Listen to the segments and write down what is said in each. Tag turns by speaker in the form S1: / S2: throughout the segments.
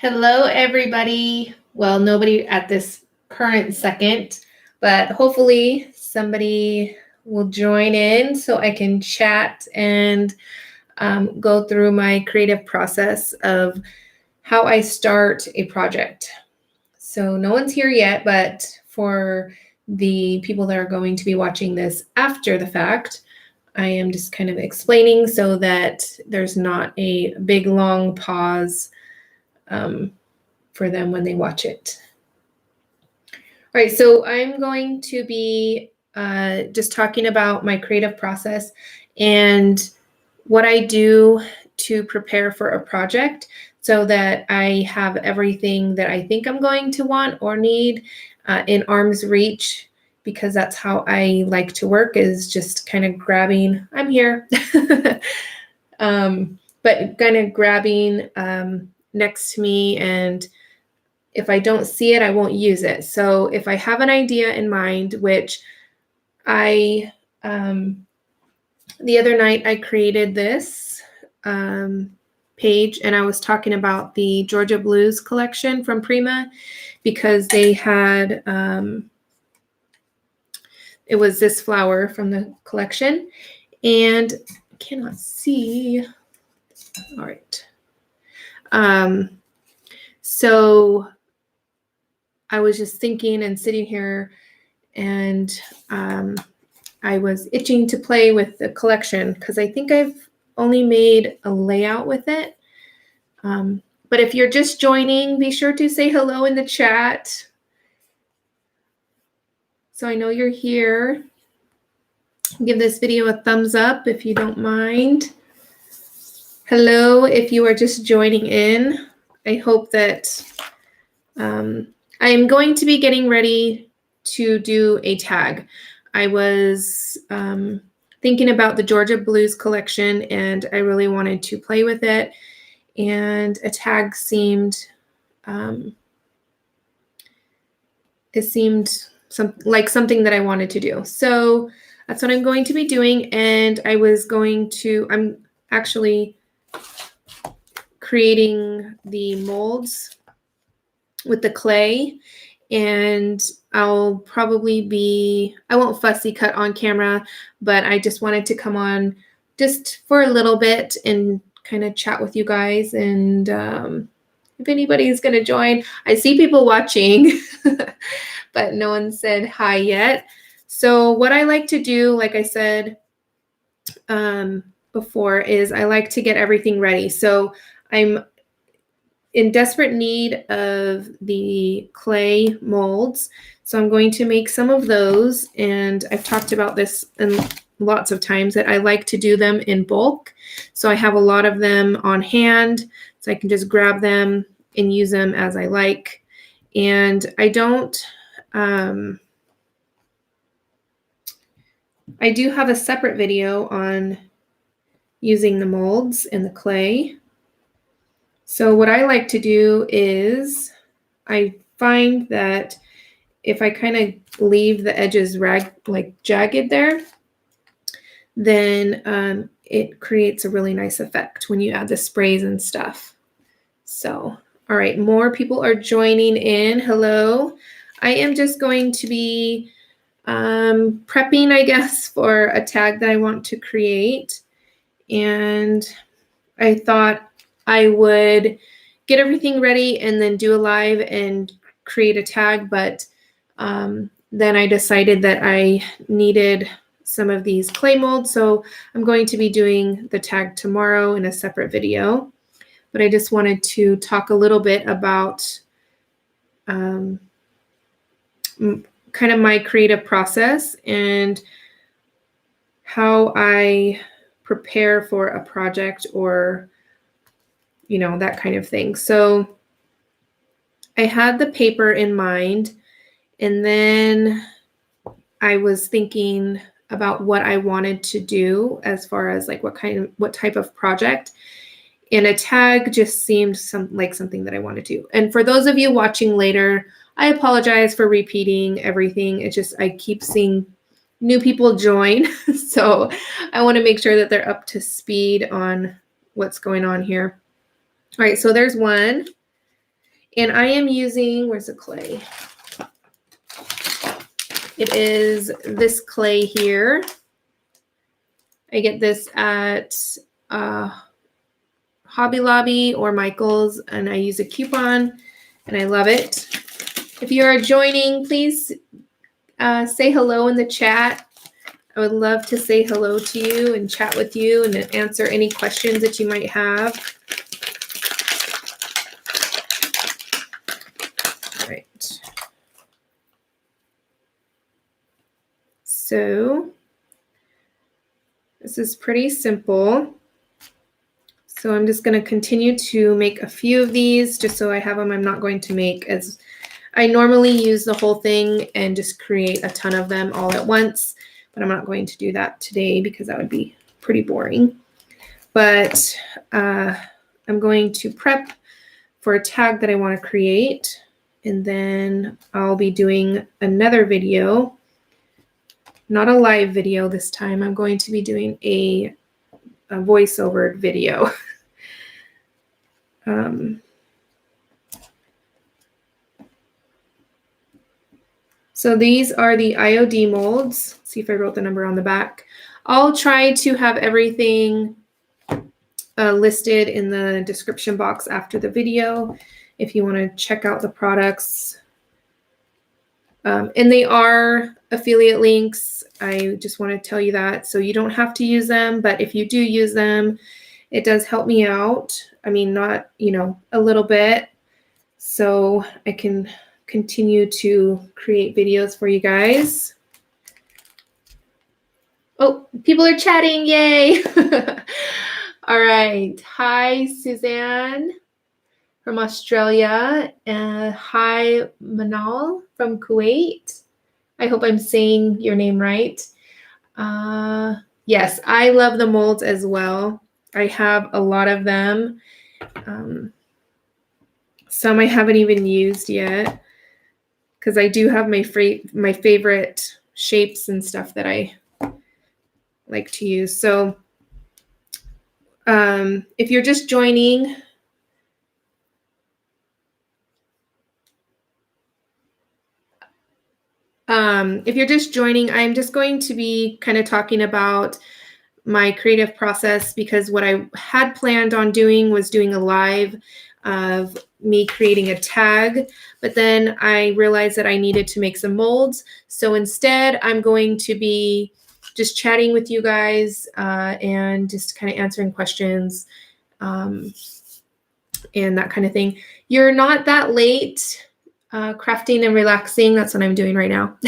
S1: Hello, everybody. Well, nobody at this current second, but hopefully somebody will join in so I can chat and go through my creative process of how I start a project. So no one's here yet, but for the people that are going to be watching this after the fact, I am just kind of explaining so that there's not a big long pause for them when they watch it. All right, so I'm going to be just talking about my creative process and what I do to prepare for a project so that I have everything that I think I'm going to want or need in arm's reach, because that's how I like to work, is just kind of grabbing, I'm here, but kind of grabbing next to me, and if I don't see it, I won't use it. So if I have an idea in mind, which the other night I created this page, and I was talking about the Georgia Blues collection from Prima, because they had, it was this flower from the collection, and I cannot see. All right. So I was just thinking and sitting here, and I was itching to play with the collection because I think I've only made a layout with it. But if you're just joining, be sure to say hello in the chat so I know you're here. Give this video a thumbs up if you don't mind. Hello, if you are just joining in. I hope that I am going to be getting ready to do a tag. I was thinking about the Georgia Blues collection, and I really wanted to play with it, and a tag seemed, it seemed like something that I wanted to do. So that's what I'm going to be doing, and I'm actually creating the molds with the clay, and I won't fussy cut on camera, but I just wanted to come on just for a little bit and kind of chat with you guys. And if anybody's going to join, I see people watching, but no one said hi yet. So what I like to do, like I said before, is I like to get everything ready. So I'm in desperate need of the clay molds, so I'm going to make some of those, and I've talked about this in lots of times that I like to do them in bulk, so I have a lot of them on hand so I can just grab them and use them as I like. And I do have a separate video on using the molds and the clay. So what I like to do is I find that if I kind of leave the edges jagged there, then it creates a really nice effect when you add the sprays and stuff. So, all right, more people are joining in. Hello. I am just going to be prepping, I guess, for a tag that I want to create. And I thought I would get everything ready and then do a live and create a tag, but then I decided that I needed some of these clay molds, so I'm going to be doing the tag tomorrow in a separate video. But I just wanted to talk a little bit about kind of my creative process and how I prepare for a project, or that kind of thing. So I had the paper in mind, and then I was thinking about what I wanted to do as far as like what type of project, and a tag just seemed like something that I wanted to do. And for those of you watching later, I apologize for repeating everything. It's just I keep seeing new people join, so I want to make sure that they're up to speed on what's going on here. All right, so there's one. And I am using, where's the clay? It is this clay here. I get this at Hobby Lobby or Michael's, and I use a coupon, and I love it. If you are joining, please say hello in the chat. I would love to say hello to you and chat with you and answer any questions that you might have. All right. So this is pretty simple. So I'm just going to continue to make a few of these just so I have them. I'm not going to make as I normally use the whole thing and just create a ton of them all at once, but I'm not going to do that today because that would be pretty boring. But I'm going to prep for a tag that I want to create, and then I'll be doing another video, not a live video this time. I'm going to be doing a voiceover video. So these are the IOD molds. Let's see if I wrote the number on the back. I'll try to have everything listed in the description box after the video if you want to check out the products. And they are affiliate links. I just want to tell you that. So you don't have to use them, but if you do use them, it does help me out. I mean, not, you know, a little bit. So I can continue to create videos for you guys. Oh, people are chatting. Yay. All right. Hi, Suzanne from Australia. Hi, Manal from Kuwait. I hope I'm saying your name right. Yes, I love the molds as well. I have a lot of them. Some I haven't even used yet because I do have my favorite shapes and stuff that I like to use. So if you're just joining, I'm just going to be kind of talking about my creative process because what I had planned on doing was doing a live of me creating a tag, but then I realized that I needed to make some molds. So instead, I'm going to be just chatting with you guys and just kind of answering questions and that kind of thing. You're not that late. Crafting and relaxing, that's what I'm doing right now.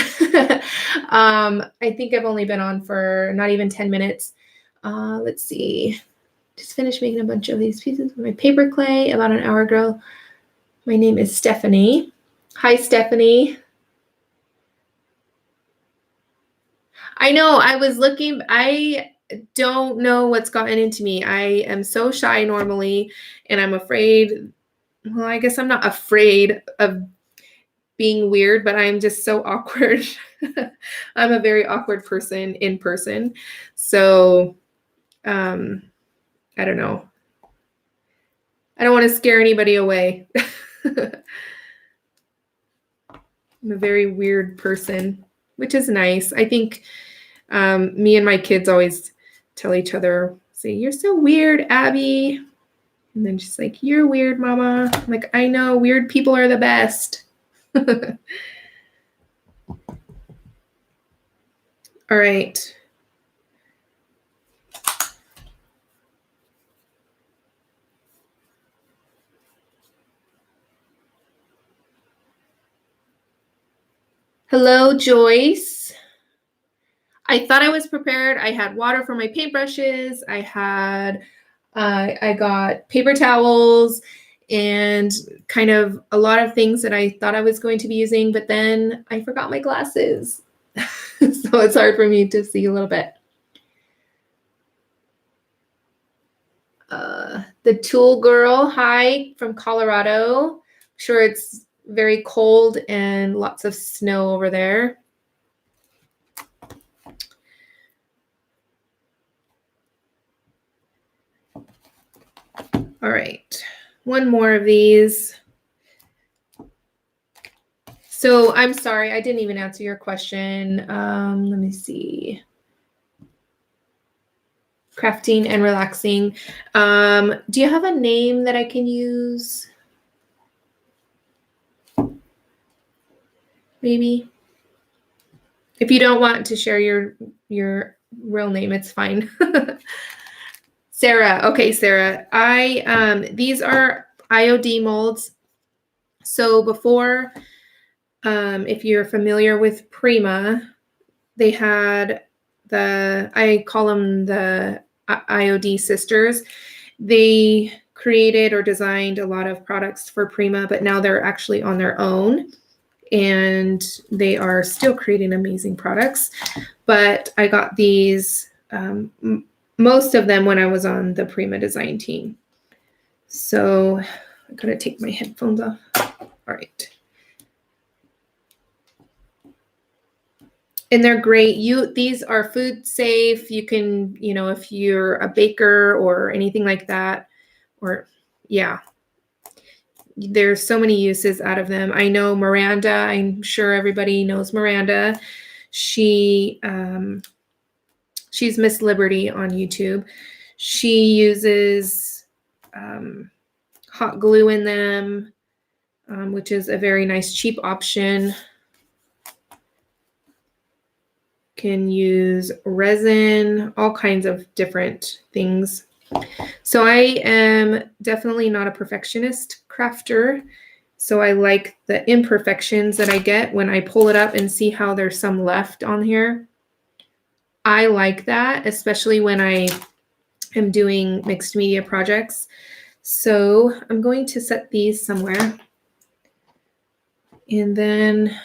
S1: I think I've only been on for not even 10 minutes. Let's see. Just finished making a bunch of these pieces with my paper clay about an hour ago. My name is Stephanie. Hi, Stephanie. I know, I was looking, I don't know what's gotten into me. I am so shy normally, and I'm afraid, well, I guess I'm not afraid of being weird, but I'm just so awkward. I'm a very awkward person in person. So, I don't know. I don't want to scare anybody away. I'm a very weird person, which is nice. I think me and my kids always tell each other, say, "You're so weird, Abby." And then she's like, "You're weird, Mama." I'm like, I know, weird people are the best. All right. Hello, Joyce. I thought I was prepared. I had water for my paintbrushes. I got paper towels and kind of a lot of things that I thought I was going to be using, but then I forgot my glasses. So it's hard for me to see a little bit. The Tool Girl, hi from Colorado. I'm sure it's very cold and lots of snow over there. All right, one more of these. So I'm sorry, I didn't even answer your question. Let me see. Crafting and relaxing. Do you have a name that I can use? Maybe. If you don't want to share your real name, it's fine. Sarah. Okay, Sarah. These are IOD molds. So before, if you're familiar with Prima, they had I call them the IOD sisters. They created or designed a lot of products for Prima, but now they're actually on their own. And they are still creating amazing products. But I got these, most of them when I was on the Prima design team. So I'm going to take my headphones off. All right. And they're great. These are food safe. You can, if you're a baker or anything like that, or yeah. There's so many uses out of them. I know Miranda, I'm sure everybody knows Miranda. She's Miss Liberty on YouTube. She uses hot glue in them, which is a very nice cheap option. Can use resin, all kinds of different things. So I am definitely not a perfectionist crafter. So I like the imperfections that I get when I pull it up and see how there's some left on here. I like that, especially when I am doing mixed media projects. So I'm going to set these somewhere. And then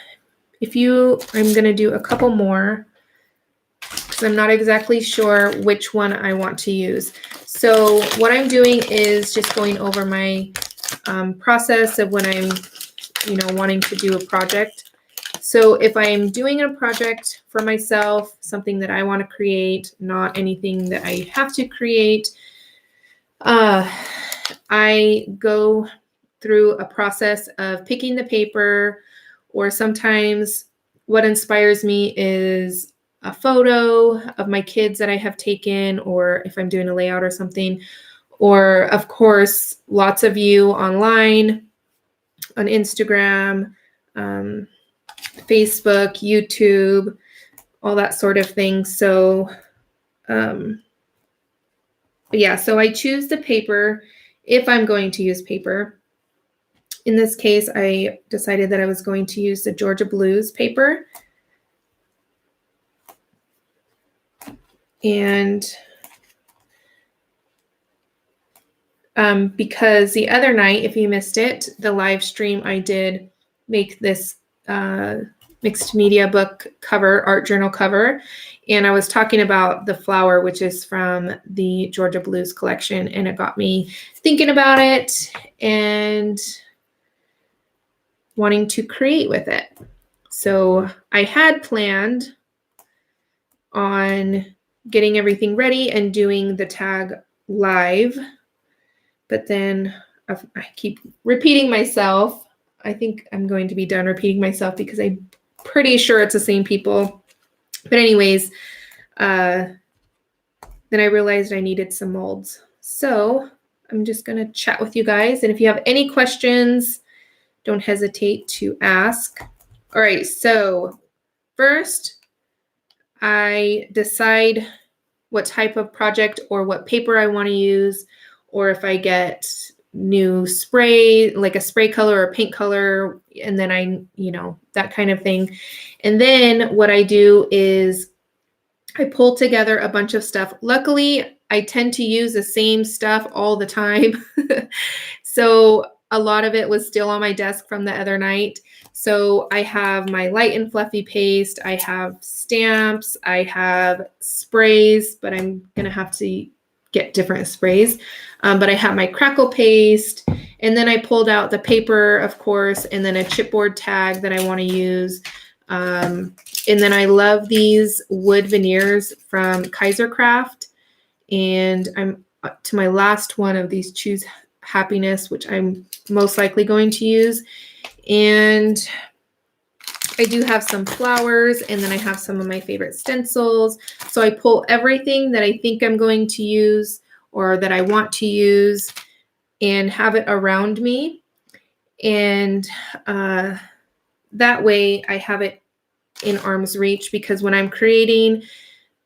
S1: I'm going to do a couple more because I'm not exactly sure which one I want to use. So what I'm doing is just going over my process of when I'm, wanting to do a project. So if I'm doing a project for myself, something that I want to create, not anything that I have to create, I go through a process of picking the paper, or sometimes what inspires me is a photo of my kids that I have taken, or if I'm doing a layout or something, or of course, lots of you online, on Instagram, Facebook, YouTube, all that sort of thing. So, yeah, so I choose the paper if I'm going to use paper. In this case, I decided that I was going to use the Georgia Blues paper. And because the other night, if you missed it, the live stream, I did make this mixed media book cover, art journal cover. And I was talking about the flower, which is from the Georgia Blues collection. And it got me thinking about it and wanting to create with it. So I had planned on getting everything ready and doing the tag live. But then I keep repeating myself. I think I'm going to be done repeating myself because I'm pretty sure it's the same people. But anyways, then I realized I needed some molds. So I'm just going to chat with you guys. And if you have any questions, don't hesitate to ask. All right, so first, I decide what type of project or what paper I want to use, or if I get new spray, like a spray color or paint color, and then that kind of thing. And then what I do is I pull together a bunch of stuff. Luckily, I tend to use the same stuff all the time. So a lot of it was still on my desk from the other night. So I have my light and fluffy paste, I have stamps, I have sprays, but I'm going to have to get different sprays. But I have my Crackle paste, and then I pulled out the paper, of course, and then a chipboard tag that I want to use. And then I love these wood veneers from Kaisercraft. And I'm to my last one of these Choose Happiness, which I'm most likely going to use. And I do have some flowers, and then I have some of my favorite stencils. So I pull everything that I think I'm going to use or that I want to use and have it around me. And that way I have it in arm's reach, because when I'm creating,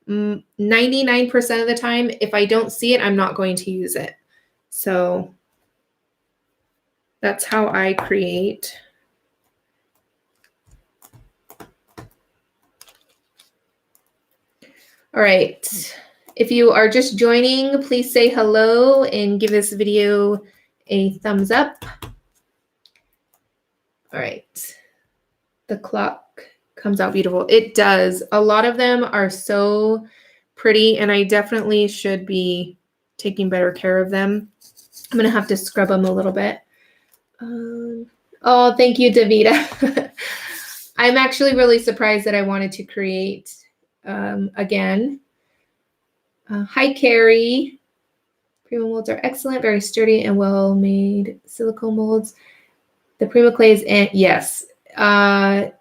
S1: 99% of the time, if I don't see it, I'm not going to use it. So that's how I create. All right. If you are just joining, please say hello and give this video a thumbs up. All right. The clock comes out beautiful. It does. A lot of them are so pretty, and I definitely should be taking better care of them. I'm going to have to scrub them a little bit. Oh, thank you, Davida. I'm actually really surprised that I wanted to create again. Hi, Carrie. Prima molds are excellent, very sturdy and well-made silicone molds. The Prima clays, and yes, I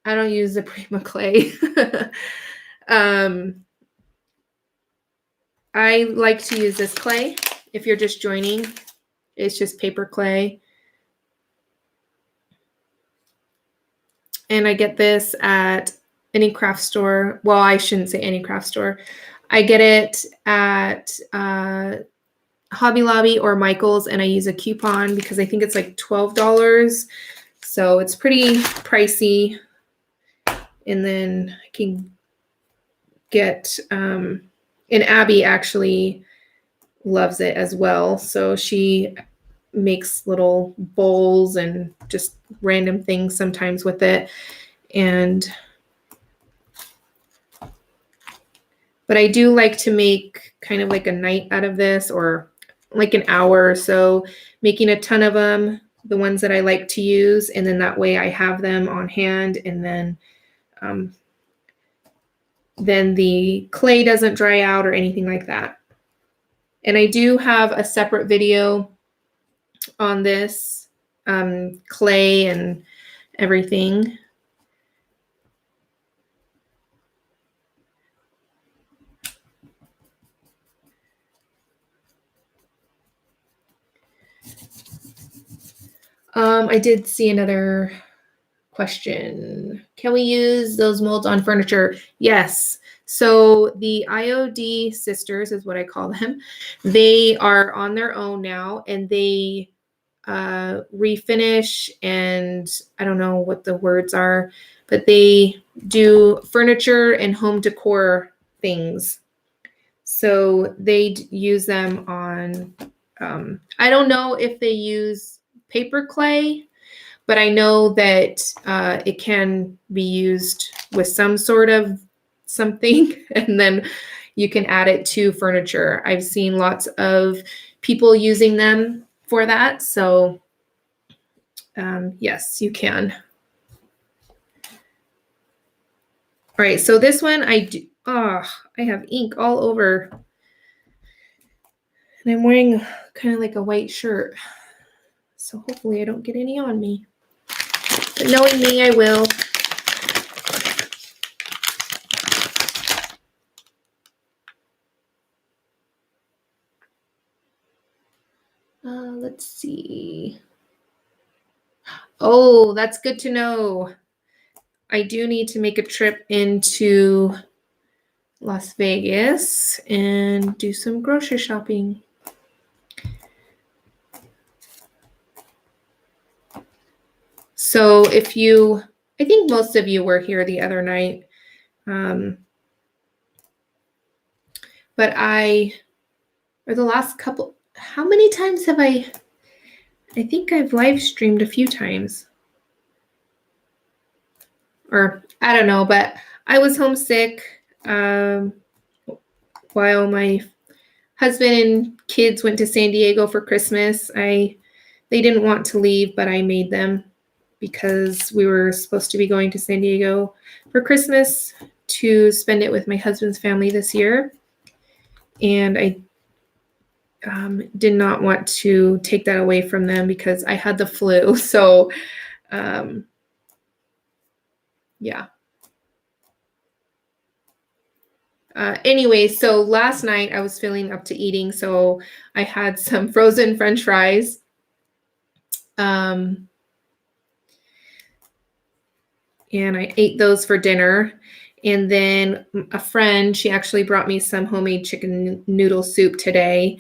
S1: don't use the Prima clay. I like to use this clay. If you're just joining, it's just paper clay. And I get this at any craft store. Well, I shouldn't say any craft store. I get it at Hobby Lobby or Michael's, and I use a coupon because I think it's like $12. So it's pretty pricey. And then I can get, and Abby actually loves it as well. So she makes little bowls and just random things sometimes with it. But I do like to make kind of like a night out of this, or like an hour or so, making a ton of them, the ones that I like to use. And then that way I have them on hand, and then the clay doesn't dry out or anything like that. And I do have a separate video on this clay and everything. I did see another question. Can we use those molds on furniture? Yes. So the IOD sisters is what I call them. They are on their own now, and they refinish, and I don't know what the words are, but they do furniture and home decor things. So they use them on, I don't know if they use paper clay, but I know that it can be used with some sort of something, and then you can add it to furniture. I've seen lots of people using them for that. So yes, you can. All right, so this one I have ink all over. And I'm wearing kind of like a white shirt. So hopefully I don't get any on me. But knowing me, I will. Let's see. Oh, that's good to know. I do need to make a trip into Las Vegas and do some grocery shopping. So if you, I think most of you were here the other night, but or the last couple, how many times have I think I've live streamed a few times. Or I don't know, but I was homesick while my husband and kids went to San Diego for Christmas. They didn't want to leave, but I made them, because we were supposed to be going to San Diego for Christmas to spend it with my husband's family this year. And I did not want to take that away from them because I had the flu. So Yeah. Anyway, so last night I was feeling up to eating, so I had some frozen French fries. And I ate those for dinner. And then a friend, she actually brought me some homemade chicken noodle soup today,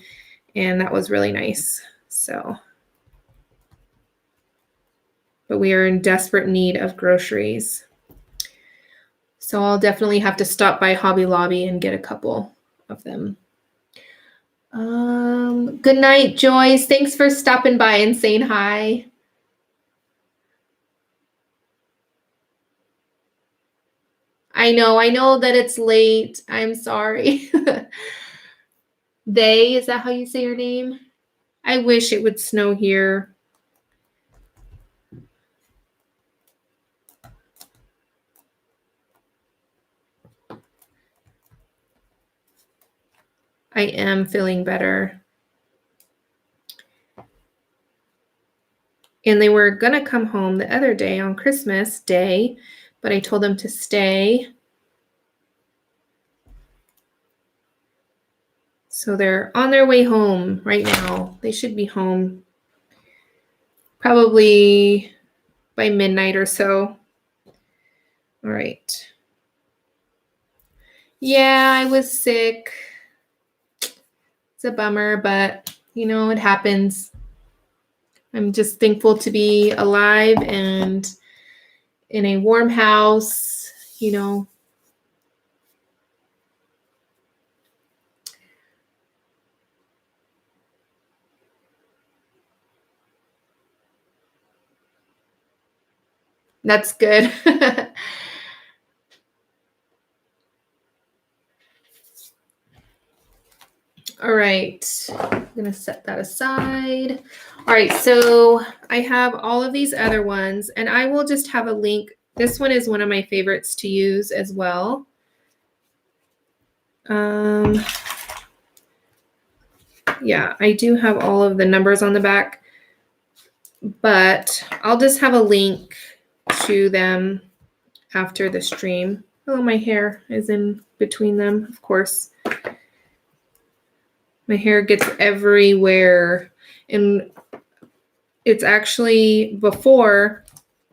S1: and that was really nice. So, but we are in desperate need of groceries. So I'll definitely have to stop by Hobby Lobby and get a couple of them. Good night, Joyce. Thanks for stopping by and saying hi. I know that it's late. I'm sorry. They, is that how you say your name? I wish it would snow here. I am feeling better. And they were going to come home the other day on Christmas Day, but I told them to stay. So they're on their way home right now. They should be home probably by midnight or so. All right. Yeah, I was sick. It's a bummer, but you know, it happens. I'm just thankful to be alive and in a warm house, you know. That's good. All right, I'm gonna set that aside. All right, so I have all of these other ones, and I will just have a link. This one is one of my favorites to use as well. Yeah, I do have all of the numbers on the back, but I'll just have a link to them after the stream. Oh, my hair is in between them, of course. My hair gets everywhere. And it's actually before,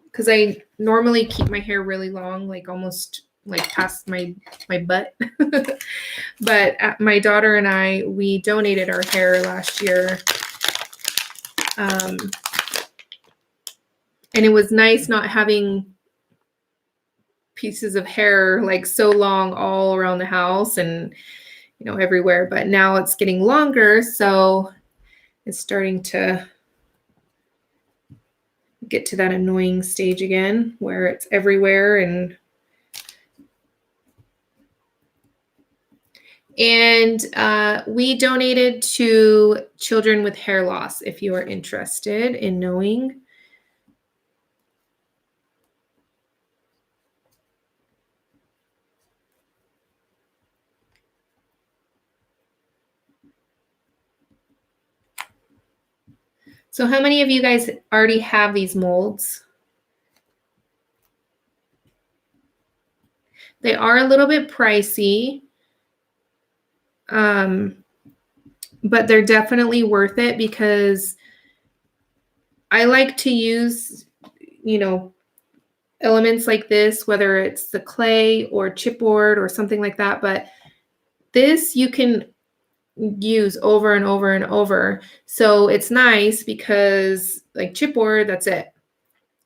S1: because I normally keep my hair really long, like almost like past my butt. But my daughter and I, we donated our hair last year. And it was nice not having pieces of hair like so long all around the house and, you know, everywhere. But now it's getting longer, so it's starting to get to that annoying stage again where it's everywhere. And we donated to children with hair loss if you are interested in knowing. So how many of you guys already have these molds? They are a little bit pricey, but they're definitely worth it because I like to use, you know, elements like this, whether it's the clay or chipboard or something like that. But this you can use over and over and over. So it's nice because like chipboard, that's it.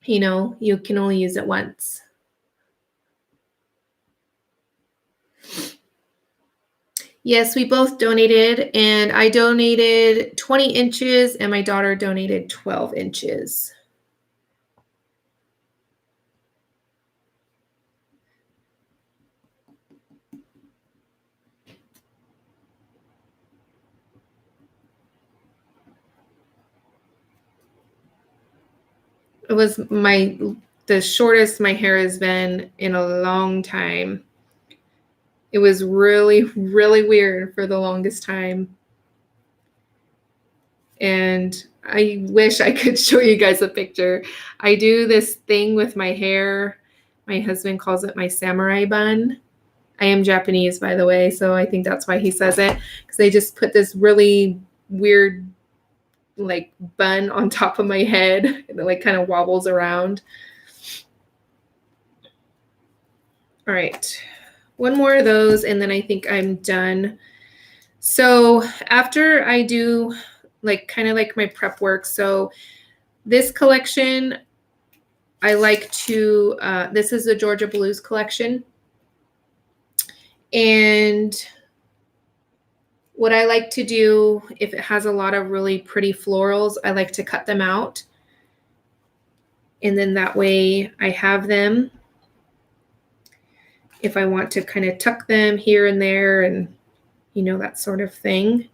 S1: You know, you can only use it once. Yes, we both donated, and I donated 20 inches and my daughter donated 12 inches. It was the shortest my hair has been in a long time. It was really, really weird for the longest time. And I wish I could show you guys a picture. I do this thing with my hair. My husband calls it my samurai bun. I am Japanese, by the way, so I think that's why he says it, because they just put this really weird like bun on top of my head and it like kind of wobbles around. All right, one more of those and then I think I'm done. So after I do like kind of like my prep work, so this collection I like to, this is the Georgia Blues collection. And what I like to do, if it has a lot of really pretty florals, I like to cut them out. And then that way I have them if I want to kind of tuck them here and there and, you know, that sort of thing.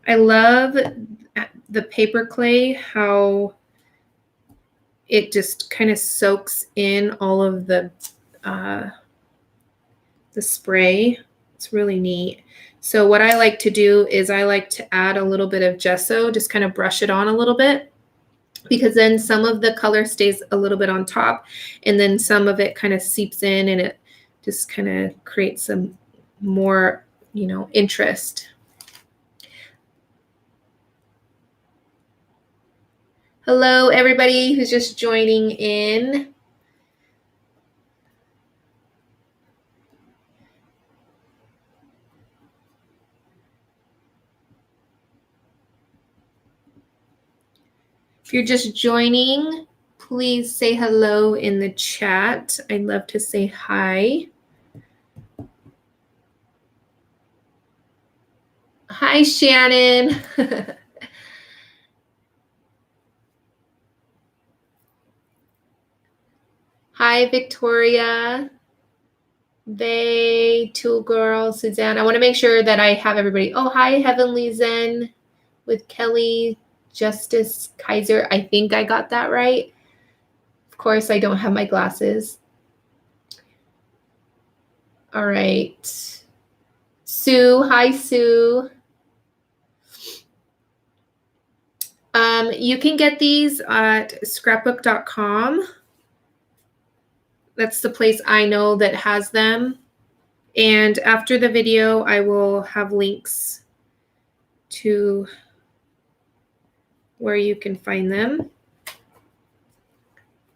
S1: I love the paper clay, how it just kind of soaks in all of the spray. It's really neat. So what I like to do is I like to add a little bit of gesso, just kind of brush it on a little bit, because then some of the color stays a little bit on top and then some of it kind of seeps in and it just kind of creates some more, you know, interest. Hello, everybody who's just joining in. If you're just joining, please say hello in the chat. I'd love to say hi. Hi, Shannon. Hi, Victoria. They, Tool Girl, Suzanne. I want to make sure that I have everybody. Oh, hi, Heavenly Zen with Kelly, Justice Kaiser. I think I got that right. Of course, I don't have my glasses. All right. Sue. Hi, Sue. You can get these at scrapbook.com. That's the place I know that has them. And after the video, I will have links to where you can find them.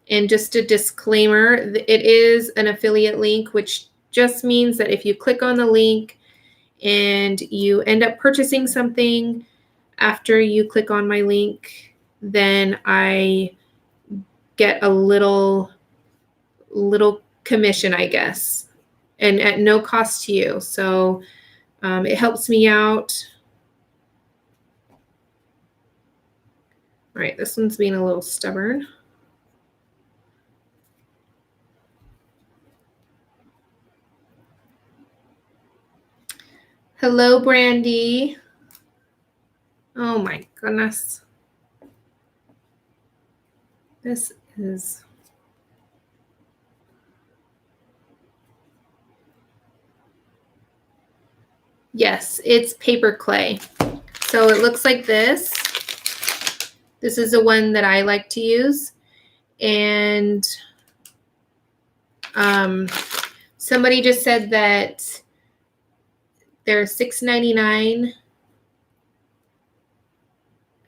S1: And just a disclaimer, it is an affiliate link, which just means that if you click on the link and you end up purchasing something after you click on my link, then I get a little commission, I guess, and at no cost to you. So it helps me out. All right, this one's being a little stubborn. Hello, Brandy. Oh my goodness. This is... Yes, it's paper clay. So it looks like this. This is the one that I like to use. And somebody just said that they're $6.99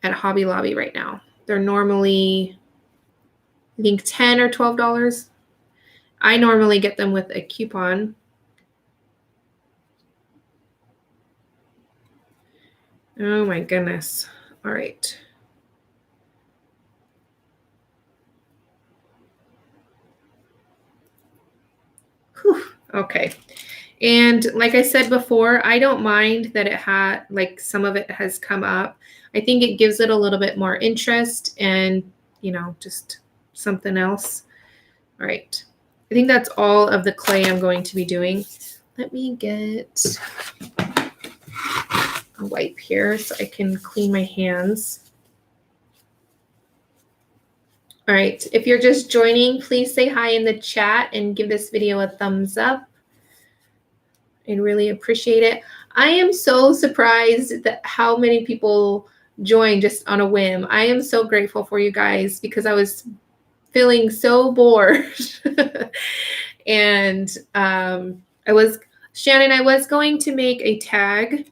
S1: at Hobby Lobby right now. They're normally, I think, $10 or $12. I normally get them with a coupon. Oh my goodness. All right. Whew. Okay. And like I said before, I don't mind that it had, like, some of it has come up. I think it gives it a little bit more interest and, you know, just something else. All right. I think that's all of the clay I'm going to be doing. Let me get a wipe here so I can clean my hands. All right, if you're just joining, please say hi in the chat and give this video a thumbs up. I'd really appreciate it. I am so surprised that how many people joined just on a whim. I am so grateful for you guys because I was feeling so bored. And Shannon, I was going to make a tag,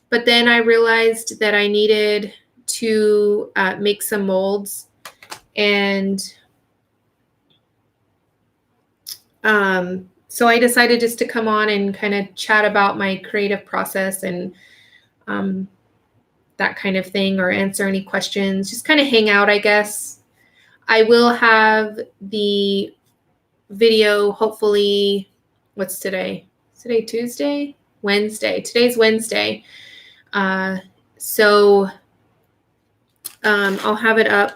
S1: but then I realized that I needed to make some molds. And so I decided just to come on and kind of chat about my creative process and that kind of thing, or answer any questions, just kind of hang out, I guess. I will have the video, hopefully, what's today? Is today Tuesday? Wednesday. Today's Wednesday. So I'll have it up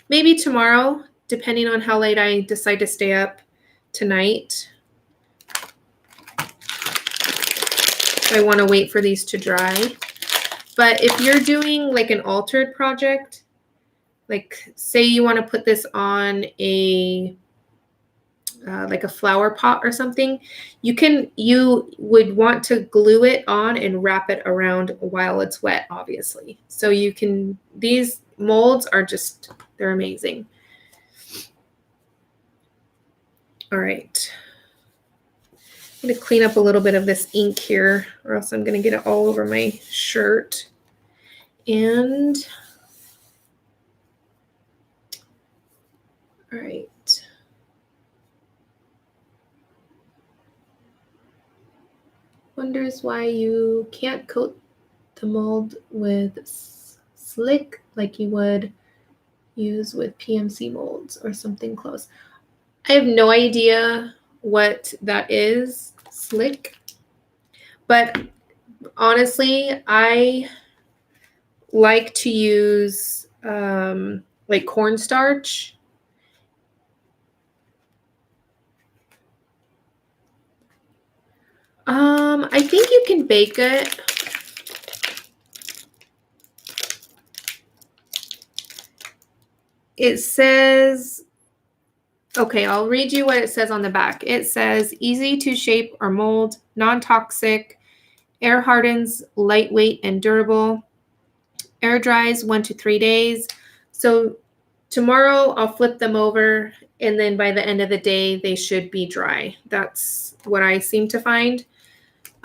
S1: maybe tomorrow, depending on how late I decide to stay up tonight. I want to wait for these to dry. But if you're doing like an altered project, like say you want to put this on a like a flower pot or something, you would want to glue it on and wrap it around while it's wet, obviously. So you can, these molds are just, they're amazing. All right. I'm going to clean up a little bit of this ink here, or else I'm going to get it all over my shirt. And all right. Wonders why you can't coat the mold with slick like you would use with PMC molds or something close. I have no idea what that is, slick, but honestly, I like to use like cornstarch. I think you can bake it. It says, okay, I'll read you what it says on the back. It says, easy to shape or mold, non-toxic, air hardens, lightweight and durable, air dries 1 to 3 days. So tomorrow I'll flip them over, and then by the end of the day, they should be dry. That's what I seem to find.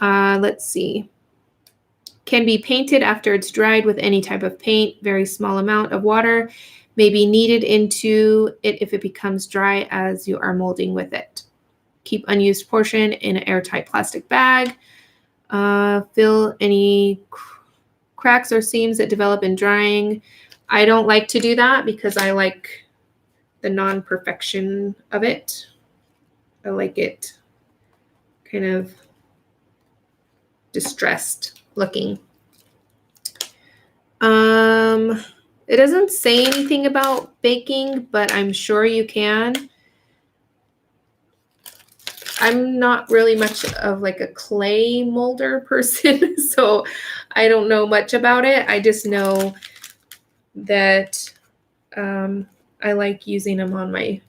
S1: Let's see. Can be painted after it's dried with any type of paint. Very small amount of water may be kneaded into it if it becomes dry as you are molding with it. Keep unused portion in an airtight plastic bag. Fill any cracks or seams that develop in drying. I don't like to do that because I like the non-perfection of it. I like it kind of distressed looking. It doesn't say anything about baking, but I'm sure you can. I'm not really much of like a clay molder person, so I don't know much about it. I just know that I like using them on my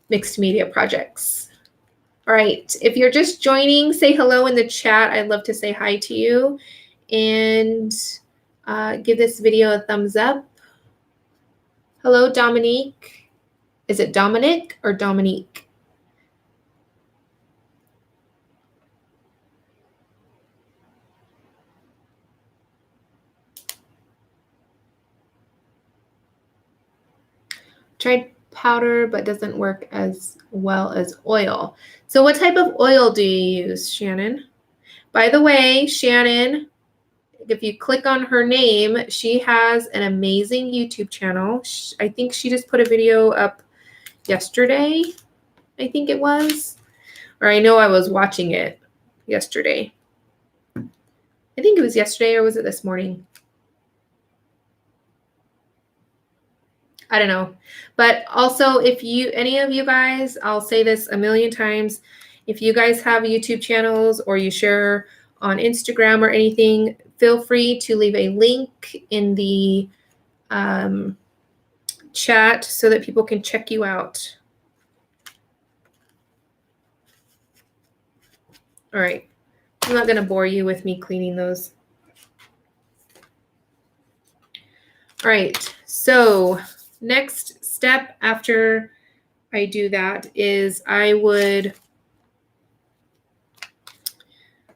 S1: mixed media projects. All right, if you're just joining, say hello in the chat. I'd love to say hi to you, and give this video a thumbs up. Hello, Dominique. Is it Dominic or Dominique? Tried powder, but doesn't work as well as oil. So what type of oil do you use, Shannon? By the way, Shannon, if you click on her name, she has an amazing YouTube channel. I think she just put a video up yesterday, I think it was. Or I know I was watching it yesterday. I think it was yesterday, or was it this morning? I don't know. But also, if any of you guys, I'll say this a million times, if you guys have YouTube channels or you share on Instagram or anything, feel free to leave a link in the chat so that people can check you out. All right. I'm not going to bore you with me cleaning those. All right. So next step after I do that is I would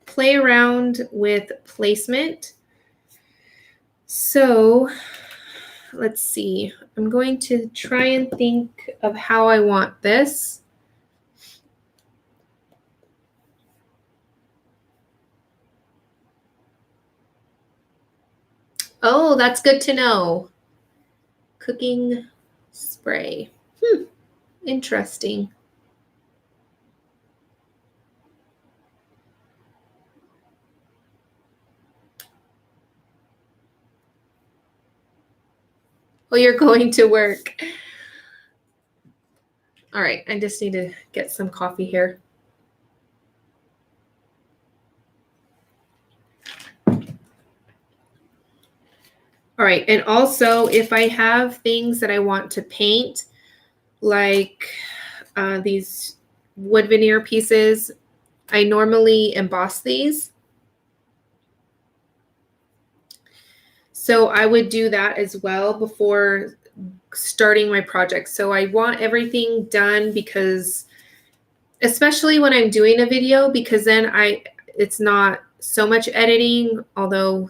S1: play around with placement. So let's see. I'm going to try and think of how I want this. Oh, that's good to know. Cooking spray. Interesting. Oh, you're going to work. All right, I just need to get some coffee here. All right, and also if I have things that I want to paint, like these wood veneer pieces, I normally emboss these. So I would do that as well before starting my project. So I want everything done because, especially when I'm doing a video, because then it's not so much editing, although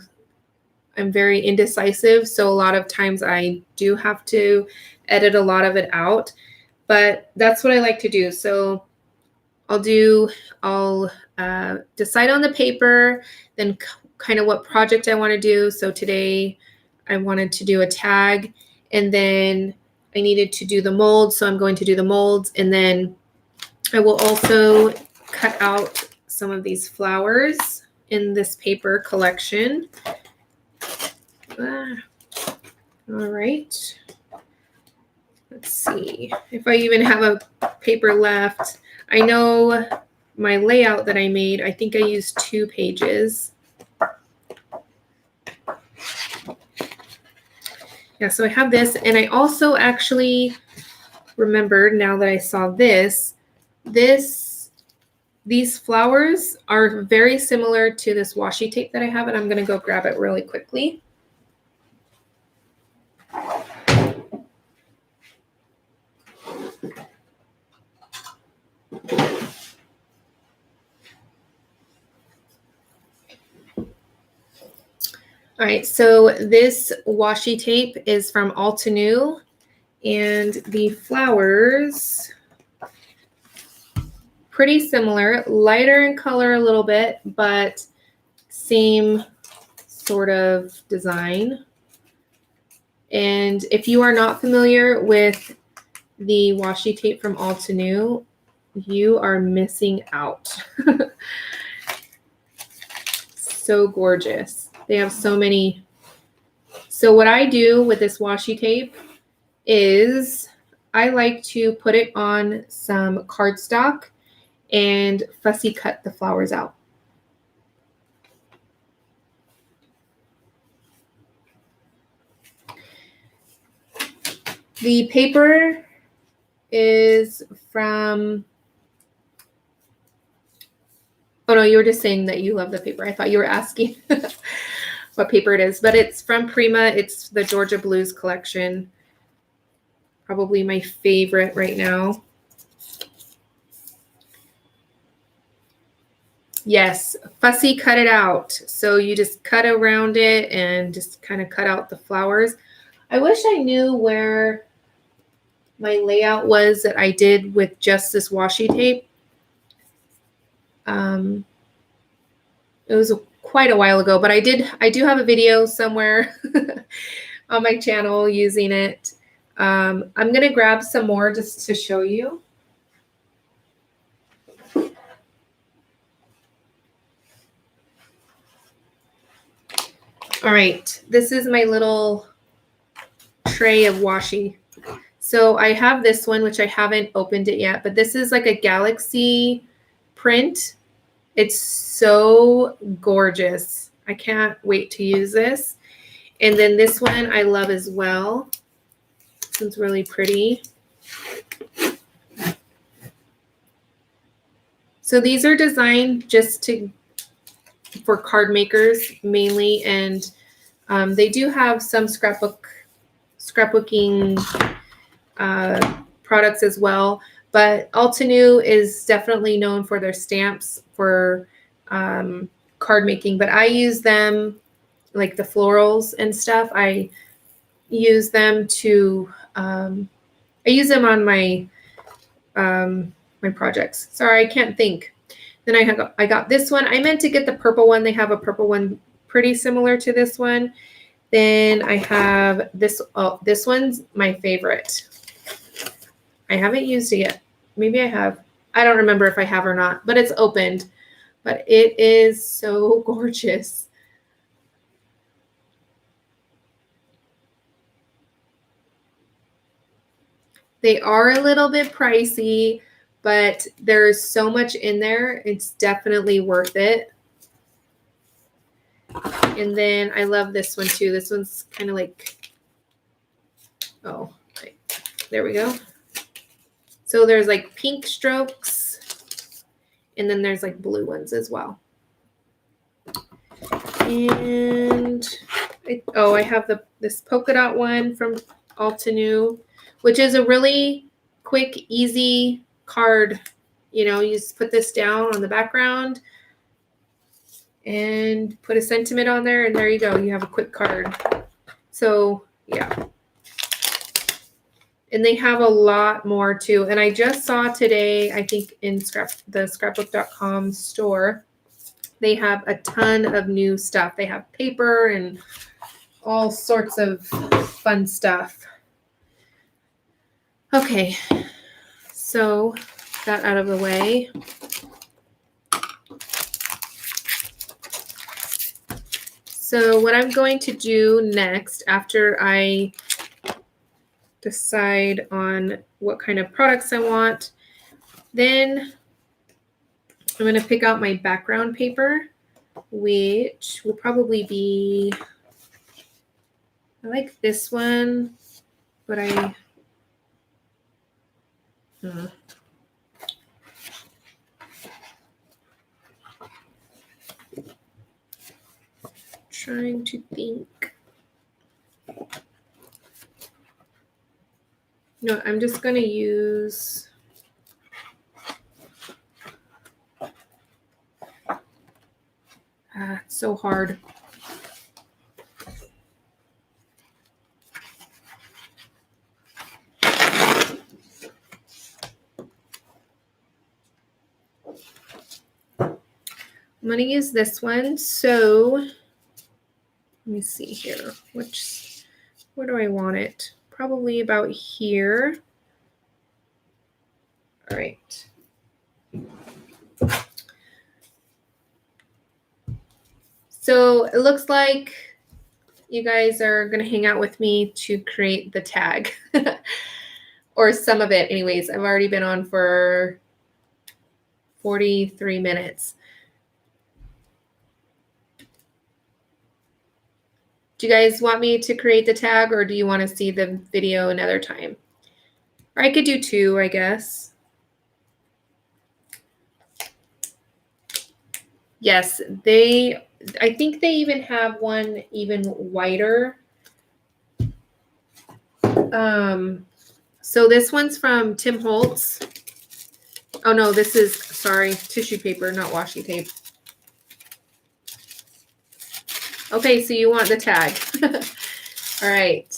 S1: I'm very indecisive. So a lot of times I do have to edit a lot of it out, but that's what I like to do. So I'll decide on the paper, then kind of what project I want to do. So today I wanted to do a tag, and then I needed to do the mold. So I'm going to do the molds, and then I will also cut out some of these flowers in this paper collection. All right. Let's see if I even have a paper left. I know my layout that I made, I think I used 2 pages. Yeah, so I have this, and I also actually remembered now that I saw these flowers are very similar to this washi tape that I have, and I'm going to go grab it really quickly. All right, so this washi tape is from Altenew, and the flowers, pretty similar, lighter in color a little bit, but same sort of design. And if you are not familiar with the washi tape from Altenew, you are missing out. So gorgeous. They have so many. So what I do with this washi tape is I like to put it on some cardstock and fussy cut the flowers out. The paper is from, oh no, you were just saying that you love the paper. I thought you were asking what paper it is, but it's from Prima. It's the Georgia Blues collection. Probably my favorite right now. Yes, fussy cut it out. So you just cut around it and just kind of cut out the flowers. I wish I knew where my layout was that I did with just this washi tape. It was quite a while ago, but I do have a video somewhere on my channel using it. I'm going to grab some more just to show you. All right, this is my little tray of washi. So I have this one, which I haven't opened it yet, but this is like a galaxy print. It's so gorgeous. I can't wait to use this. And then this one I love as well. This one's really pretty. So these are designed just for card makers mainly, and they do have some scrapbooking products as well. But Altenew is definitely known for their stamps for card making. But I use them, like the florals and stuff. I use them to I use them on my my projects. Sorry, I can't think. Then I got this one. I meant to get the purple one. They have a purple one pretty similar to this one. Then I have this. Oh, this one's my favorite. I haven't used it yet. Maybe I have. I don't remember if I have or not, but it's opened. But it is so gorgeous. They are a little bit pricey, but there's so much in there. It's definitely worth it. And then I love this one too. This one's kind of like, oh, right. There we go. So there's like pink strokes, and then there's like blue ones as well. And I have this polka dot one from Altenew, which is a really quick, easy card. You know, you just put this down on the background and put a sentiment on there, and there you go. You have a quick card. So yeah. And they have a lot more too. And I just saw today, I think in the scrapbook.com store, they have a ton of new stuff. They have paper and all sorts of fun stuff. Okay, so that out of the way. So what I'm going to do next, after I decide on what kind of products I want, then I'm going to pick out my background paper, which will probably be, I like this one, but trying to think. No, I'm just going to use it's so hard. I'm going to use this one. So let me see here. Where do I want it? Probably about here. All right. So it looks like you guys are going to hang out with me to create the tag. Or some of it anyways. I've already been on for 43 minutes. Do you guys want me to create the tag, or do you want to see the video another time? Or I could do two, I guess. Yes, I think they even have one even whiter. So this one's from Tim Holtz. Oh no, this is, sorry, tissue paper, not washi tape. Okay, so you want the tag. All right.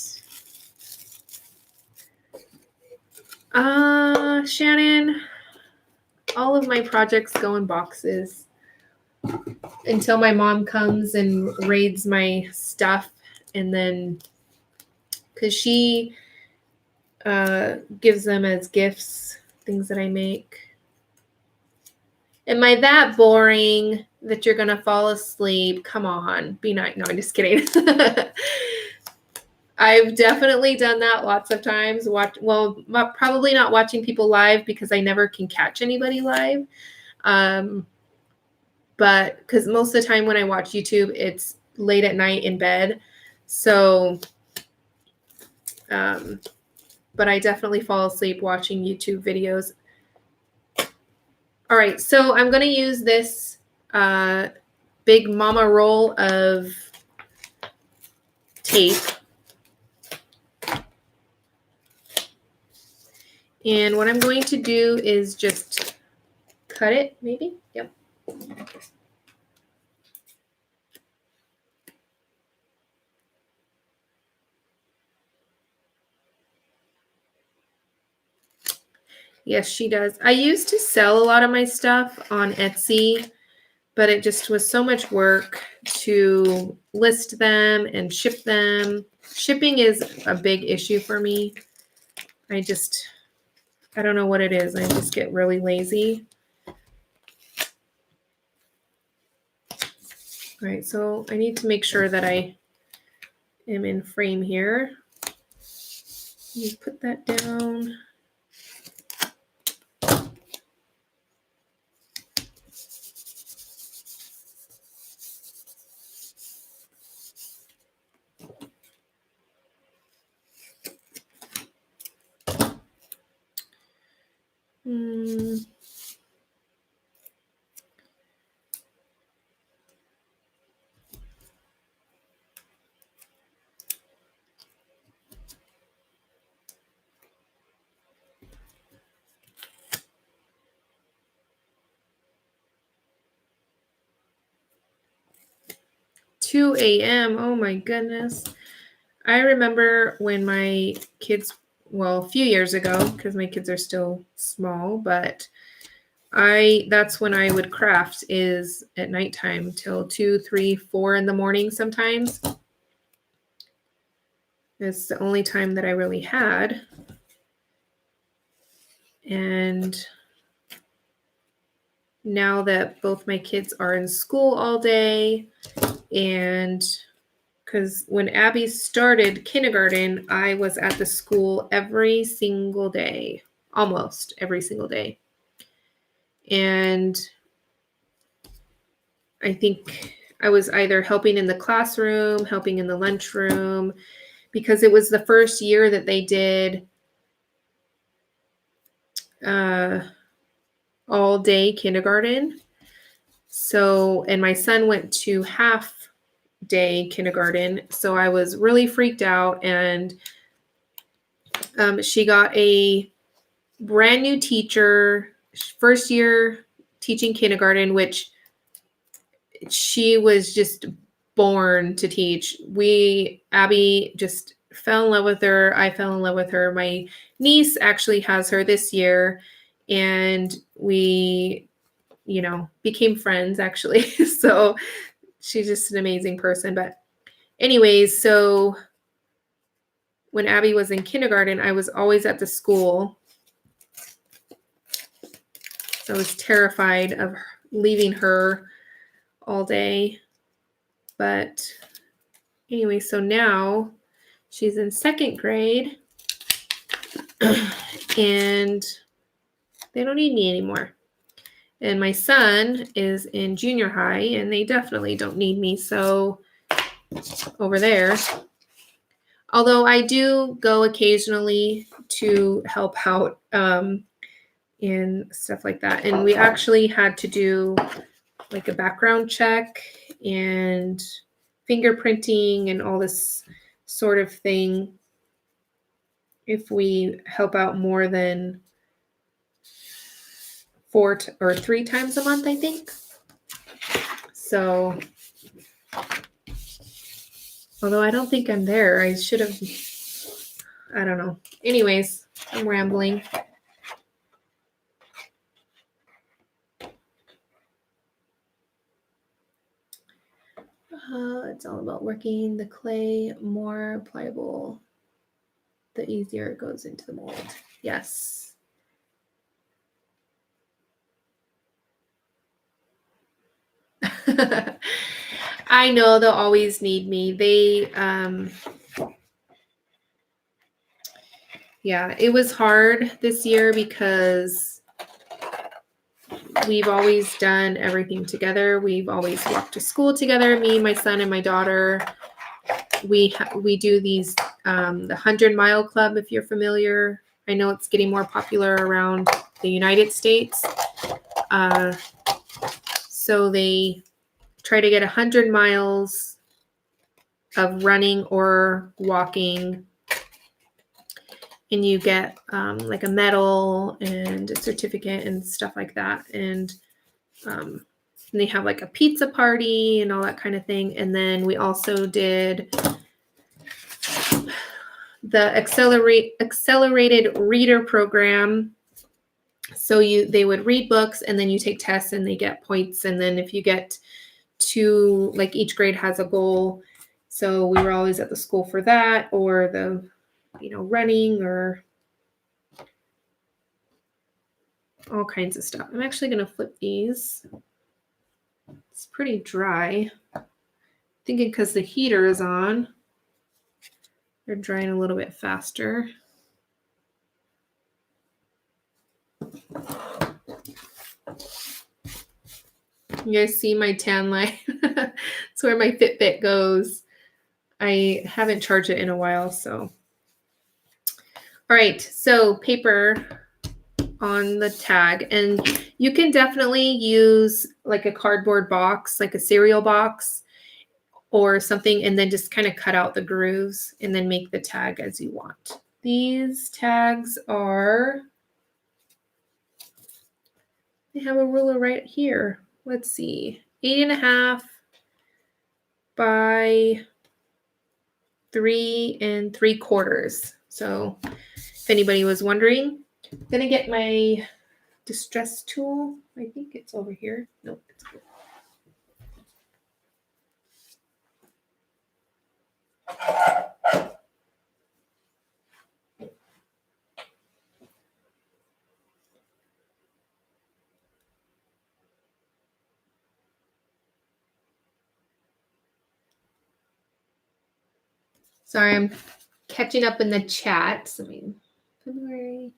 S1: Shannon, all of my projects go in boxes until my mom comes and raids my stuff, and then because she gives them as gifts, things that I make. Am I that boring that you're gonna fall asleep? Come on, be nice. No, I'm just kidding. I've definitely done that lots of times. Probably not watching people live because I never can catch anybody live. But because most of the time when I watch YouTube, it's late at night in bed. So but I definitely fall asleep watching YouTube videos. All right, so I'm going to use this big mama roll of tape. And what I'm going to do is just cut it, maybe? Yep. Yes, she does. I used to sell a lot of my stuff on Etsy, but it just was so much work to list them and ship them. Shipping is a big issue for me. I don't know what it is. I just get really lazy. All right, so I need to make sure that I am in frame here. You put that down. Hmm. 2 a.m. Oh my goodness. I remember when my kids, well, a few years ago, because my kids are still small, but that's when I would craft, is at nighttime till 2, 3, 4 in the morning sometimes. It's the only time that I really had. And now that both my kids are in school all day, and because when Abby started kindergarten, I was at the school every single day, almost every single day. And I think I was either helping in the classroom, helping in the lunchroom, because it was the first year that they did all day kindergarten. So, and my son went to half day kindergarten. So I was really freaked out, and she got a brand new teacher, first year teaching kindergarten, which she was just born to teach. Abby just fell in love with her. I fell in love with her. My niece actually has her this year, and we, became friends actually. So she's just an amazing person. But anyways, so when Abby was in kindergarten, I was always at the school. I was terrified of leaving her all day. But anyway, so now she's in second grade and they don't need me anymore. And my son is in junior high and they definitely don't need me. So over there, although I do go occasionally to help out in stuff like that. And we actually had to do like a background check and fingerprinting and all this sort of thing if we help out more than 4 or 3 times a month, I think. So, although I don't think I'm there, I should have, I don't know. Anyways, I'm rambling. It's all about working the clay more pliable, the easier it goes into the mold. Yes. I know they'll always need me. Yeah, it was hard this year because we've always done everything together. We've always walked to school together, me, my son, and my daughter. We do these the 100-Mile Club, if you're familiar. I know it's getting more popular around the United States. So they try to get 100 miles of running or walking, and you get like a medal and a certificate and stuff like that. And they have like a pizza party and all that kind of thing. And then we also did the accelerated reader program. So they would read books, and then you take tests and they get points. And then if you get to, like, each grade has a goal. So we were always at the school for that, or the, running, or all kinds of stuff. I'm actually going to flip these. It's pretty dry. Thinking because the heater is on, they're drying a little bit faster. You guys see my tan line? It's where my Fitbit goes. I haven't charged it in a while, so. All right, so paper on the tag, and you can definitely use like a cardboard box, like a cereal box or something, and then just kind of cut out the grooves and then make the tag as you want. These tags are, they have a ruler right here. Let's see, 8.5 by 3 3/4. So if anybody was wondering, I'm gonna get my distress tool. I think it's over here. Nope, it's good. Sorry, I'm catching up in the chat. I mean, February.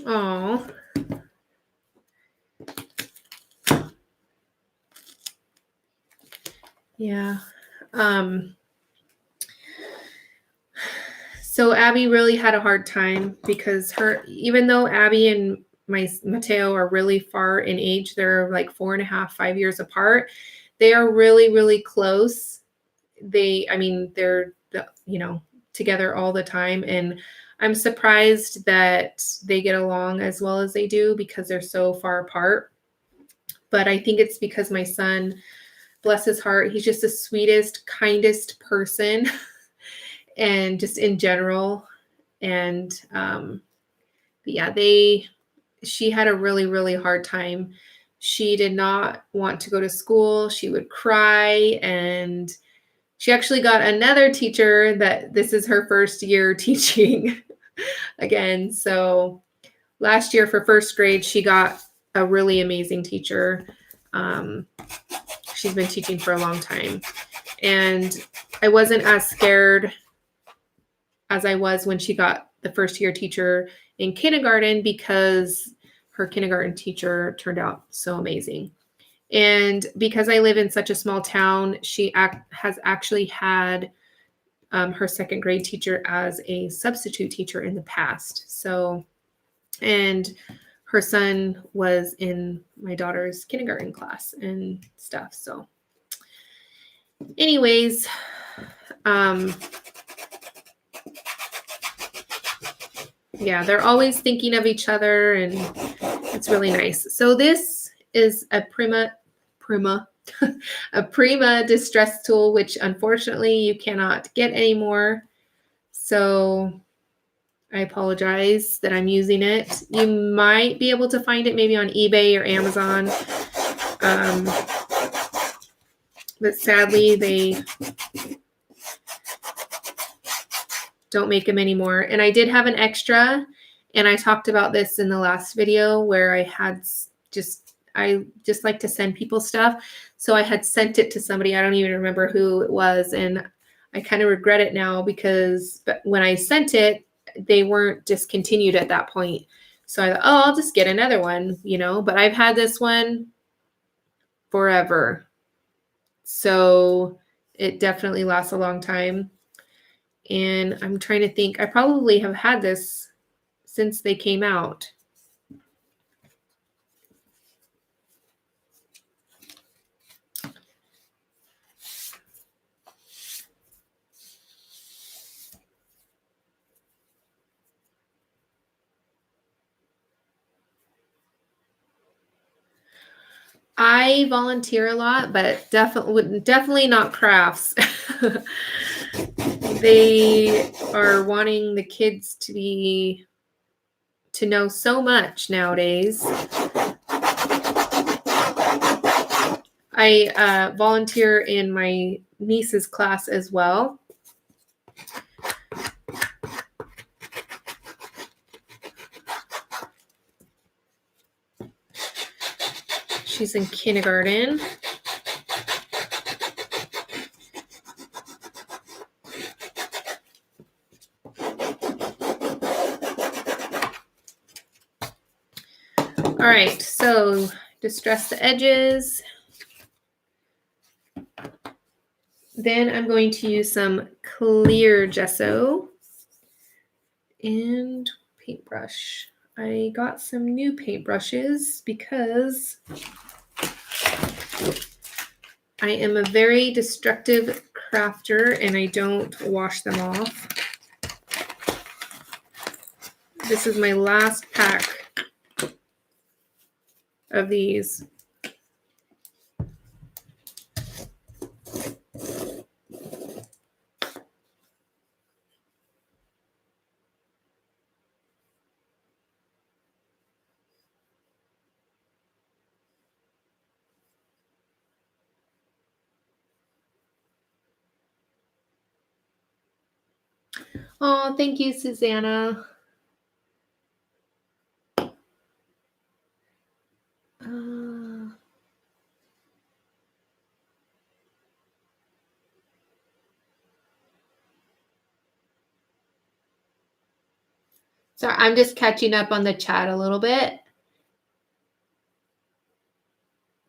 S1: Oh. Yeah. So Abby really had a hard time because even though Abby and Mateo are really far in age, they're like 4.5, 5 years apart. They are really, really close. They're, together all the time. And I'm surprised that they get along as well as they do because they're so far apart. But I think it's because my son, bless his heart, he's just the sweetest, kindest person and just in general. And yeah, she had a really, really hard time. She did not want to go to school. She would cry, and she actually got another teacher that this is her first year teaching again. So last year for first grade, she got a really amazing teacher. She's been teaching for a long time. And I wasn't as scared as I was when she got the first year teacher in kindergarten because her kindergarten teacher turned out so amazing. And because I live in such a small town, she has actually had her second grade teacher as a substitute teacher in the past. So, and her son was in my daughter's kindergarten class and stuff. So anyways, yeah, they're always thinking of each other, and it's really nice. So this is a Prima distress tool, which unfortunately you cannot get anymore. So I apologize that I'm using it. You might be able to find it maybe on eBay or Amazon. But sadly, they don't make them anymore. And I did have an extra, and I talked about this in the last video where I just like to send people stuff. So I had sent it to somebody. I don't even remember who it was. And I kind of regret it now because when I sent it, they weren't discontinued at that point. So I thought, oh, I'll just get another one, you know, but I've had this one forever. So it definitely lasts a long time. And I'm trying to think, I probably have had this since they came out. I volunteer a lot, but definitely not crafts. They are wanting the kids to know so much nowadays. I volunteer in my niece's class as well. She's in kindergarten. All right, so distress the edges. Then I'm going to use some clear gesso and paintbrush. I got some new paintbrushes because I am a very destructive crafter and I don't wash them off. This is my last pack of these. Oh, thank you, Susanna. So I'm just catching up on the chat a little bit.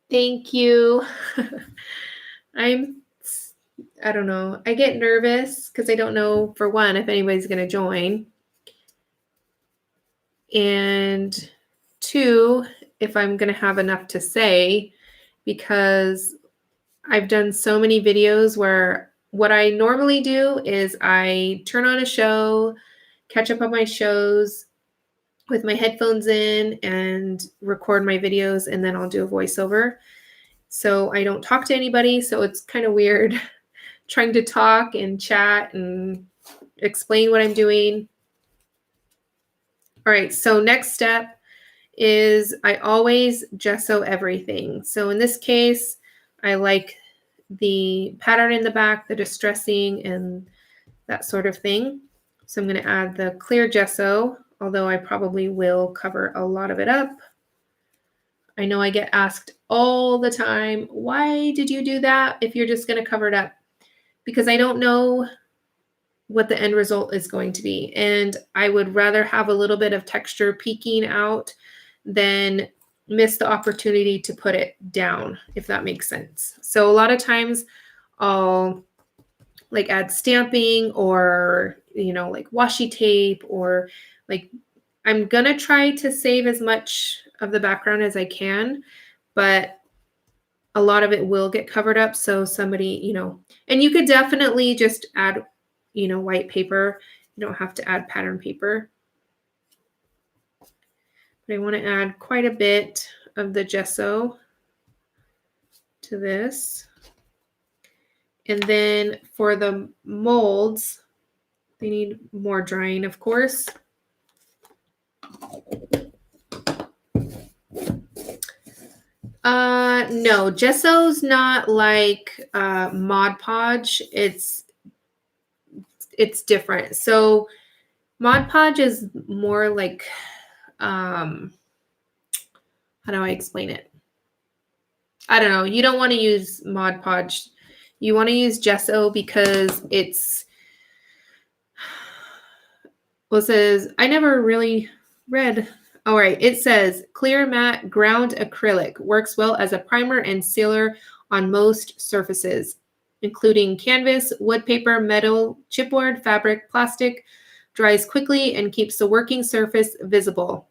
S1: Thank you. I don't know. I get nervous because I don't know, for one, if anybody's going to join. And two, if I'm going to have enough to say, because I've done so many videos where what I normally do is I turn on a show, catch up on my shows with my headphones in and record my videos, and then I'll do a voiceover. So I don't talk to anybody, so it's kind of weird trying to talk and chat and explain what I'm doing. All right, so next step is I always gesso everything. So in this case, I like the pattern in the back, the distressing, and that sort of thing. So I'm going to add the clear gesso, although I probably will cover a lot of it up. I know I get asked all the time, why did you do that if you're just going to cover it up? Because I don't know what the end result is going to be. And I would rather have a little bit of texture peeking out than miss the opportunity to put it down, if that makes sense. So a lot of times I'll like add stamping or, you know, like washi tape, or like I'm going to try to save as much of the background as I can, but a lot of it will get covered up. So somebody, you know, and you could definitely just add, you know, white paper. You don't have to add pattern paper. But I want to add quite a bit of the gesso to this. And then for the molds, they need more drying, of course. No, gesso's not like Mod Podge. It's different. So Mod Podge is more like, how do I explain it? I don't know. You don't want to use Mod Podge. You want to use gesso because it's, well, it says, I never really read All right, it says clear matte ground acrylic works well as a primer and sealer on most surfaces, including canvas, wood paper, metal, chipboard, fabric, plastic, dries quickly and keeps the working surface visible.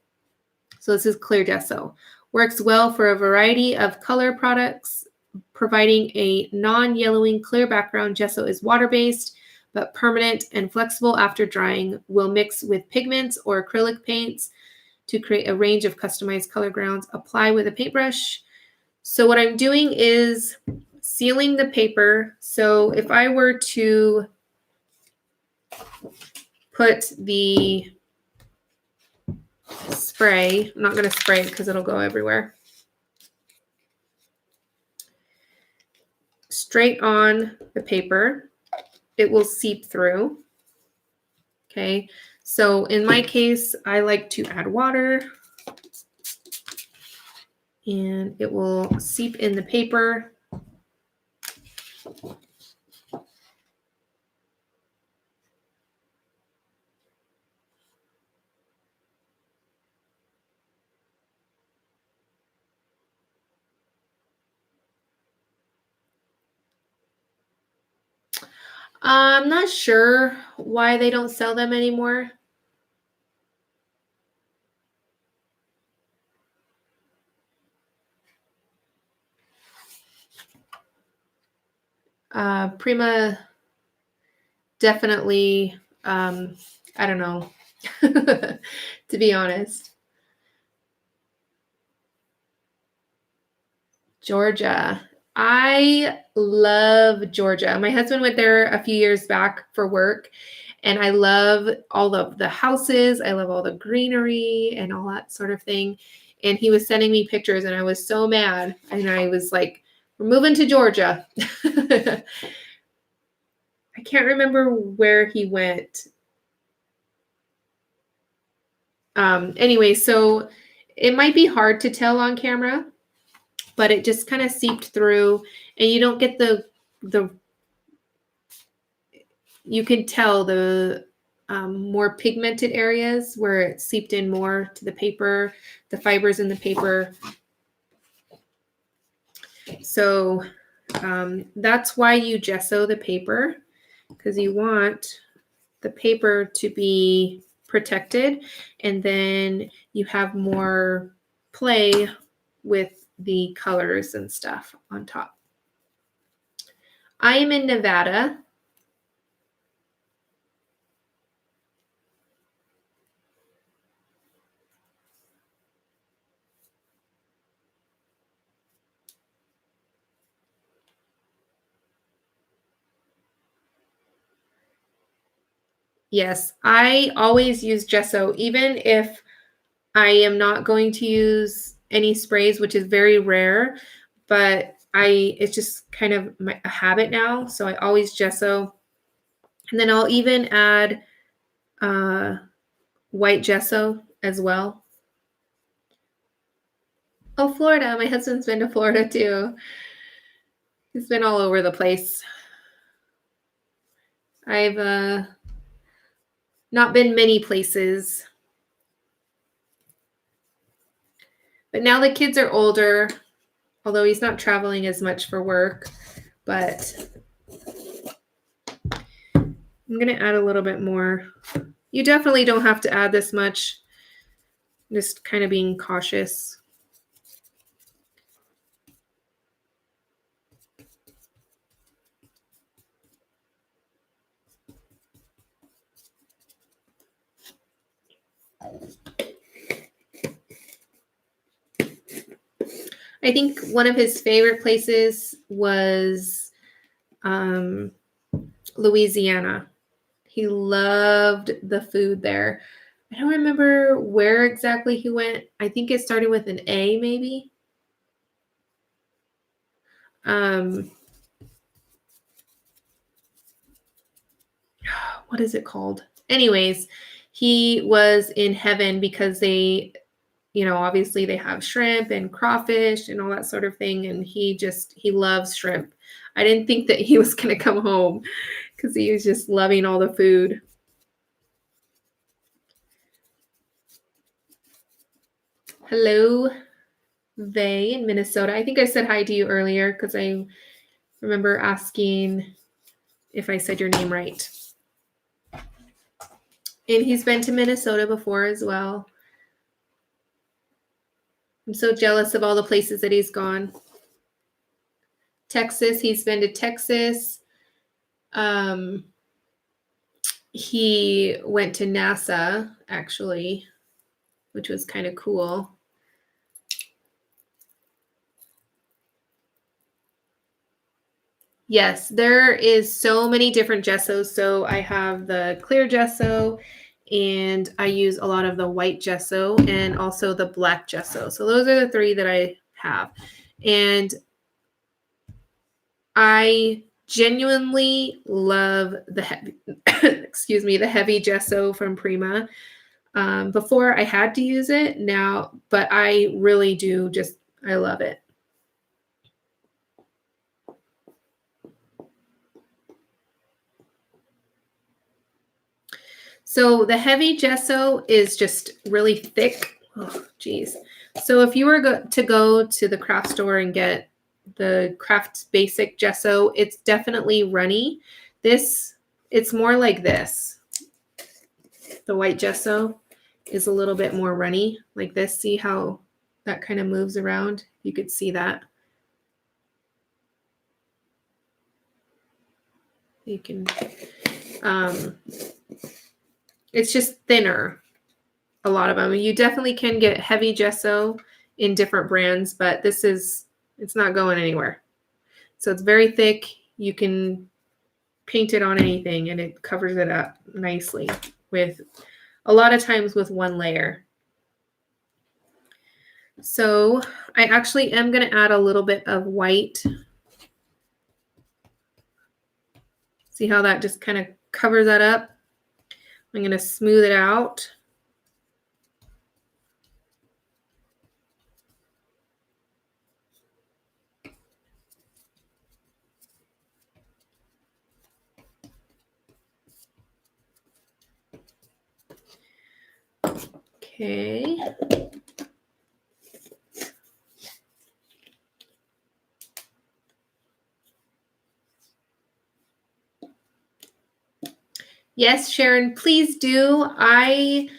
S1: So this is clear gesso. Works well for a variety of color products, providing a non-yellowing clear background. Gesso is water-based, but permanent and flexible after drying. Will mix with pigments or acrylic paints to create a range of customized color grounds. Apply with a paintbrush. So what I'm doing is sealing the paper. So if I were to put the spray, I'm not going to spray it because it'll go everywhere, straight on the paper, it will seep through. Okay, so in my case, I like to add water and it will seep in the paper. I'm not sure why they don't sell them anymore. Prima definitely, I don't know, to be honest. Georgia. I love Georgia. My husband went there a few years back for work, and I love all of the houses. I love all the greenery and all that sort of thing. And he was sending me pictures, and I was so mad. And I was like, we're moving to Georgia. I can't remember where he went. Anyway, so it might be hard to tell on camera, but it just kind of seeped through, and you don't get the you can tell the more pigmented areas where it seeped in more to the paper, the fibers in the paper. So that's why you gesso the paper, because you want the paper to be protected, and then you have more play with the colors and stuff on top. I am in Nevada. Yes, I always use gesso, even if I am not going to use any sprays, which is very rare, but it's just kind of a habit now. So I always gesso. And then I'll even add white gesso as well. Oh, Florida. My husband's been to Florida too. He's been all over the place. I've not been many places. But now the kids are older, although he's not traveling as much for work. But I'm going to add a little bit more. You definitely don't have to add this much. Just kind of being cautious. I think one of his favorite places was Louisiana. He loved the food there. I don't remember where exactly he went. I think it started with an A, maybe. What is it called? Anyways, he was in heaven because they, obviously they have shrimp and crawfish and all that sort of thing. And he loves shrimp. I didn't think that he was going to come home because he was just loving all the food. Hello, Vay in Minnesota. I think I said hi to you earlier because I remember asking if I said your name right. And he's been to Minnesota before as well. I'm so jealous of all the places that he's gone. Texas, he's been to Texas. He went to NASA, actually, which was kind of cool. Yes, there is so many different gessos. So I have the clear gesso, and I use a lot of the white gesso and also the black gesso. So those are the three that I have. And I genuinely love the heavy, excuse me, the heavy gesso from Prima. Before I had to use it now, but I really do I love it. So the heavy gesso is just really thick. Oh, geez. So if you were to go to the craft store and get the craft basic gesso, it's definitely runny. It's more like this. The white gesso is a little bit more runny like this. See how that kind of moves around? You could see that. You can, it's just thinner, a lot of them. You definitely can get heavy gesso in different brands, but it's not going anywhere. So it's very thick. You can paint it on anything and it covers it up nicely with a lot of times with one layer. So I actually am going to add a little bit of white. See how that just kind of covers that up? I'm going to smooth it out. Okay. Yes, Sharon, please do. I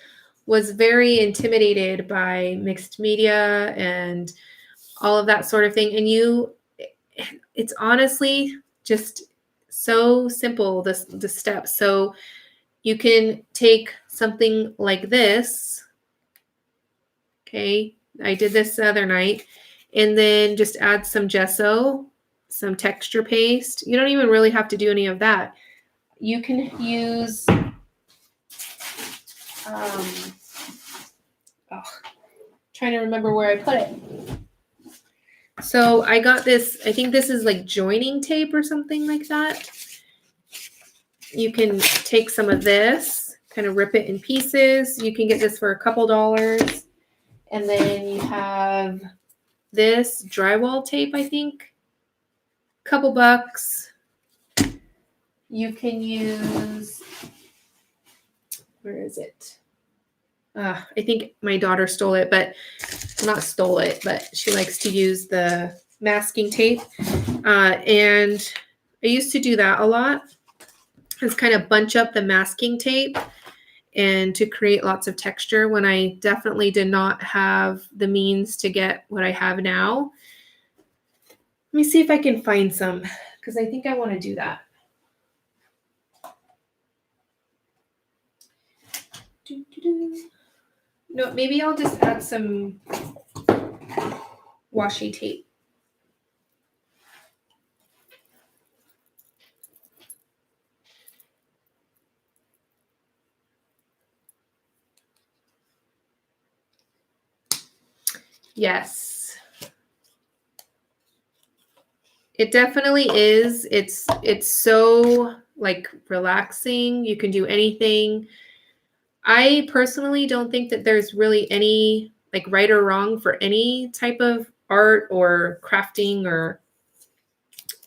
S1: was very intimidated by mixed media and all of that sort of thing. And it's honestly just so simple, the steps. So you can take something like this. Okay, I did this the other night. And then just add some gesso, some texture paste. You don't even really have to do any of that. You can use, trying to remember where I put it. So I got this, I think this is like joining tape or something like that. You can take some of this, kind of rip it in pieces. You can get this for a couple dollars. And then you have this drywall tape, I think, couple bucks. You can use, where is it? I think my daughter stole it, but not stole it, but she likes to use the masking tape. And I used to do that a lot. It's kind of bunch up the masking tape and to create lots of texture when I definitely did not have the means to get what I have now. Let me see if I can find some, because I think I want to do that. No, maybe I'll just add some washi tape. Yes. It definitely is. It's so like relaxing. You can do anything. I personally don't think that there's really any like right or wrong for any type of art or crafting, or,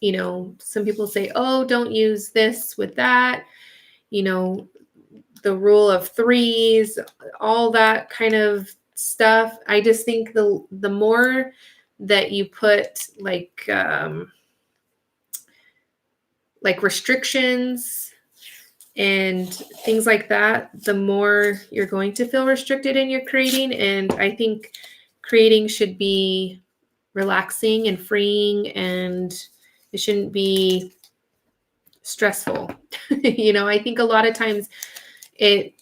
S1: you know, some people say, oh, don't use this with that, you know, the rule of threes, all that kind of stuff. I just think the more that you put like restrictions and things like that, the more you're going to feel restricted in your creating. And I think creating should be relaxing and freeing, and it shouldn't be stressful. You know, I think a lot of times it,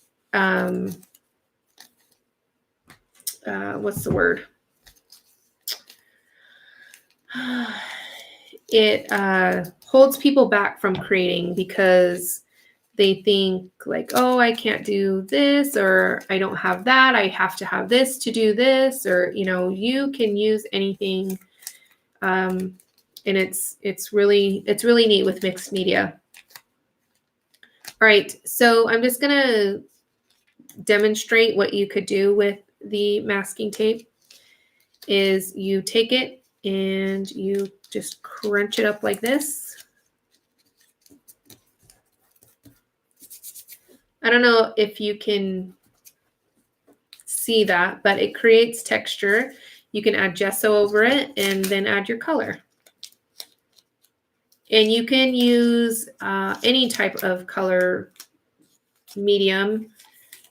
S1: what's the word? It holds people back from creating because they think like, oh, I can't do this, or I don't have that. I have to have this to do this, or, you know, you can use anything. And it's really neat with mixed media. All right, so I'm just gonna demonstrate what you could do with the masking tape. Is you take it and you just crunch it up like this. I don't know if you can see that, but it creates texture. You can add gesso over it and then add your color. And you can use any type of color medium,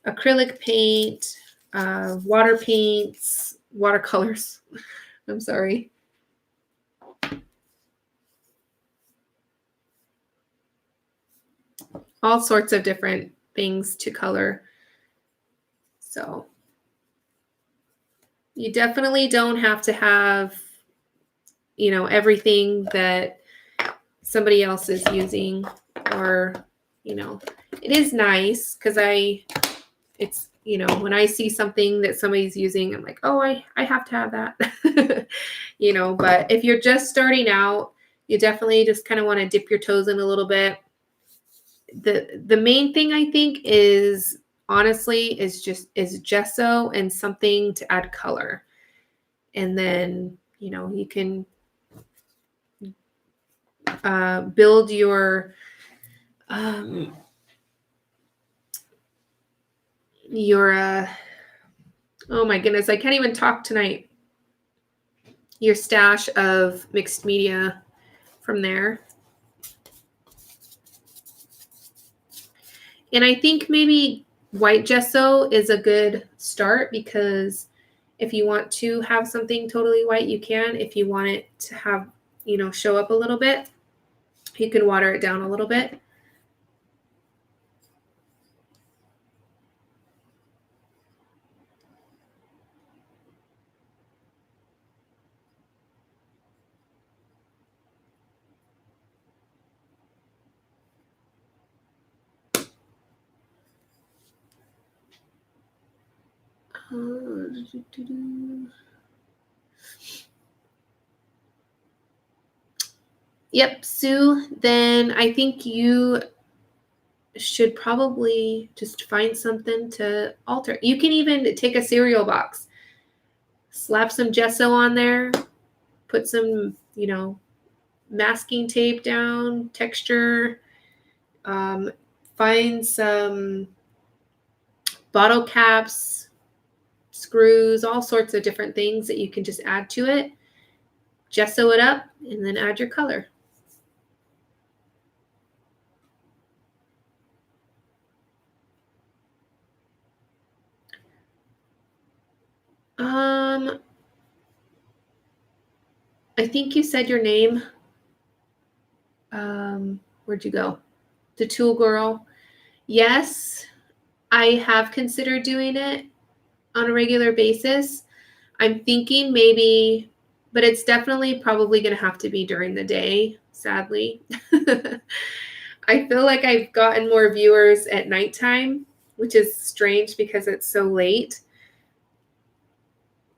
S1: acrylic paint, water paints, watercolors. I'm sorry. All sorts of different things to color. So you definitely don't have to have, you know, everything that somebody else is using, or, you know, it is nice because it's, you know, when I see something that somebody's using, I'm like, oh, I have to have that. You know, but if you're just starting out, you definitely just kind of want to dip your toes in a little bit. The main thing I think is, honestly, is gesso and something to add color. And then, you know, you can build your oh my goodness, I can't even talk tonight. Your stash of mixed media from there. And I think maybe white gesso is a good start, because if you want to have something totally white, you can. If you want it to have, you know, show up a little bit, you can water it down a little bit. Yep, Sue, then I think you should probably just find something to alter. You can even take a cereal box, slap some gesso on there, put some, you know, masking tape down, texture, find some bottle caps, screws, all sorts of different things that you can just add to it, gesso it up, and then add your color. I think you said your name. Where'd you go? The Tool Girl. Yes, I have considered doing it on a regular basis. I'm thinking maybe, but it's definitely probably going to have to be during the day, sadly. I feel like I've gotten more viewers at nighttime, which is strange because it's so late.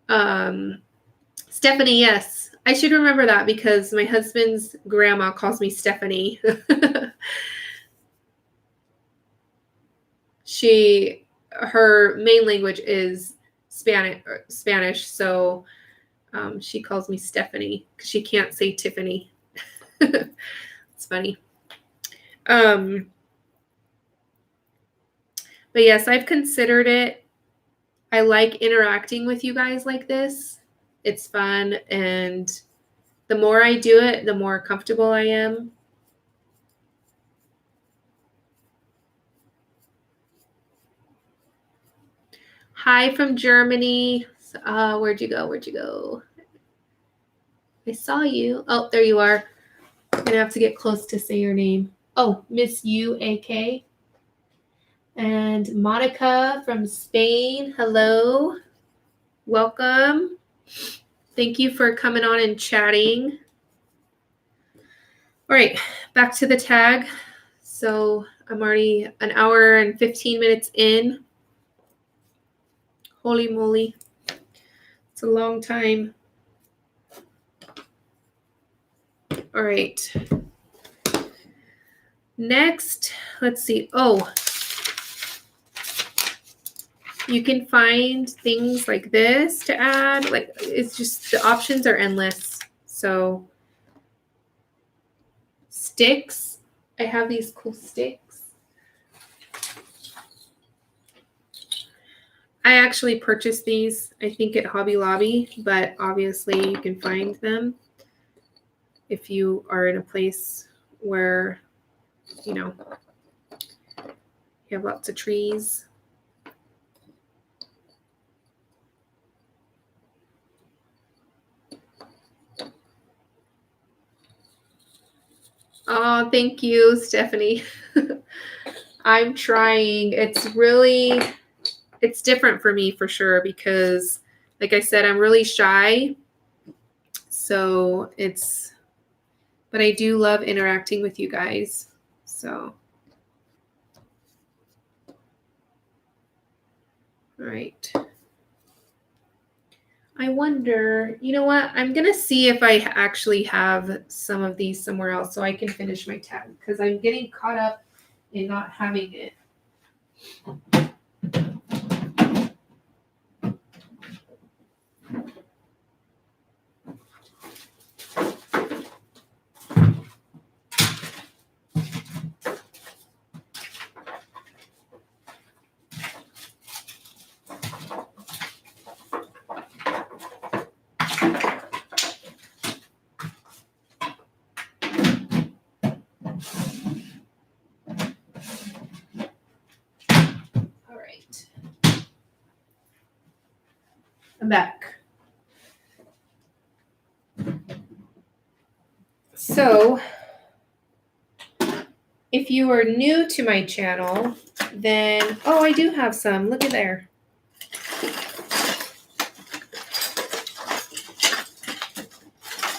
S1: Stephanie, yes. I should remember that because my husband's grandma calls me Stephanie. Her main language is Spanish, so she calls me Stephanie because she can't say Tiffany. It's funny. But yes, I've considered it. I like interacting with you guys like this. It's fun, and the more I do it, the more comfortable I am. Hi from Germany. Where'd you go? Where'd you go? I saw you. Oh, there you are. I'm gonna have to get close to say your name. Oh, Miss UAK. And Monica from Spain. Hello. Welcome. Thank you for coming on and chatting. All right, back to the tag. So I'm already an hour and 15 minutes in. Holy moly. It's a long time. All right. Next, let's see. Oh, you can find things like this to add. Like, it's just, the options are endless. So sticks. I have these cool sticks. I actually purchased these, I think, at Hobby Lobby, but obviously you can find them if you are in a place where, you know, you have lots of trees. Oh, thank you, Stephanie. I'm trying. It's different for me for sure because, like I said, I'm really shy. So but I do love interacting with you guys. So, all right. I wonder, you know what? I'm going to see if I actually have some of these somewhere else so I can finish my tag because I'm getting caught up in not having it. I'm back. So, if you are new to my channel, then, oh, I do have some. Look at there.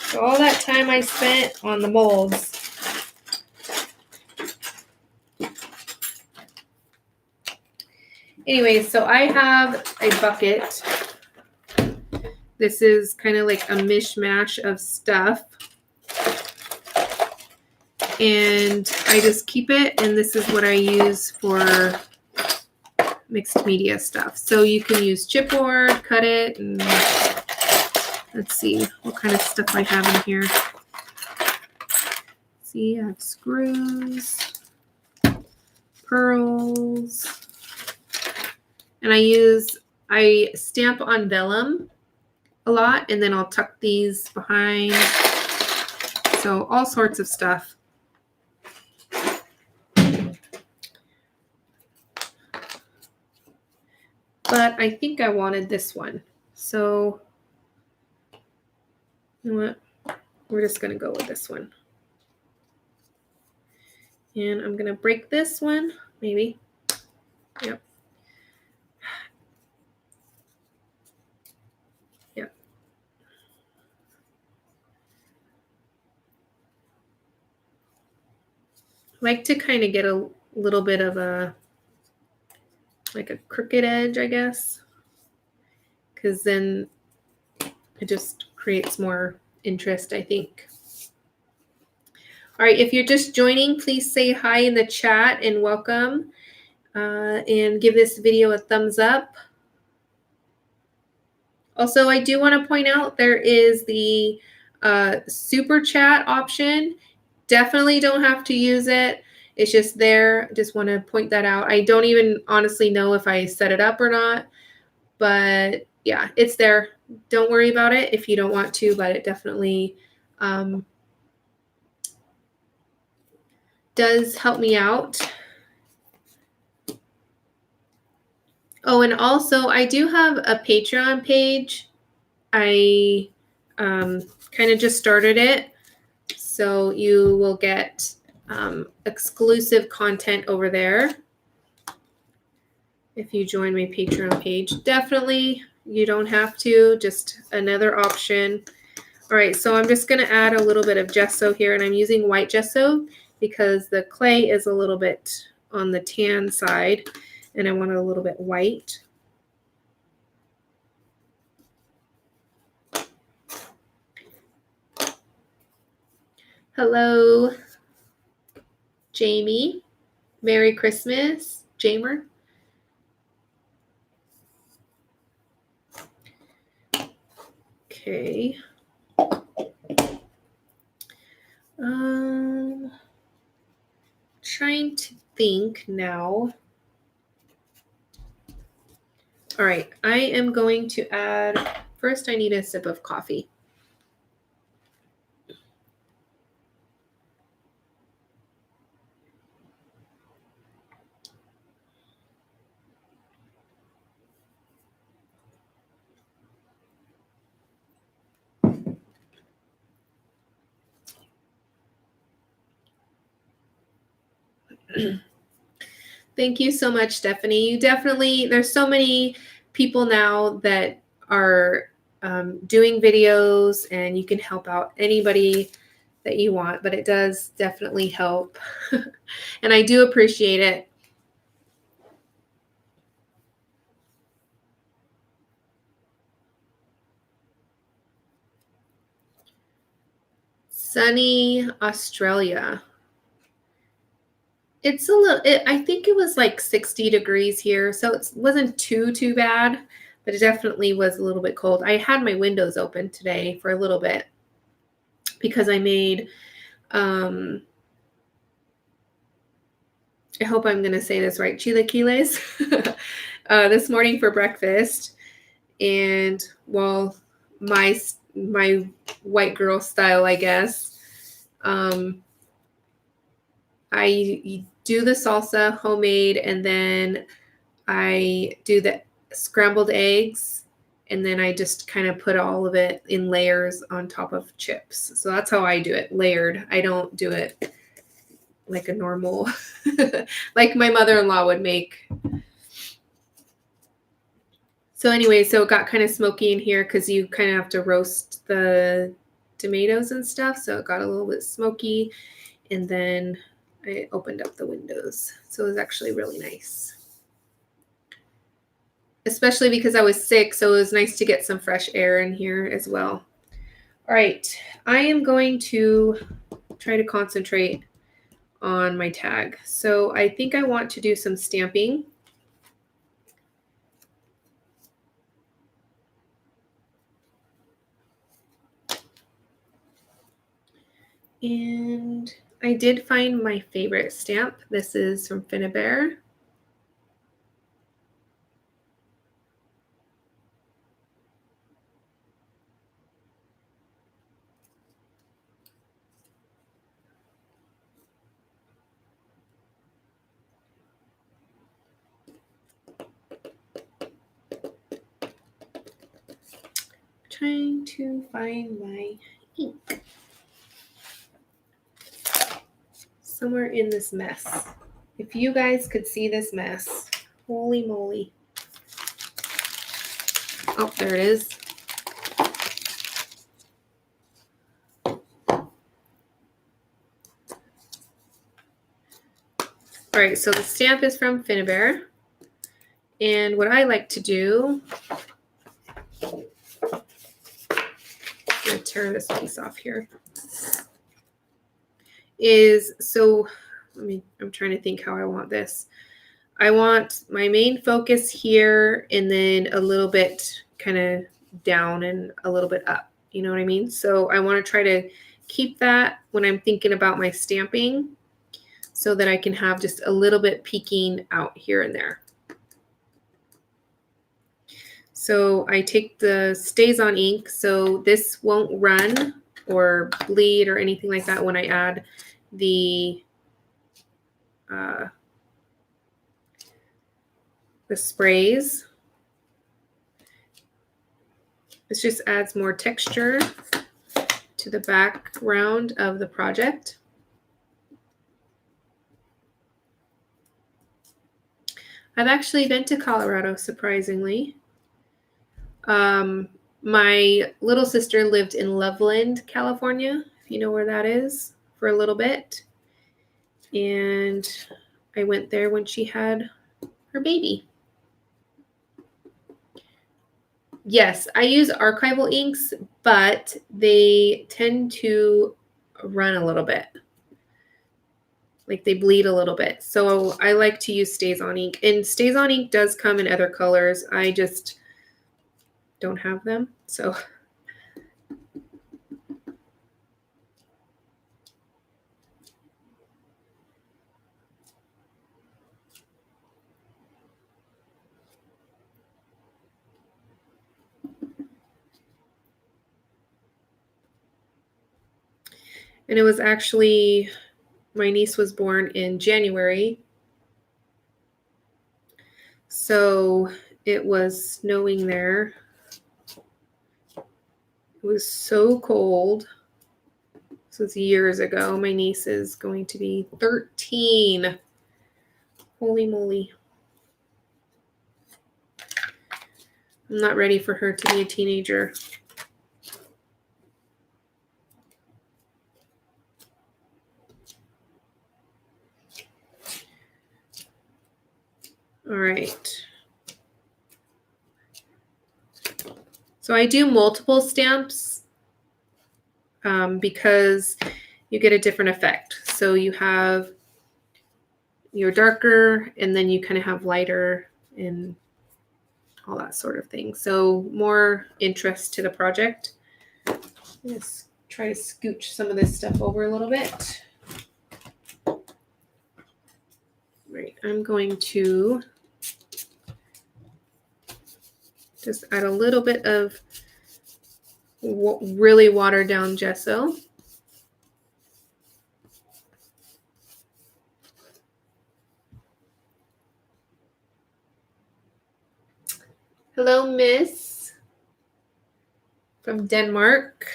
S1: So all that time I spent on the molds. Anyway, so I have a bucket. This is kind of like a mishmash of stuff. And I just keep it, and this is what I use for mixed media stuff. So you can use chipboard, cut it, and let's see what kind of stuff I have in here. See, I have screws, pearls, and I stamp on vellum a lot, and then I'll tuck these behind. So all sorts of stuff. But I think I wanted this one. So, you know what? We're just going to go with this one. And I'm going to break this one, maybe. Yep. Yep. I like to kind of get a little bit of like a crooked edge, I guess, because then it just creates more interest, I think. All right, if you're just joining, please say hi in the chat and welcome, and give this video a thumbs up. Also, I do want to point out there is the super chat option. Definitely don't have to use it. It's just there. Just want to point that out. I don't even honestly know if I set it up or not. But yeah, it's there. Don't worry about it if you don't want to, but it definitely does help me out. Oh, and also I do have a Patreon page. I kind of just started it. So you will get exclusive content over there if you join my Patreon page. Definitely, you don't have to, just another option. All right, so I'm just going to add a little bit of gesso here, and I'm using white gesso because the clay is a little bit on the tan side, and I want it a little bit white. Hello, Jamie. Merry Christmas, Jamer. Okay. Trying to think now. All right, I am going to add, first I need a sip of coffee. Thank you so much, Stephanie. You definitely, there's so many people now that are doing videos, and you can help out anybody that you want, but it does definitely help. And I do appreciate it. Sunny Australia. It's a little, I think it was like 60 degrees here, so it wasn't too bad, but it definitely was a little bit cold. I had my windows open today for a little bit because I made, I hope I'm going to say this right, chilaquiles this morning for breakfast. And well, my white girl style, I guess, I do the salsa homemade, and then I do the scrambled eggs, and then I just kind of put all of it in layers on top of chips. So that's how I do it, layered. I don't do it like a normal, like my mother-in-law would make. So anyway, so it got kind of smoky in here because you kind of have to roast the tomatoes and stuff. So it got a little bit smoky, and then I opened up the windows. So it was actually really nice. Especially because I was sick, so it was nice to get some fresh air in here as well. All right, I am going to try to concentrate on my tag. So I think I want to do some stamping. And I did find my favorite stamp. This is from Finnabair. Trying to find my ink somewhere in this mess. If you guys could see this mess, holy moly. Oh, there it is. All right, so the stamp is from Finnabair. And what I like to do, I'm going to tear this piece off here, is, so I'm trying to think how I want this. I want my main focus here, and then a little bit kind of down and a little bit up. You know what I mean? So I want to try to keep that when I'm thinking about my stamping, so that I can have just a little bit peeking out here and there. So I take the Stazon ink, so this won't run or bleed or anything like that when I add the sprays. This just adds more texture to the background of the project. I've actually been to Colorado, surprisingly. My little sister lived in Loveland, California, if you know where that is, for a little bit. And I went there when she had her baby. Yes, I use archival inks, but they tend to run a little bit. Like they bleed a little bit. So I like to use Stazon ink. And Stazon ink does come in other colors. I just don't have them. So and it was actually, my niece was born in January. So it was snowing there. It was so cold. This was years ago. My niece is going to be 13. Holy moly. I'm not ready for her to be a teenager. All right. So I do multiple stamps because you get a different effect. So you have your darker and then you kind of have lighter and all that sort of thing. So more interest to the project. Let's try to scooch some of this stuff over a little bit. Right, I'm going to just add a little bit of really watered down gesso. Hello, Miss from Denmark.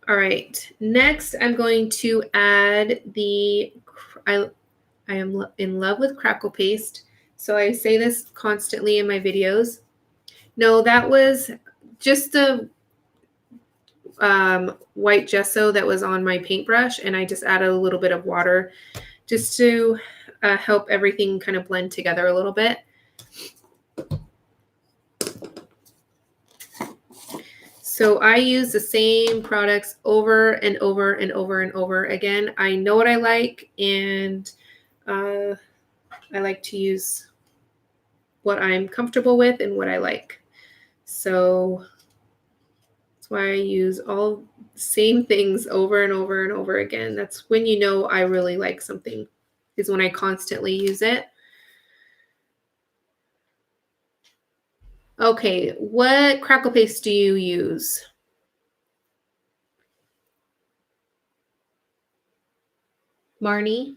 S1: All right, next I'm going to add the, I am in love with Crackle paste. So I say this constantly in my videos. No, that was just the white gesso that was on my paintbrush, and I just added a little bit of water just to help everything kind of blend together a little bit. So I use the same products over and over and over and over again. I know what I like, and I like to use what I'm comfortable with and what I like. So that's why I use all the same things over and over and over again. That's when you know I really like something, is when I constantly use it. Okay, what Crackle paste do you use? Marnie?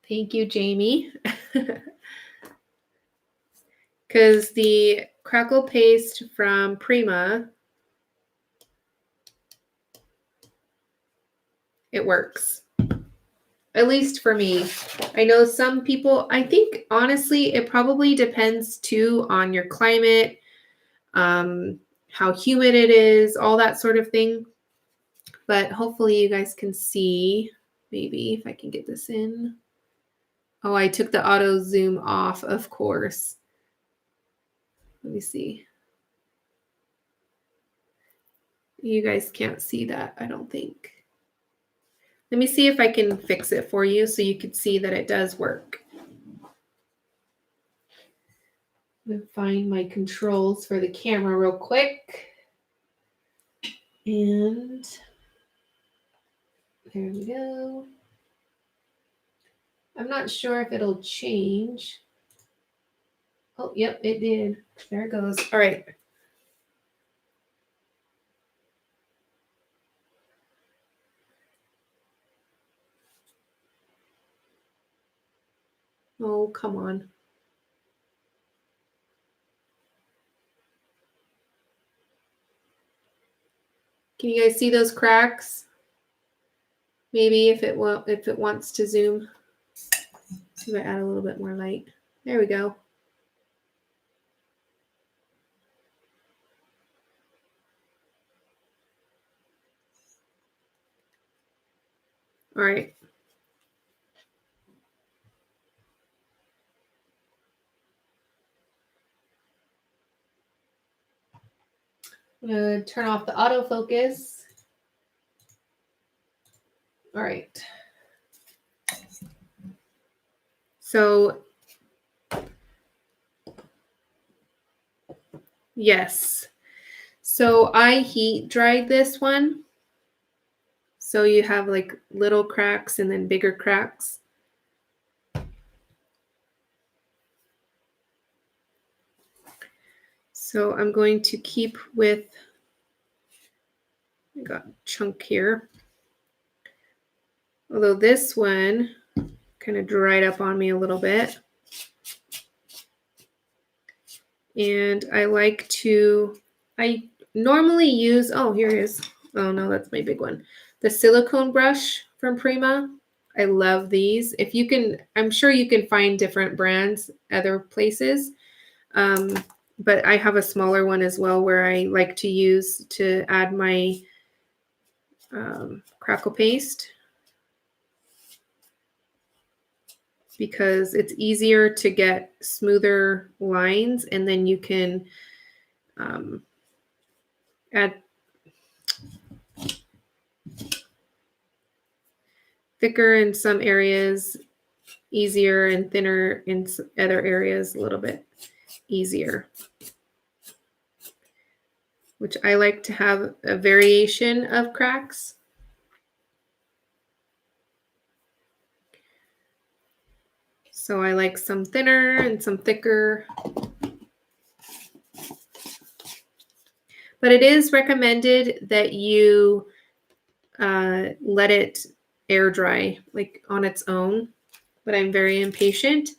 S1: Thank you, Jamie. Because the Crackle paste from Prima, it works. At least for me. I know some people, I think honestly, it probably depends too on your climate, how humid it is, all that sort of thing. But hopefully you guys can see, maybe if I can get this in. Oh, I took the auto zoom off, of course. Let me see. You guys can't see that, I don't think. Let me see if I can fix it for you so you can see that it does work. I'm gonna find my controls for the camera real quick. And there we go. I'm not sure if it'll change. Oh, yep, it did. There it goes. All right. Oh, come on. Can you guys see those cracks? Maybe if it wants to zoom. See if I add a little bit more light. There we go. All right. I'm going to turn off the autofocus. All right. So, yes. So I heat dried this one. So you have like little cracks and then bigger cracks. So I'm going to keep with, I got a chunk here. Although this one kind of dried up on me a little bit. And I like to, I normally use, oh, here it is. Oh no, that's my big one. The silicone brush from Prima. I love these. If you can, I'm sure you can find different brands other places. But I have a smaller one as well where I like to use to add my crackle paste, because it's easier to get smoother lines, and then you can add thicker in some areas, easier, and thinner in other areas, a little bit easier. Which I like to have a variation of cracks. So I like some thinner and some thicker. But it is recommended that you let it air dry, like on its own. But I'm very impatient.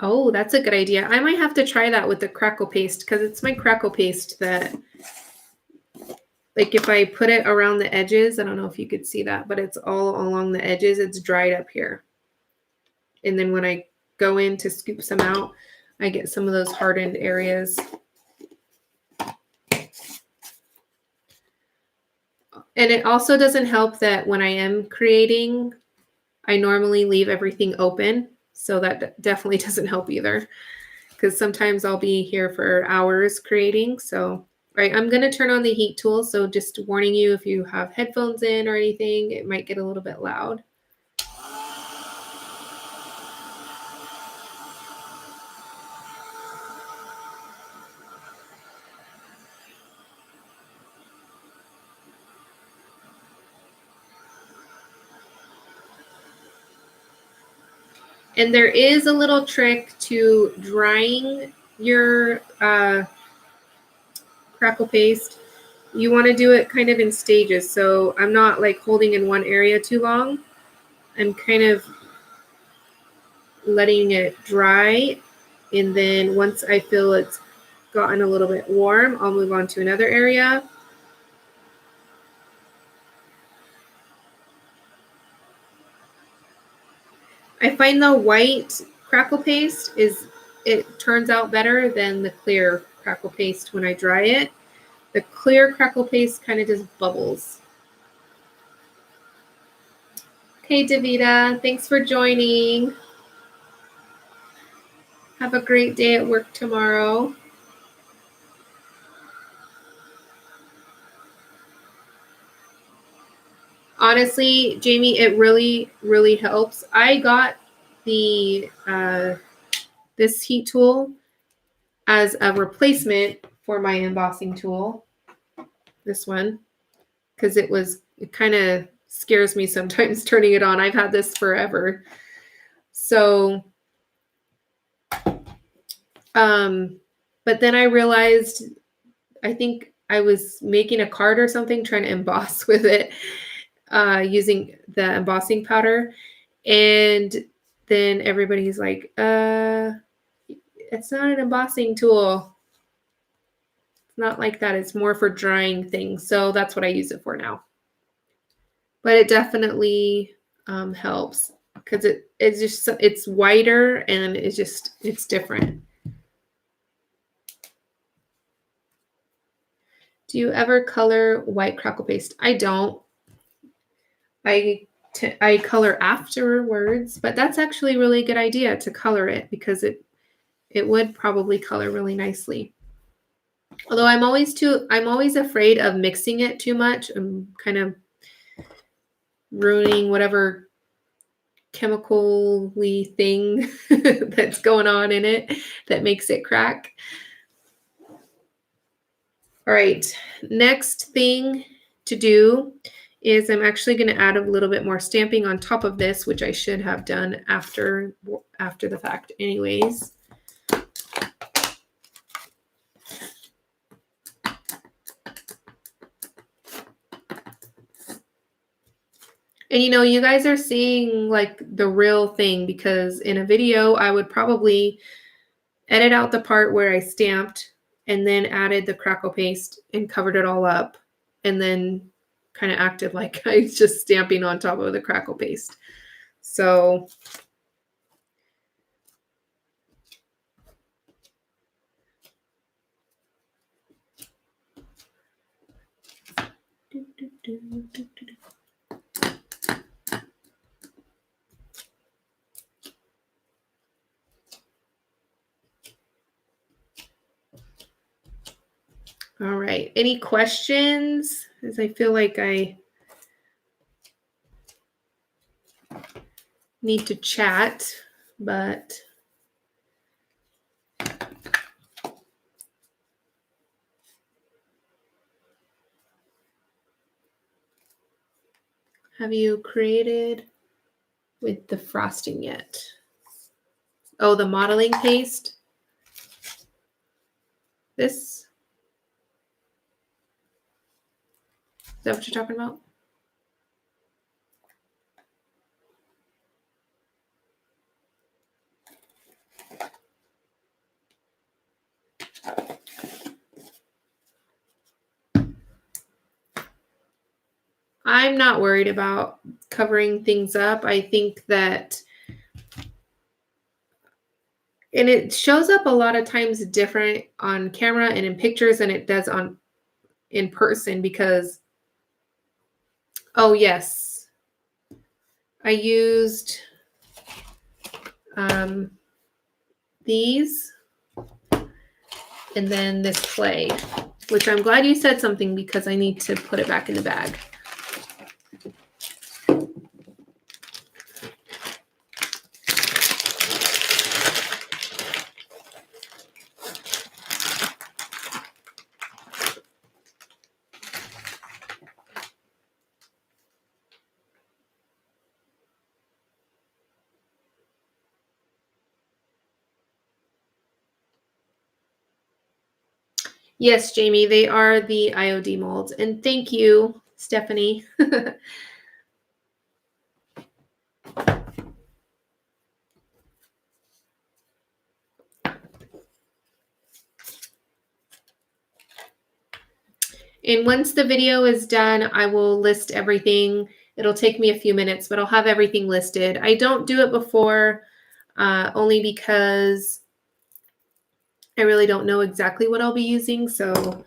S1: Oh, that's a good idea. I might have to try that with the crackle paste, because it's my crackle paste that, like if I put it around the edges, I don't know if you could see that, but it's all along the edges. It's dried up here. And then when I go in to scoop some out, I get some of those hardened areas. And it also doesn't help that when I am creating, I normally leave everything open. So that definitely doesn't help either, because sometimes I'll be here for hours creating. So, all right, I'm going to turn on the heat tool. So just warning you, if you have headphones in or anything, it might get a little bit loud. And there is a little trick to drying your crackle paste. You want to do it kind of in stages. So I'm not like holding in one area too long. I'm kind of letting it dry. And then once I feel it's gotten a little bit warm, I'll move on to another area. I find the white crackle paste it turns out better than the clear crackle paste when I dry it. The clear crackle paste kind of just bubbles. Okay, Davida, thanks for joining. Have a great day at work tomorrow. Honestly, Jamie, it really, really helps. I got the this heat tool as a replacement for my embossing tool, this one, because it kind of scares me sometimes turning it on. I've had this forever. So, but then I realized, I think I was making a card or something, trying to emboss with it, using the embossing powder. And then everybody's like, it's not an embossing tool. It's not like that. It's more for drying things. So that's what I use it for now. But it definitely helps because it's whiter and it's different. Do you ever color white Crackle paste? I don't. I color afterwards, but that's actually a really good idea to color it because it would probably color really nicely. Although I'm always afraid of mixing it too much and kind of ruining whatever chemical-y thing that's going on in it that makes it crack. All right, next thing to do is I'm actually going to add a little bit more stamping on top of this, which I should have done after the fact anyways. And you guys are seeing like the real thing, because in a video I would probably edit out the part where I stamped and then added the Crackle paste and covered it all up and then kind of acted like I was just stamping on top of the Crackle paste. So all right, any questions? As I feel like I need to chat, but have you created with the frosting yet? Oh, the modeling paste. This? Is that what you're talking about? I'm not worried about covering things up. I think that, and it shows up a lot of times different on camera and in pictures than it does in person because, oh yes, I used these and then this clay, which I'm glad you said something because I need to put it back in the bag. Yes, Jamie, they are the IOD molds. And thank you, Stephanie. And once the video is done, I will list everything. It'll take me a few minutes, but I'll have everything listed. I don't do it before only because I really don't know exactly what I'll be using. So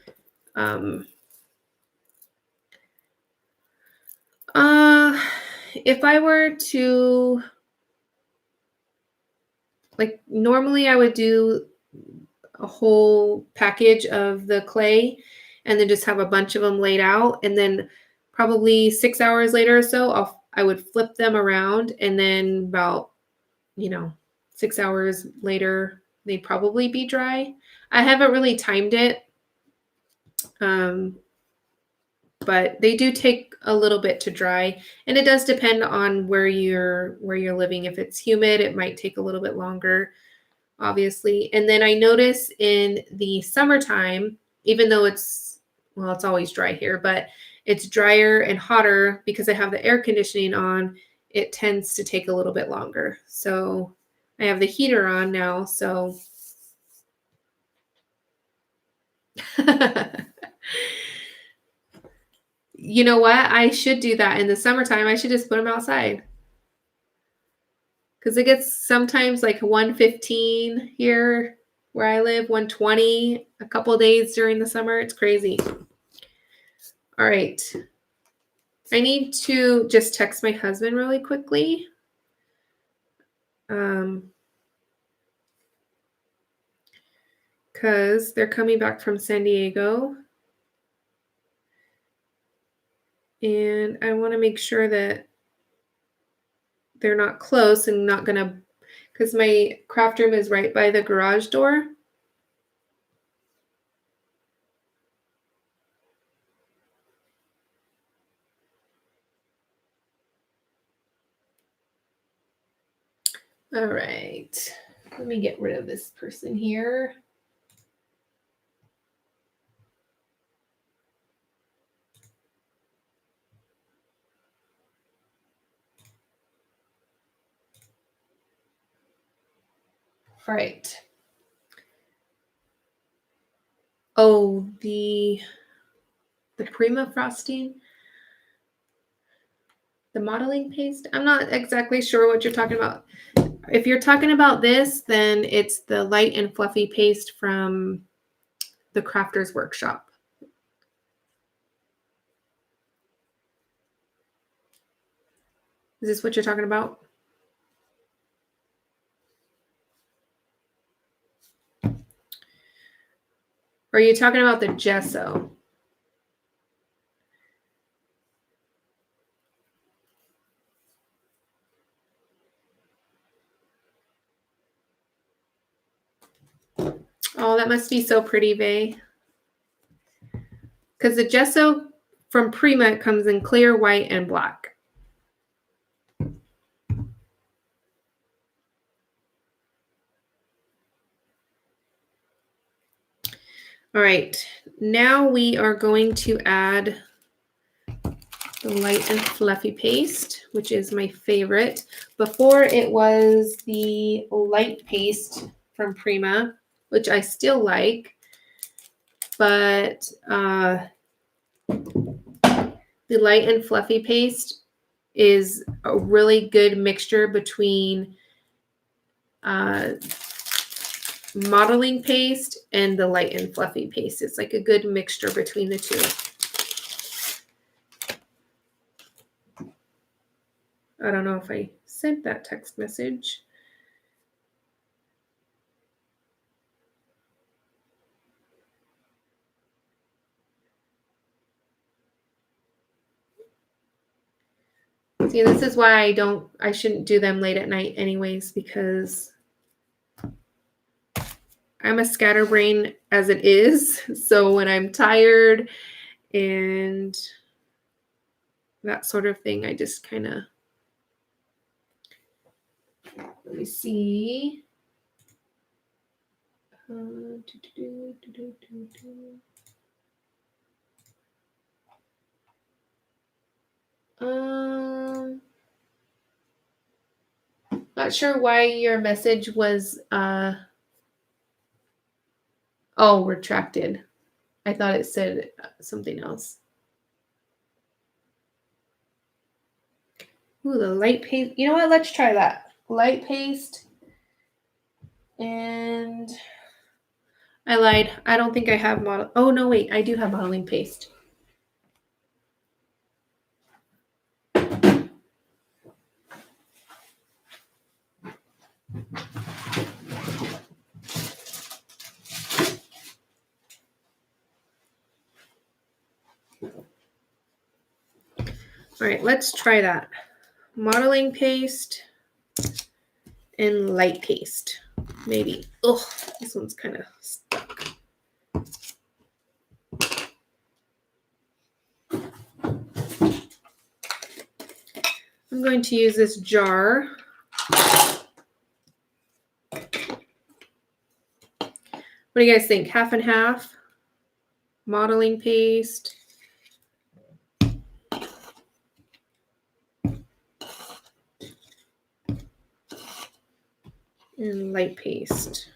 S1: if I were to, like, normally I would do a whole package of the clay and then just have a bunch of them laid out, and then probably 6 hours later or so I would flip them around, and then about 6 hours later, they'd probably be dry. I haven't really timed it, but they do take a little bit to dry, and it does depend on where you're living. If it's humid, it might take a little bit longer, obviously. And then I notice in the summertime, even though it's always dry here, but it's drier and hotter because I have the air conditioning on, it tends to take a little bit longer. So I have the heater on now, so you know what? I should do that in the summertime. I should just put them outside. Because it gets sometimes like 115 here where I live, 120 a couple of days during the summer. It's crazy. All right. I need to just text my husband really quickly. Because they're coming back from San Diego. And I want to make sure that they're not close and not going to, because my craft room is right by the garage door. All right, let me get rid of this person here. All right. Oh, the Prima frosting, the modeling paste. I'm not exactly sure what you're talking about. If you're talking about this, then it's the light and fluffy paste from the Crafter's Workshop. Is this what you're talking about? Or are you talking about the gesso? Oh, that must be so pretty, Vay. Because the gesso from Prima comes in clear, white, and black. All right, now we are going to add the light and fluffy paste, which is my favorite. Before it was the light paste from Prima, which I still like, but the light and fluffy paste is a really good mixture between modeling paste and the light and fluffy paste. It's like a good mixture between the two. I don't know if I sent that text message. See, this is why I shouldn't do them late at night anyways, because I'm a scatterbrain as it is. So when I'm tired and that sort of thing, I just kind of, let me see. Not sure why your message was retracted. I thought it said something else. Ooh, the light paste. You know what? Let's try that. Light paste. And I lied. I don't think I have model. Oh, no, wait. I do have modeling paste. All right, let's try that. Modeling paste and light paste. Maybe. Oh, this one's kind of stuck. I'm going to use this jar. What do you guys think? Half and half? Modeling paste. And light paste.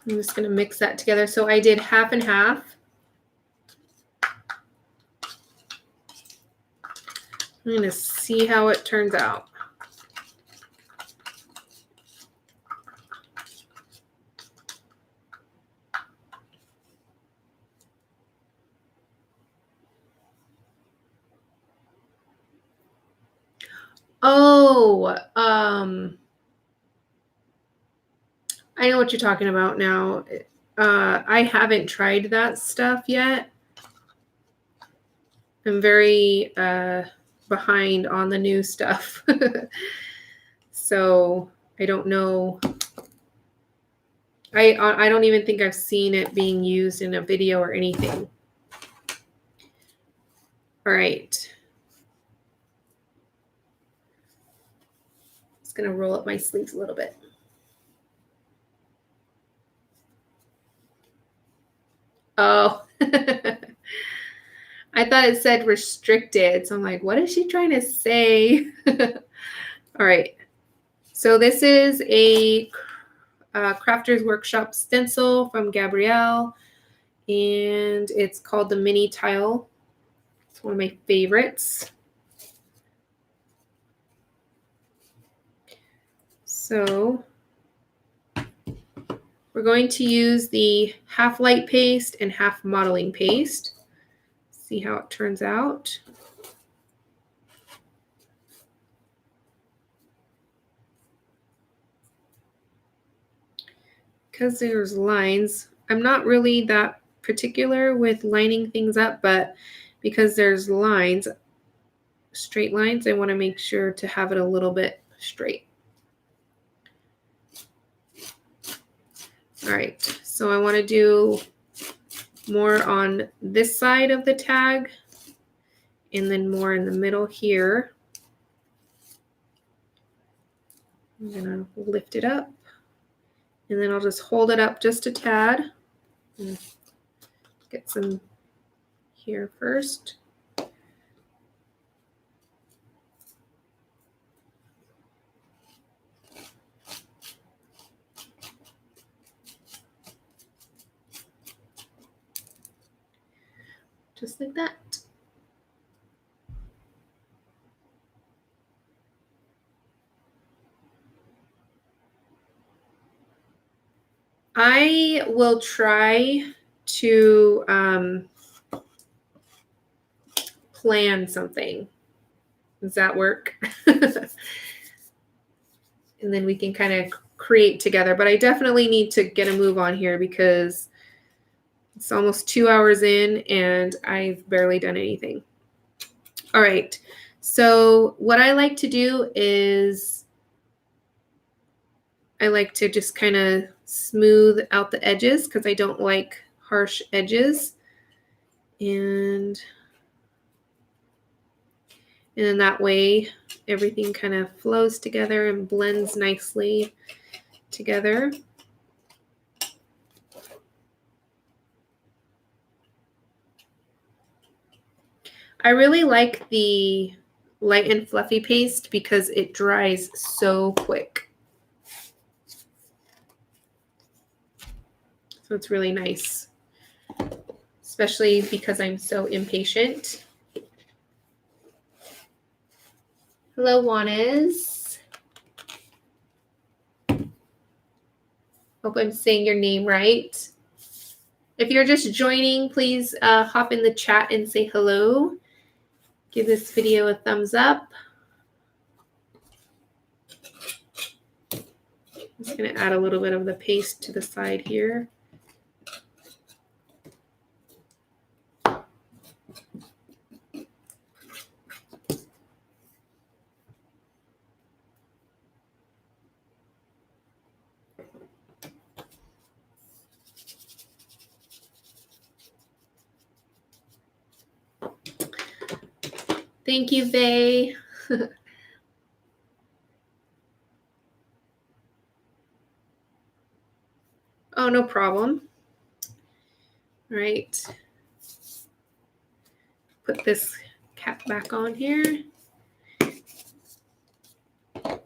S1: I'm just going to mix that together. So I did half and half. I'm going to see how it turns out. Oh, I know what you're talking about now. I haven't tried that stuff yet. I'm very behind on the new stuff. So I don't know. I don't even think I've seen it being used in a video or anything. All right. Just going to roll up my sleeves a little bit. Oh, I thought it said restricted. So I'm like, what is she trying to say? All right. So this is a Crafter's Workshop stencil from Gabrielle, and it's called the Mini Tile. It's one of my favorites. So we're going to use the half light paste and half modeling paste. See how it turns out. Because there's lines, I'm not really that particular with lining things up, but because there's lines, straight lines, I want to make sure to have it a little bit straight. All right, so I want to do more on this side of the tag and then more in the middle here. I'm gonna lift it up and then I'll just hold it up just a tad and get some here first. Just like that. I will try to plan something. Does that work? And then we can kind of create together. But I definitely need to get a move on here because it's almost 2 hours in and I've barely done anything. All right. So what I like to do is I like to just kind of smooth out the edges because I don't like harsh edges. And then that way everything kind of flows together and blends nicely together. I really like the light and fluffy paste because it dries so quick. So it's really nice, especially because I'm so impatient. Hello, Juanes. Hope I'm saying your name right. If you're just joining, please hop in the chat and say hello. Give this video a thumbs up. I'm just going to add a little bit of the paste to the side here. Thank you, Vay. Oh, no problem. All right. Put this cap back on here. All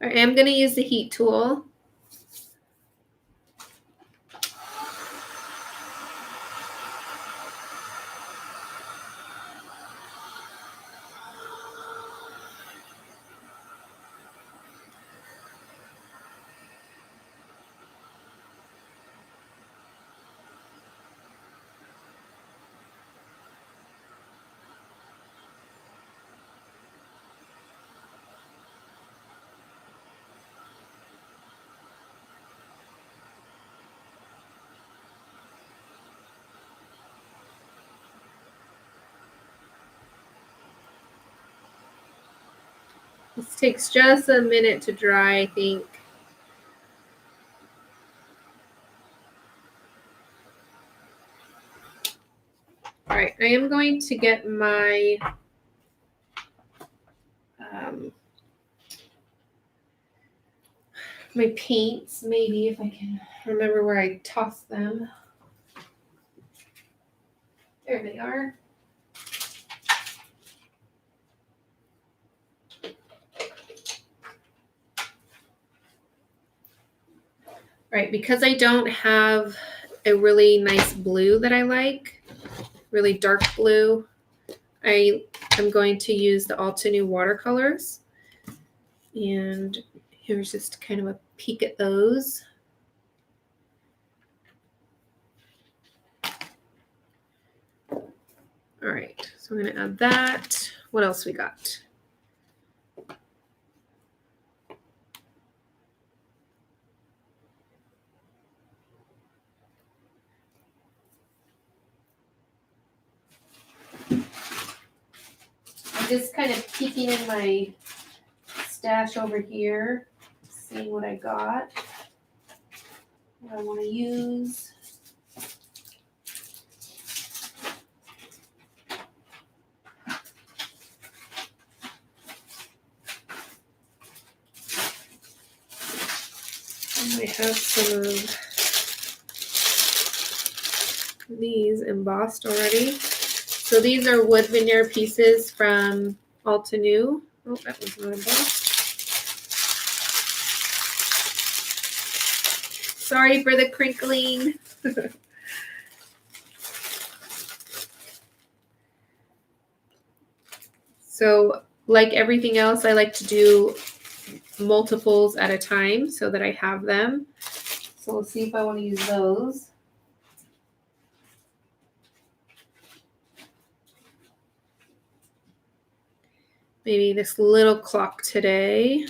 S1: right, I'm going to use the heat tool. This takes just a minute to dry, I think. All right, I am going to get my my paints, maybe, if I can remember where I tossed them. There they are. All right, because I don't have a really nice blue that I like, really dark blue, I am going to use the Altenew watercolors. And here's just kind of a peek at those. All right, so I'm going to add that. What else we got? I'm just kind of peeking in my stash over here, seeing what I got, what I want to use. I have some of these embossed already. So these are wood veneer pieces from Altenew. Oh, that was not embossed. Sorry for the crinkling. So like everything else, I like to do multiples at a time so that I have them. So we'll see if I want to use those. Maybe this little clock today.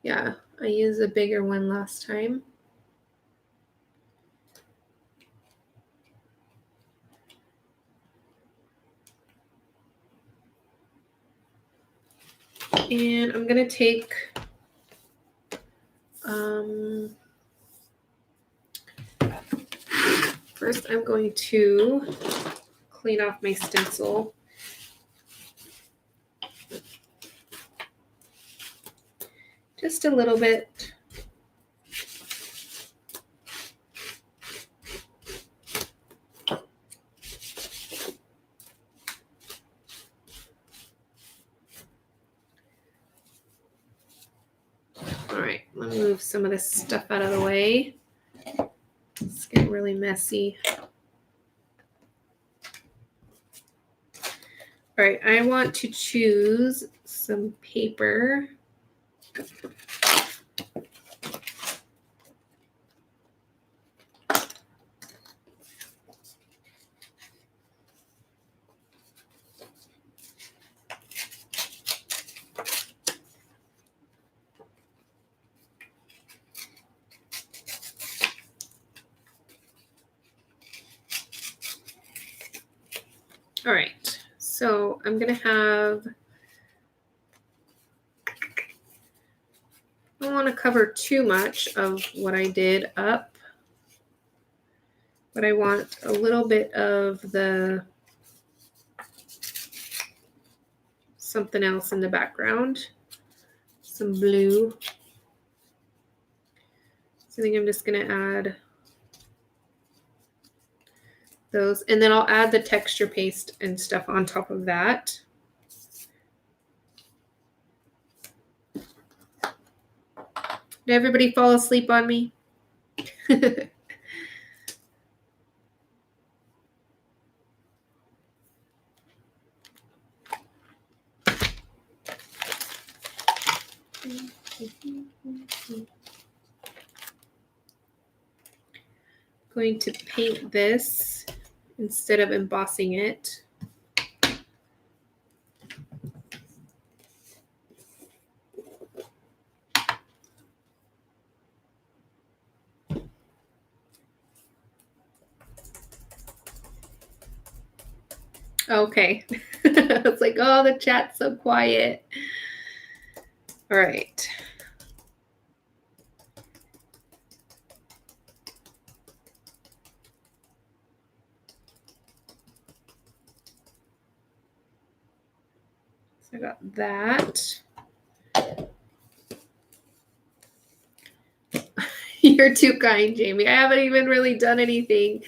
S1: Yeah, I used a bigger one last time. And I'm going to take first I'm going to clean off my stencil. Just a little bit. All right, let me move some of this stuff out of the way. It's getting really messy. All right, I want to choose some paper. All right, so I'm gonna have, I don't want to cover too much of what I did up, but I want a little bit of the something else in the background, some blue. So I think I'm just gonna add those, and then I'll add the texture paste and stuff on top of that. Did everybody fall asleep on me? Going to paint this instead of embossing it. Okay. It's like, oh, the chat's so quiet. All right. So I got that. You're too kind, Jamie. I haven't even really done anything,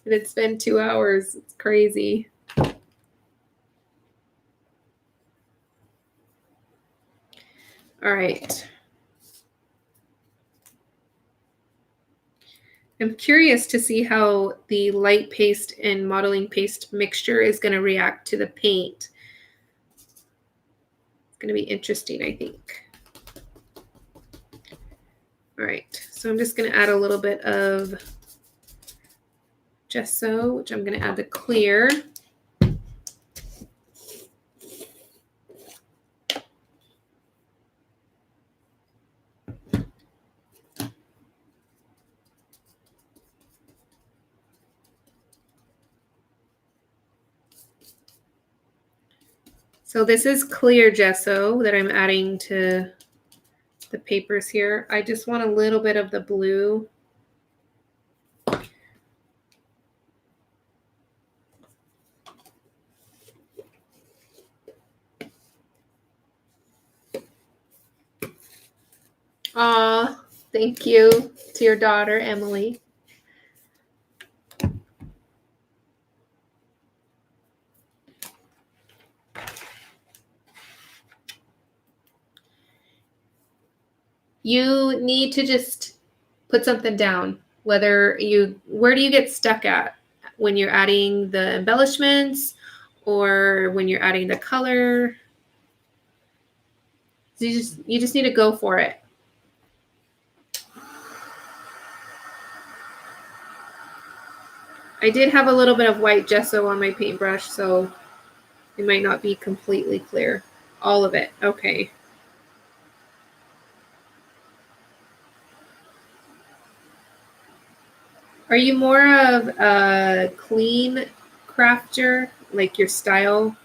S1: and it's been 2 hours. It's crazy. All right. I'm curious to see how the light paste and modeling paste mixture is going to react to the paint. It's going to be interesting, I think. All right, so I'm just going to add a little bit of gesso, which I'm going to add the clear. So this is clear gesso that I'm adding to the papers here. I just want a little bit of the blue. Aw, thank you to your daughter, Emily. You need to just put something down. Where do you get stuck at when you're adding the embellishments or when you're adding the color? You just need to go for it. I did have a little bit of white gesso on my paintbrush, so it might not be completely clear. All of it. Okay. Are you more of a clean crafter, like your style?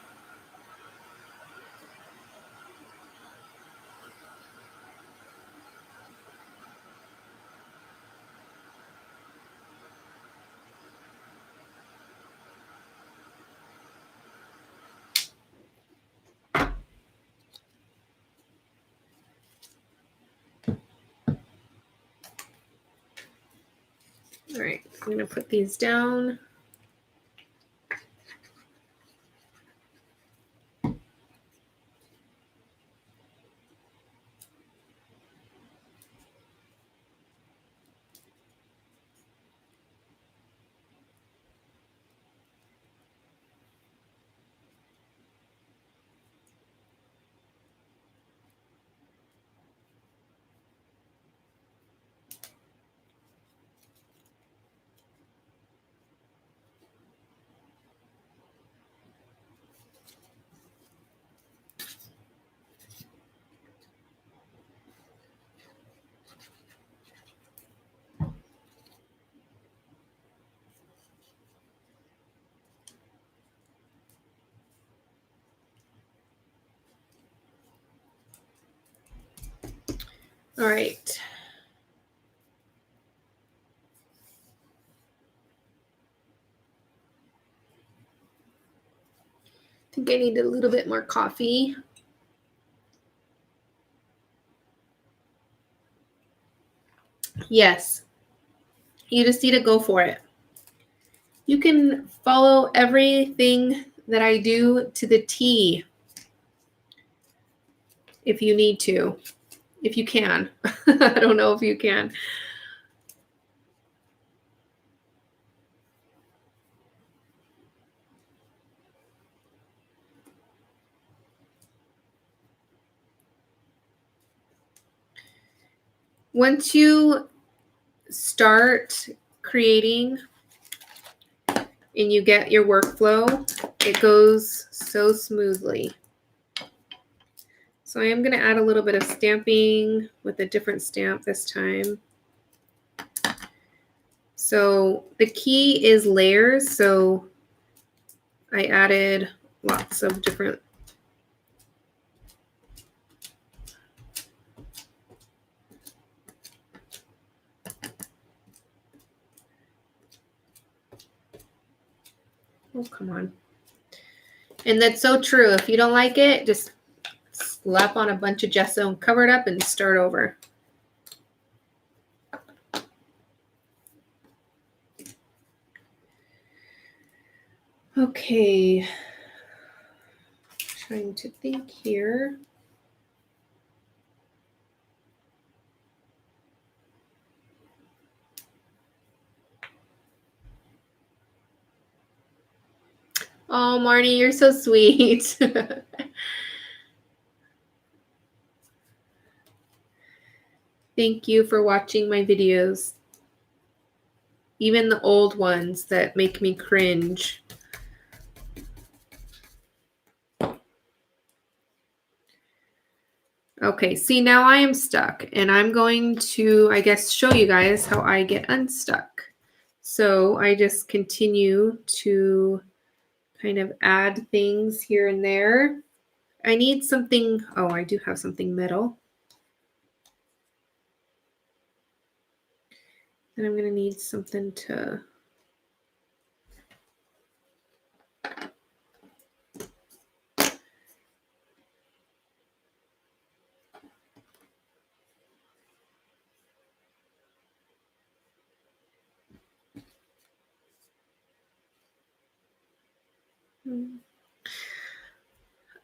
S1: All right, I'm going to put these down. All right. I think I need a little bit more coffee. Yes. You just need to go for it. You can follow everything that I do to the T if you need to. If you can. I don't know if you can. Once you start creating and you get your workflow, it goes so smoothly. So I am going to add a little bit of stamping with a different stamp this time. So the key is layers. So I added lots of different oh, come on. And that's so true. If you don't like it, just slap on a bunch of gesso and cover it up and start over. Okay. Trying to think here. Oh, Marnie, you're so sweet. Thank you for watching my videos. Even the old ones that make me cringe. Okay, see, now I am stuck, and I'm going to, I guess, show you guys how I get unstuck. So I just continue to kind of add things here and there. I need something, oh, I do have something metal. And I'm going to need something to...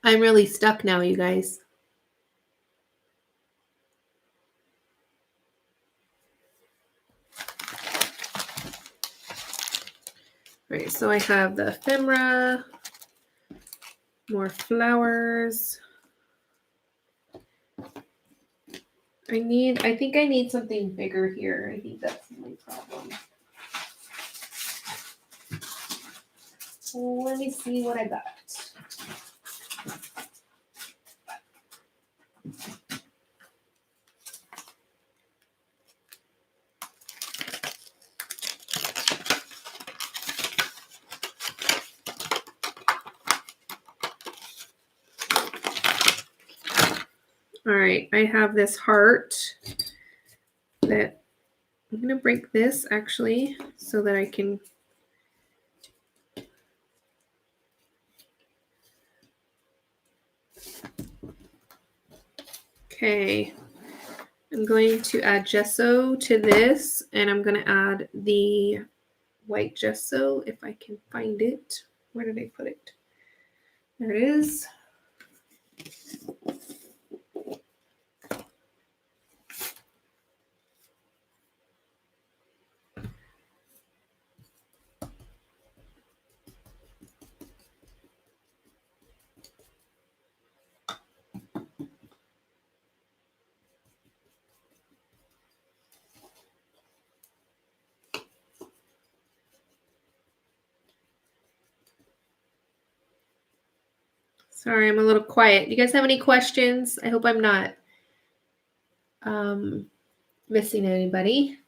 S1: I'm really stuck now, you guys. All right, so I have the ephemera, more flowers. I think I need something bigger here. I think that's my problem. Well, let me see what I got. All right, I have this heart that I'm going to break this actually so that I can okay. I'm going to add gesso to this, and I'm going to add the white gesso if I can find it. Where did I put it? There it is. Sorry, I'm a little quiet. You guys have any questions? I hope I'm not missing anybody.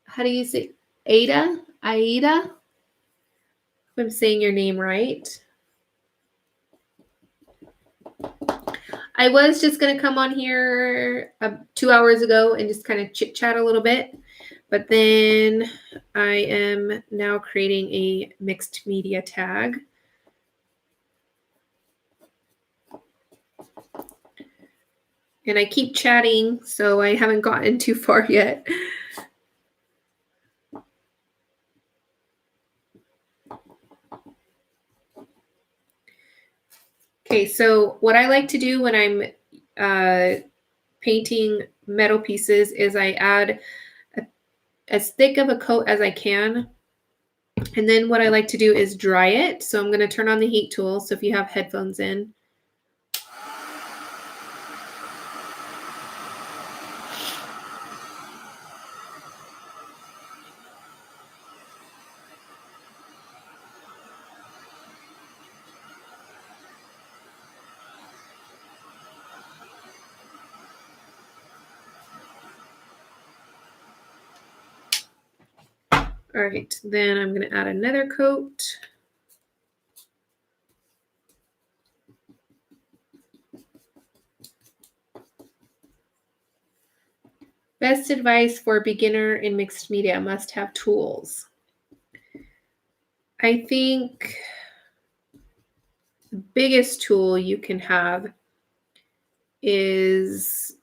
S1: How do you say Ada? Aida? If I'm saying your name right. I was just going to come on here 2 hours ago and just kind of chit chat a little bit, but then I am now creating a mixed media tag. And I keep chatting, so I haven't gotten too far yet. Okay, so what I like to do when I'm painting metal pieces is I add as thick of a coat as I can. And then what I like to do is dry it. So I'm going to turn on the heat tool. So if you have headphones in. All right, then I'm going to add another coat. Best advice for beginner in mixed media: must have tools. I think the biggest tool you can have is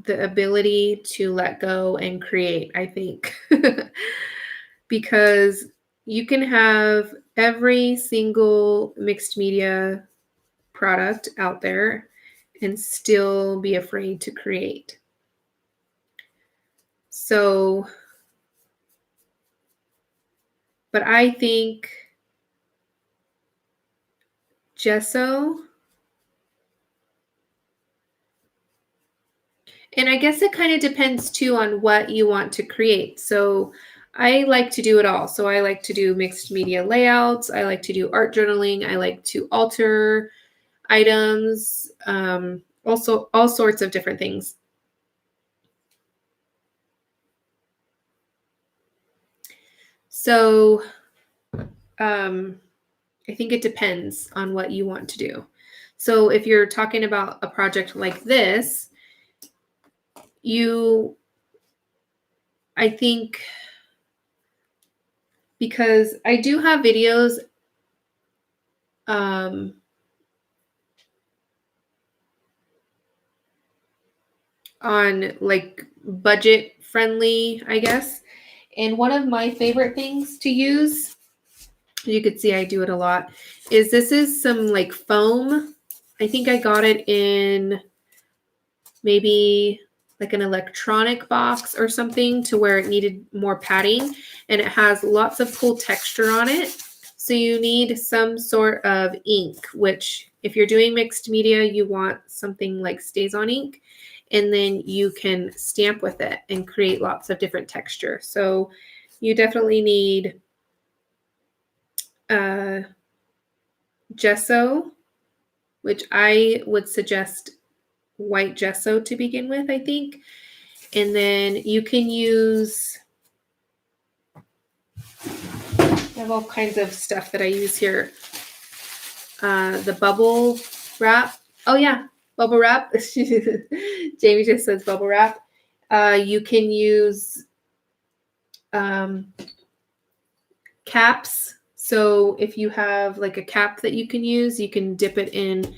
S1: the ability to let go and create, I think. Because you can have every single mixed media product out there and still be afraid to create. So, but I think gesso, and I guess it kind of depends too on what you want to create. So I like to do it all. So I like to do mixed media layouts. I like to do art journaling. I like to alter items, also all sorts of different things. So I think it depends on what you want to do. So if you're talking about a project like this, I think, because I do have videos on like budget friendly, I guess. And one of my favorite things to use, you could see I do it a lot, is this is some like foam. I think I got it in maybe like an electronic box or something, to where it needed more padding, and it has lots of cool texture on it. So you need some sort of ink, which if you're doing mixed media, you want something like Stazon ink, and then you can stamp with it and create lots of different texture. So you definitely need gesso, which I would suggest white gesso to begin with, I think. And then you can use, I have all kinds of stuff that I use here. The bubble wrap. Oh yeah, bubble wrap. Jamie just says bubble wrap. You can use caps. So if you have like a cap that you can use, you can dip it in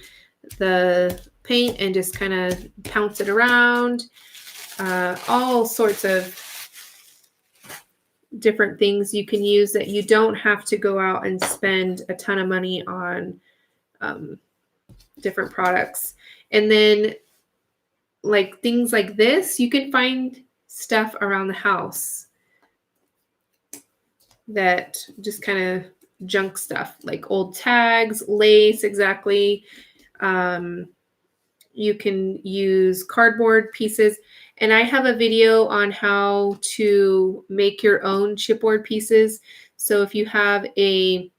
S1: the paint and just kind of pounce it around. All sorts of different things you can use that you don't have to go out and spend a ton of money on different products. And then like things like this, you can find stuff around the house that just kind of junk stuff, like old tags, lace, exactly. You can use cardboard pieces. And I have a video on how to make your own chipboard pieces. So if you have a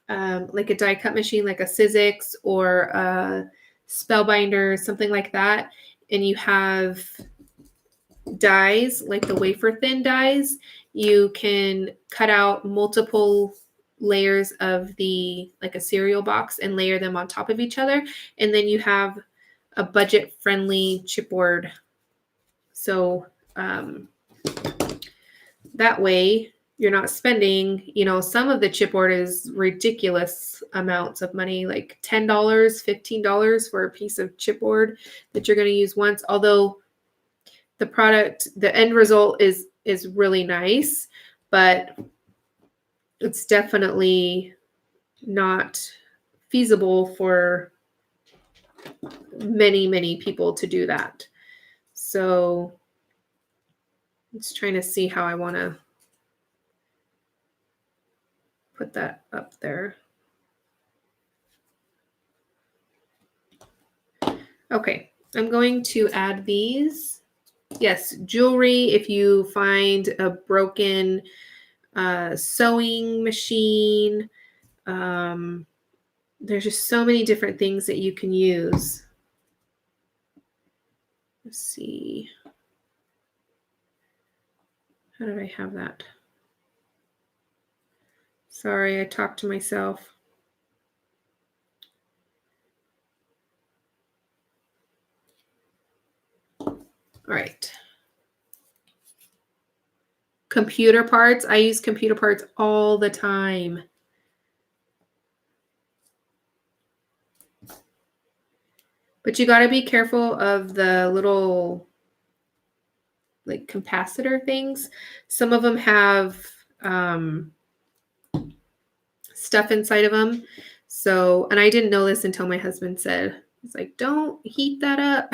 S1: like a die cut machine, like a Sizzix or a Spellbinder, something like that, and you have dies, like the wafer thin dies, you can cut out multiple layers of the, like a cereal box, and layer them on top of each other. And then you have a budget friendly chipboard. So that way you're not spending, you know, some of the chipboard is ridiculous amounts of money, like $10, $15 for a piece of chipboard that you're going to use once. Although the product, the end result is really nice, but it's definitely not feasible for many people to do that. So I'm just trying to see how I want to put that up there. Okay, I'm going to add these. Yes, jewelry. If you find a broken sewing machine, there's just so many different things that you can use. Let's see. How did I have that? Sorry, I talked to myself. All right. Computer parts. I use computer parts all the time. But you got to be careful of the little like capacitor things. Some of them have stuff inside of them. So, and I didn't know this until my husband said, he's like, don't heat that up.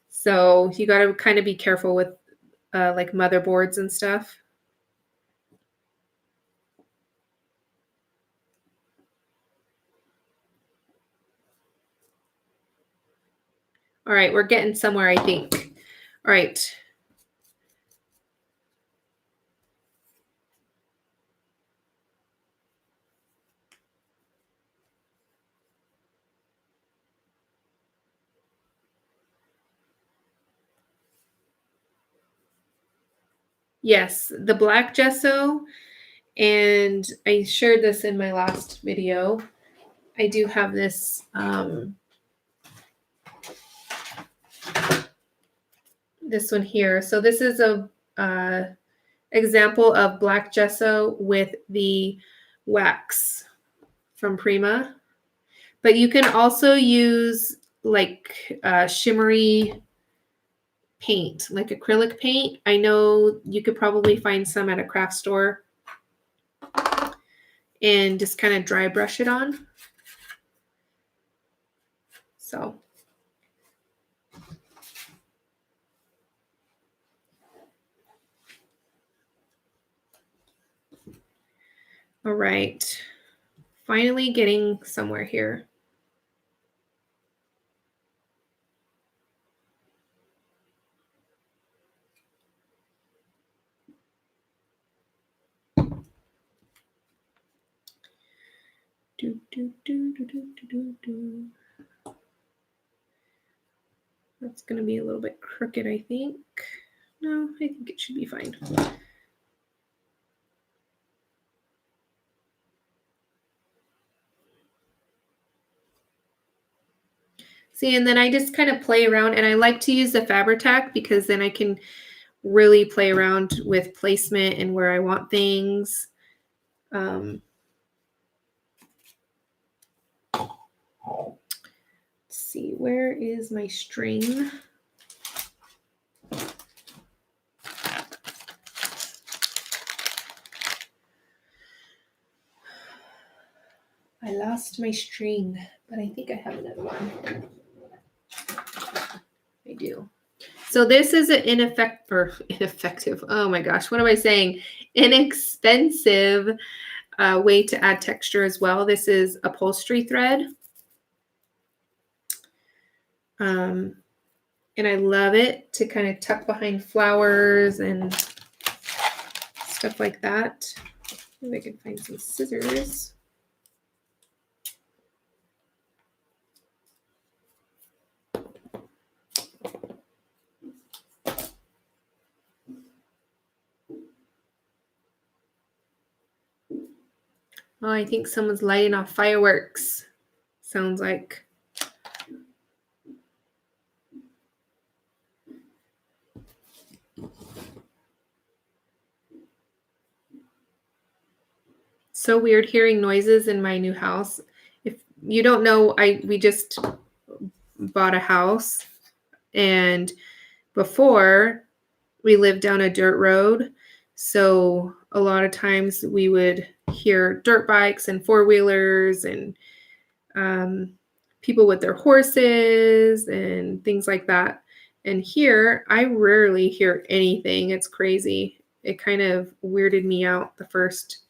S1: So you got to kind of be careful with like motherboards and stuff. All right, we're getting somewhere, I think. All right. Yes, the black gesso, and I shared this in my last video. I do have this this one here. So this is a example of black gesso with the wax from Prima. But you can also use like shimmery paint, like acrylic paint. I know you could probably find some at a craft store, and just kind of dry brush it on. So all right, finally getting somewhere here. That's going to be a little bit crooked, I think. No, I think it should be fine. See, and then I just kind of play around, and I like to use the Fabri-tac because then I can really play around with placement and where I want things. Let's see, where is my string? I lost my string, but I think I have another one. I do. So this is an ineffective. Oh my gosh, what am I saying? Inexpensive way to add texture as well. This is upholstery thread. And I love it to kind of tuck behind flowers and stuff like that. Maybe I can find some scissors. Oh, I think someone's lighting off fireworks. Sounds like. So weird hearing noises in my new house. If you don't know, we just bought a house, and before we lived down a dirt road. So a lot of times we would hear dirt bikes and four-wheelers and people with their horses and things like that. And here, I rarely hear anything. It's crazy. It kind of weirded me out the first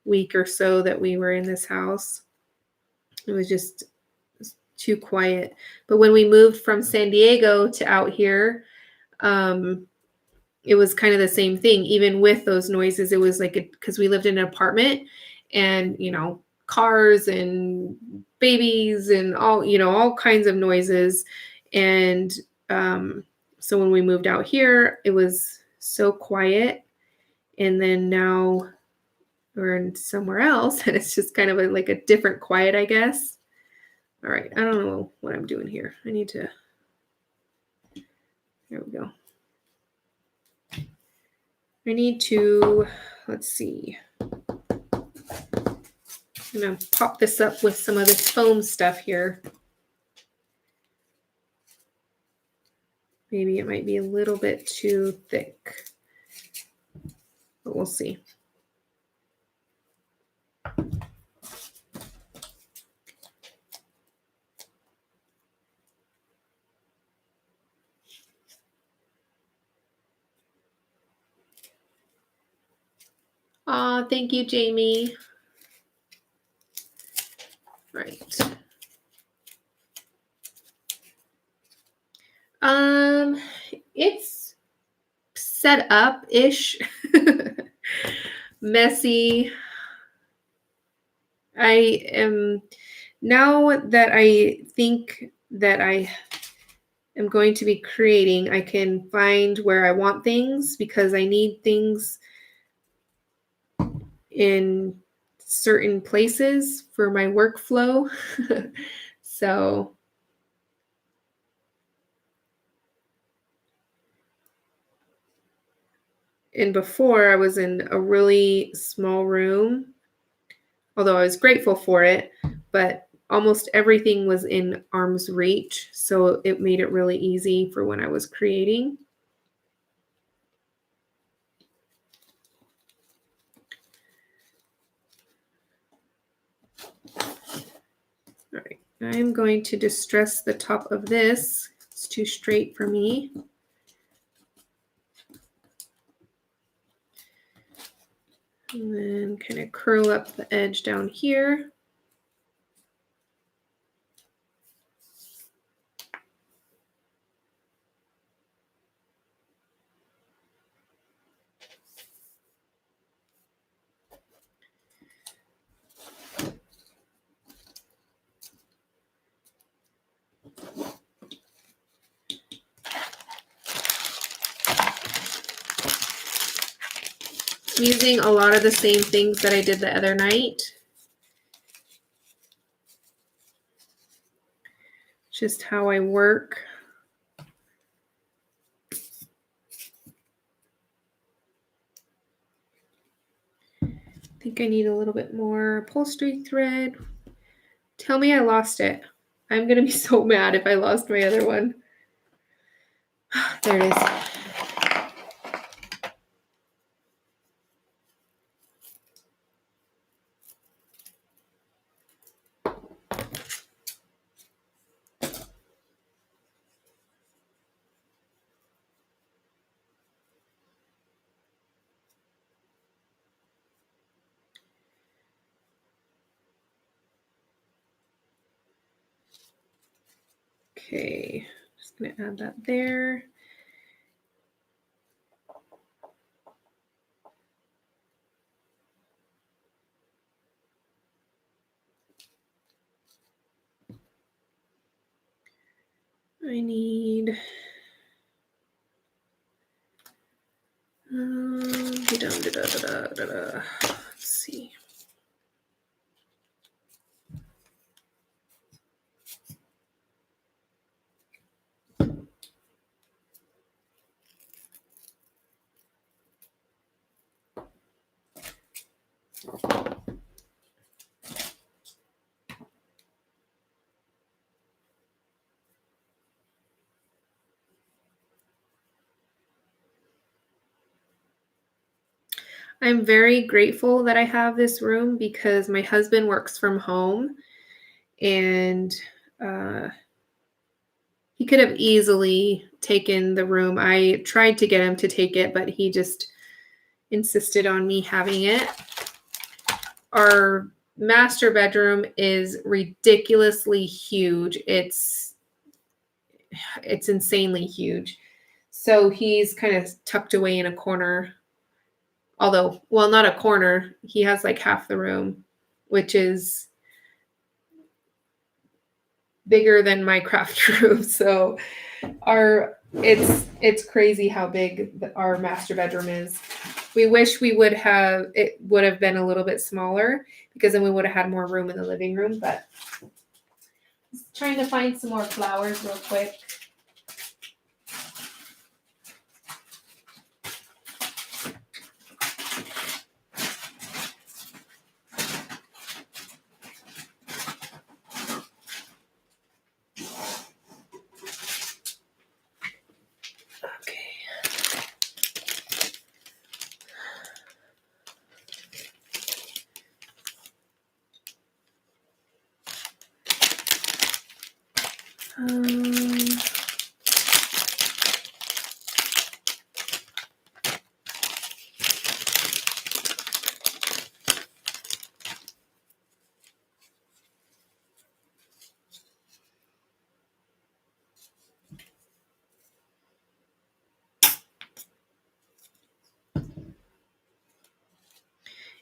S1: week or so that we were in this house. It was just too quiet. But when we moved from San Diego to out here, it was kind of the same thing. Even with those noises, it was like, because we lived in an apartment, and, you know, cars and babies and all kinds of noises. And so when we moved out here, it was so quiet. And then now we're in somewhere else, and it's just kind of like a different quiet, I guess. All right, I don't know what I'm doing here. I need to, there we go. I need to, let's see. I'm going to pop this up with some of this foam stuff here. Maybe it might be a little bit too thick, but we'll see. Aw, thank you, Jamie. Right. It's set up-ish. Messy. I am, now that I think that I am going to be creating, I can find where I want things, because I need things in certain places for my workflow. So and before, I was in a really small room, although I was grateful for it, but almost everything was in arm's reach, so it made it really easy for when I was creating. All right, I'm going to distress the top of this. It's too straight for me. And then kind of curl up the edge down here. Using a lot of the same things that I did the other night. Just how I work. I think I need a little bit more upholstery thread. Tell me I lost it. I'm going to be so mad if I lost my other one. There it is. Okay, just going to add that there. I need let's see. I'm very grateful that I have this room because my husband works from home and uh, he could have easily taken the room. I tried to get him to take it, but he just insisted on me having it. Our master bedroom is ridiculously huge. It's insanely huge. So he's kind of tucked away in a corner. Although, well, not a corner. He has like half the room, which is bigger than my craft room. So it's crazy how big our master bedroom is. We wish it would have been a little bit smaller because then we would have had more room in the living room, but just trying to find some more flowers real quick.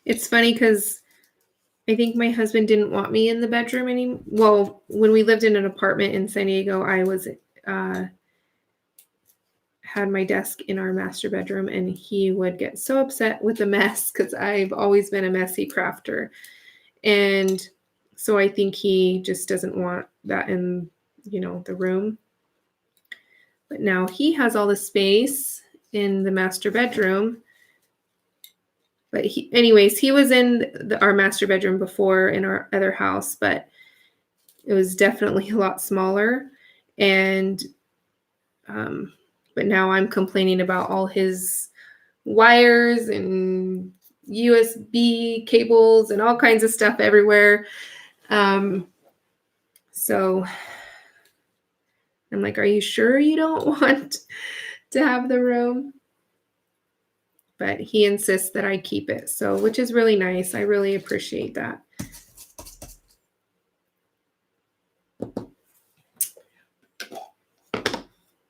S1: It's funny because I think my husband didn't want me in the bedroom anymore. Well, when we lived in an apartment in San Diego, I was had my desk in our master bedroom, and he would get so upset with the mess because I've always been a messy crafter. And so I think he just doesn't want that in, the room. But now he has all the space in the master bedroom. But he was in our master bedroom before in our other house, but it was definitely a lot smaller. And but now I'm complaining about all his wires and USB cables and all kinds of stuff everywhere. So I'm like, are you sure you don't want to have the room? But he insists that I keep it, so which is really nice. I really appreciate that.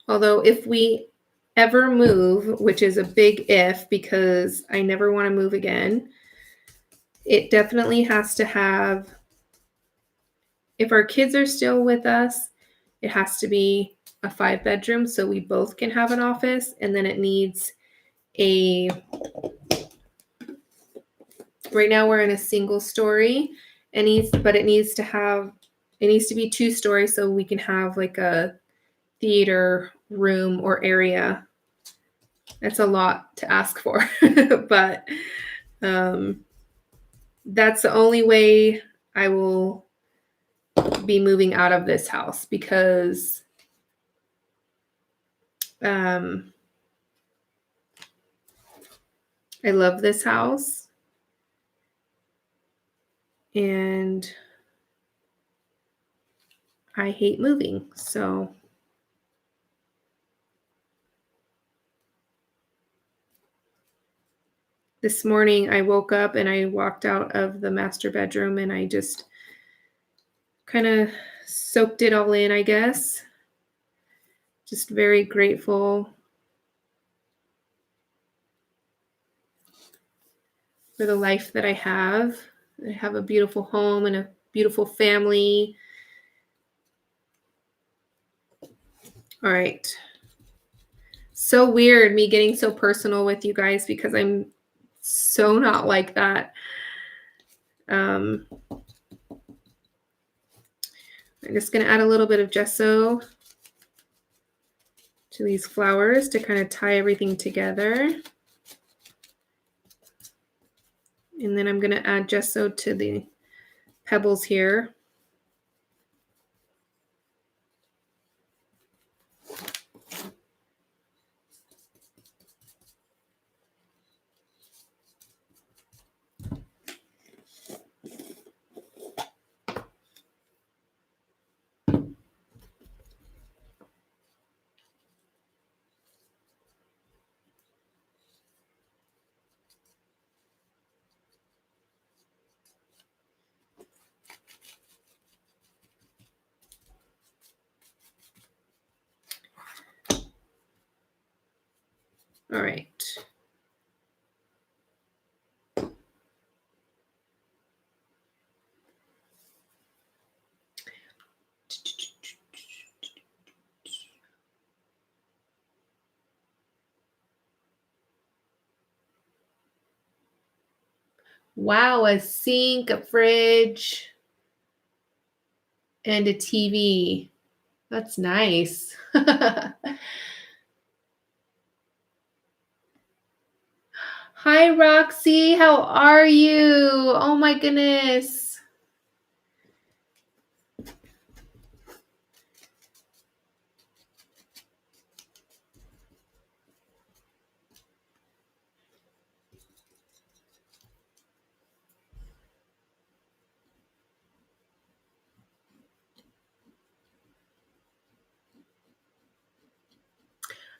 S1: Although if we ever move, which is a big if because I never want to move again, it definitely has to have, if our kids are still with us, it has to be a 5-bedroom so we both can have an office, and then it needs right now we're in a single story, but it needs to be 2 stories so we can have like a theater room or area. That's a lot to ask for, but that's the only way I will be moving out of this house because I love this house and I hate moving. So this morning I woke up and I walked out of the master bedroom and I just kind of soaked it all in, I guess. Just very grateful for the life that I have. I have a beautiful home and a beautiful family. All right. So weird me getting so personal with you guys because I'm so not like that. I'm just going to add a little bit of gesso to these flowers to kind of tie everything together. And then I'm going to add gesso to the pebbles here. All right. Wow, a sink, a fridge, and a TV. That's nice. Hi, Roxy. How are you? Oh my goodness.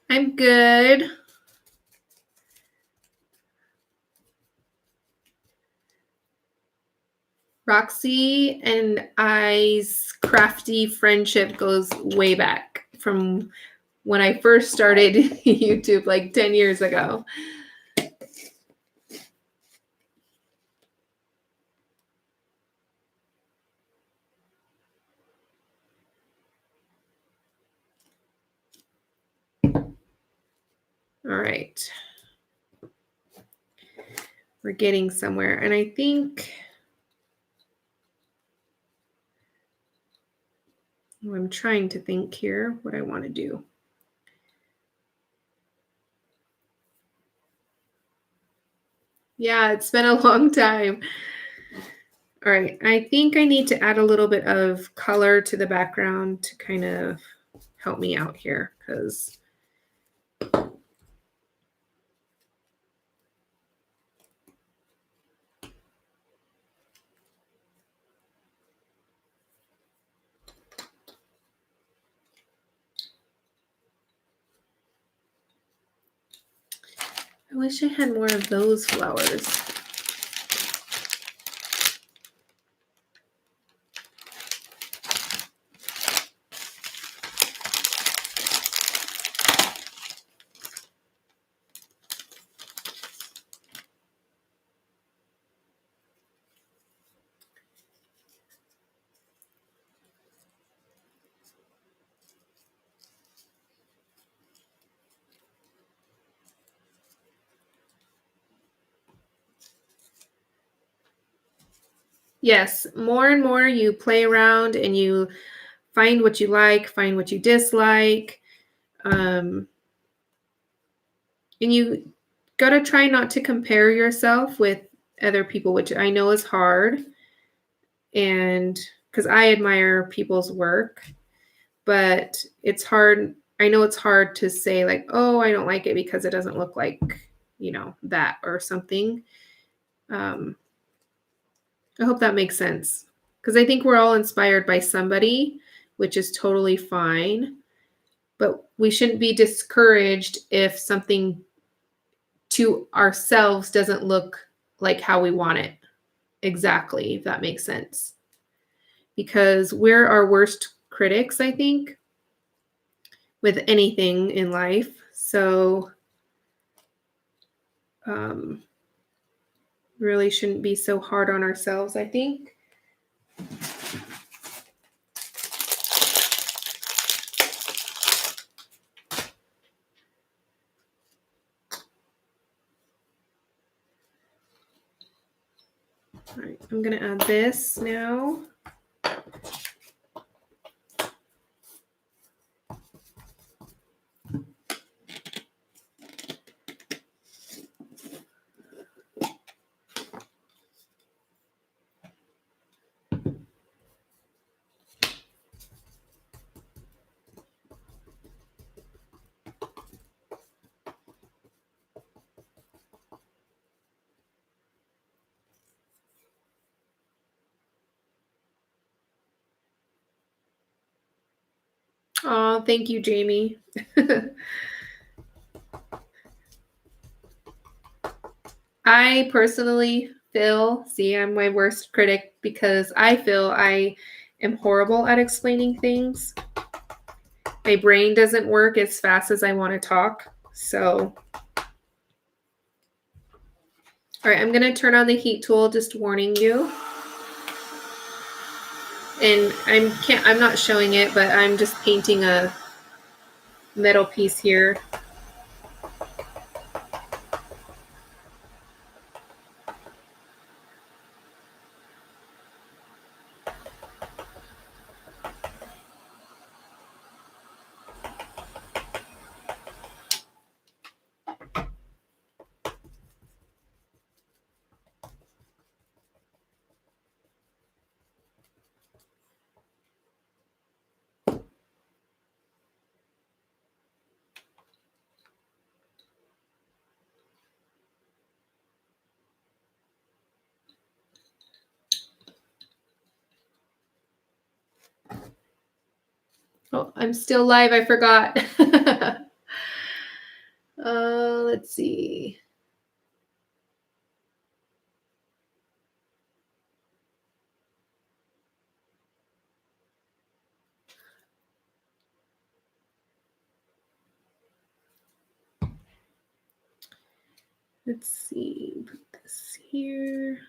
S1: I'm good. Roxy and I's crafty friendship goes way back from when I first started YouTube like 10 years ago. All right. We're getting somewhere. And I think I'm trying to think here what I want to do. Yeah, it's been a long time. All right, I think I need to add a little bit of color to the background to kind of help me out here because I wish I had more of those flowers. Yes, more and more you play around and you find what you like, find what you dislike. And you got to try not to compare yourself with other people, which I know is hard. And because I admire people's work, but it's hard. I know it's hard to say, like, oh, I don't like it because it doesn't look like, that or something. I hope that makes sense because I think we're all inspired by somebody, which is totally fine. But we shouldn't be discouraged if something to ourselves doesn't look like how we want it exactly, if that makes sense. Because we're our worst critics, I think, with anything in life. So really shouldn't be so hard on ourselves, I think. All right, I'm going to add this now. Oh, thank you, Jamie. I personally feel, see, I'm my worst critic because I feel I am horrible at explaining things. My brain doesn't work as fast as I want to talk. So All right, I'm gonna turn on the heat tool, just warning you. And I'm not showing it, but I'm just painting a metal piece here. Oh, I'm still live. I forgot. Let's see. Let's see. Put this here.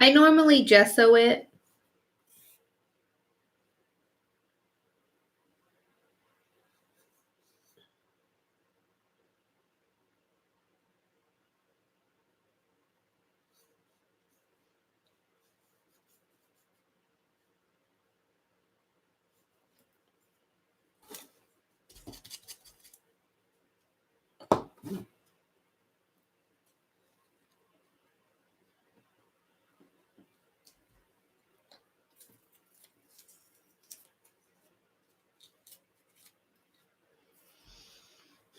S1: I normally gesso it.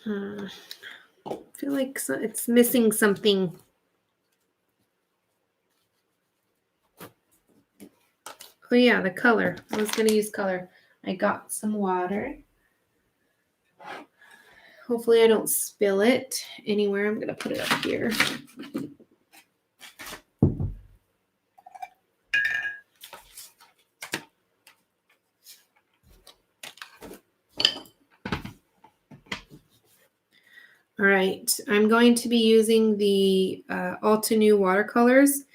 S1: I feel like it's missing something. Oh yeah, the color. I was going to use color. I got some water. Hopefully I don't spill it anywhere. I'm going to put it up here. All right, I'm going to be using the Altenew watercolors.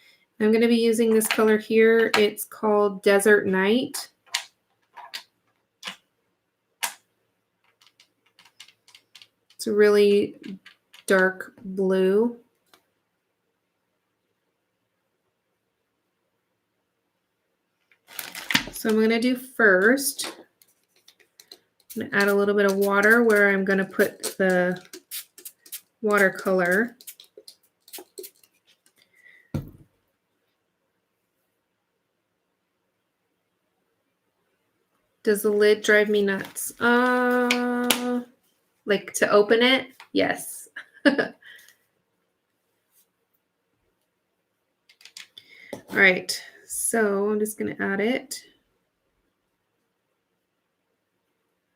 S1: I'm going to be using this color here. It's called Desert Night. It's a really dark blue. So I'm going to do first, I'm going to add a little bit of water where I'm going to put the watercolor. Does the lid drive me nuts? Like to open it? Yes. All right, so I'm just going to add it.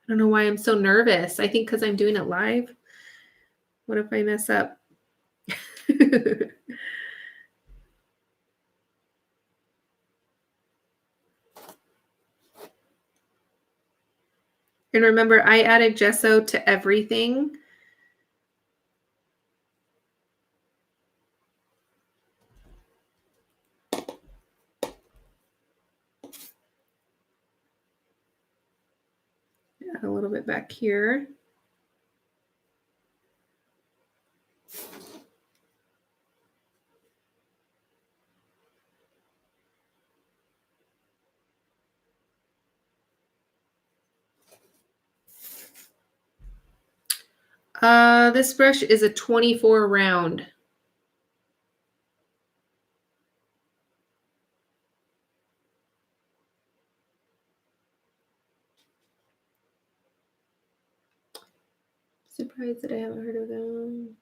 S1: I don't know why I'm so nervous. I think because I'm doing it live. What if I mess up? And remember, I added gesso to everything. Add a little bit back here. This brush is a 24 round. Surprised that I haven't heard of them.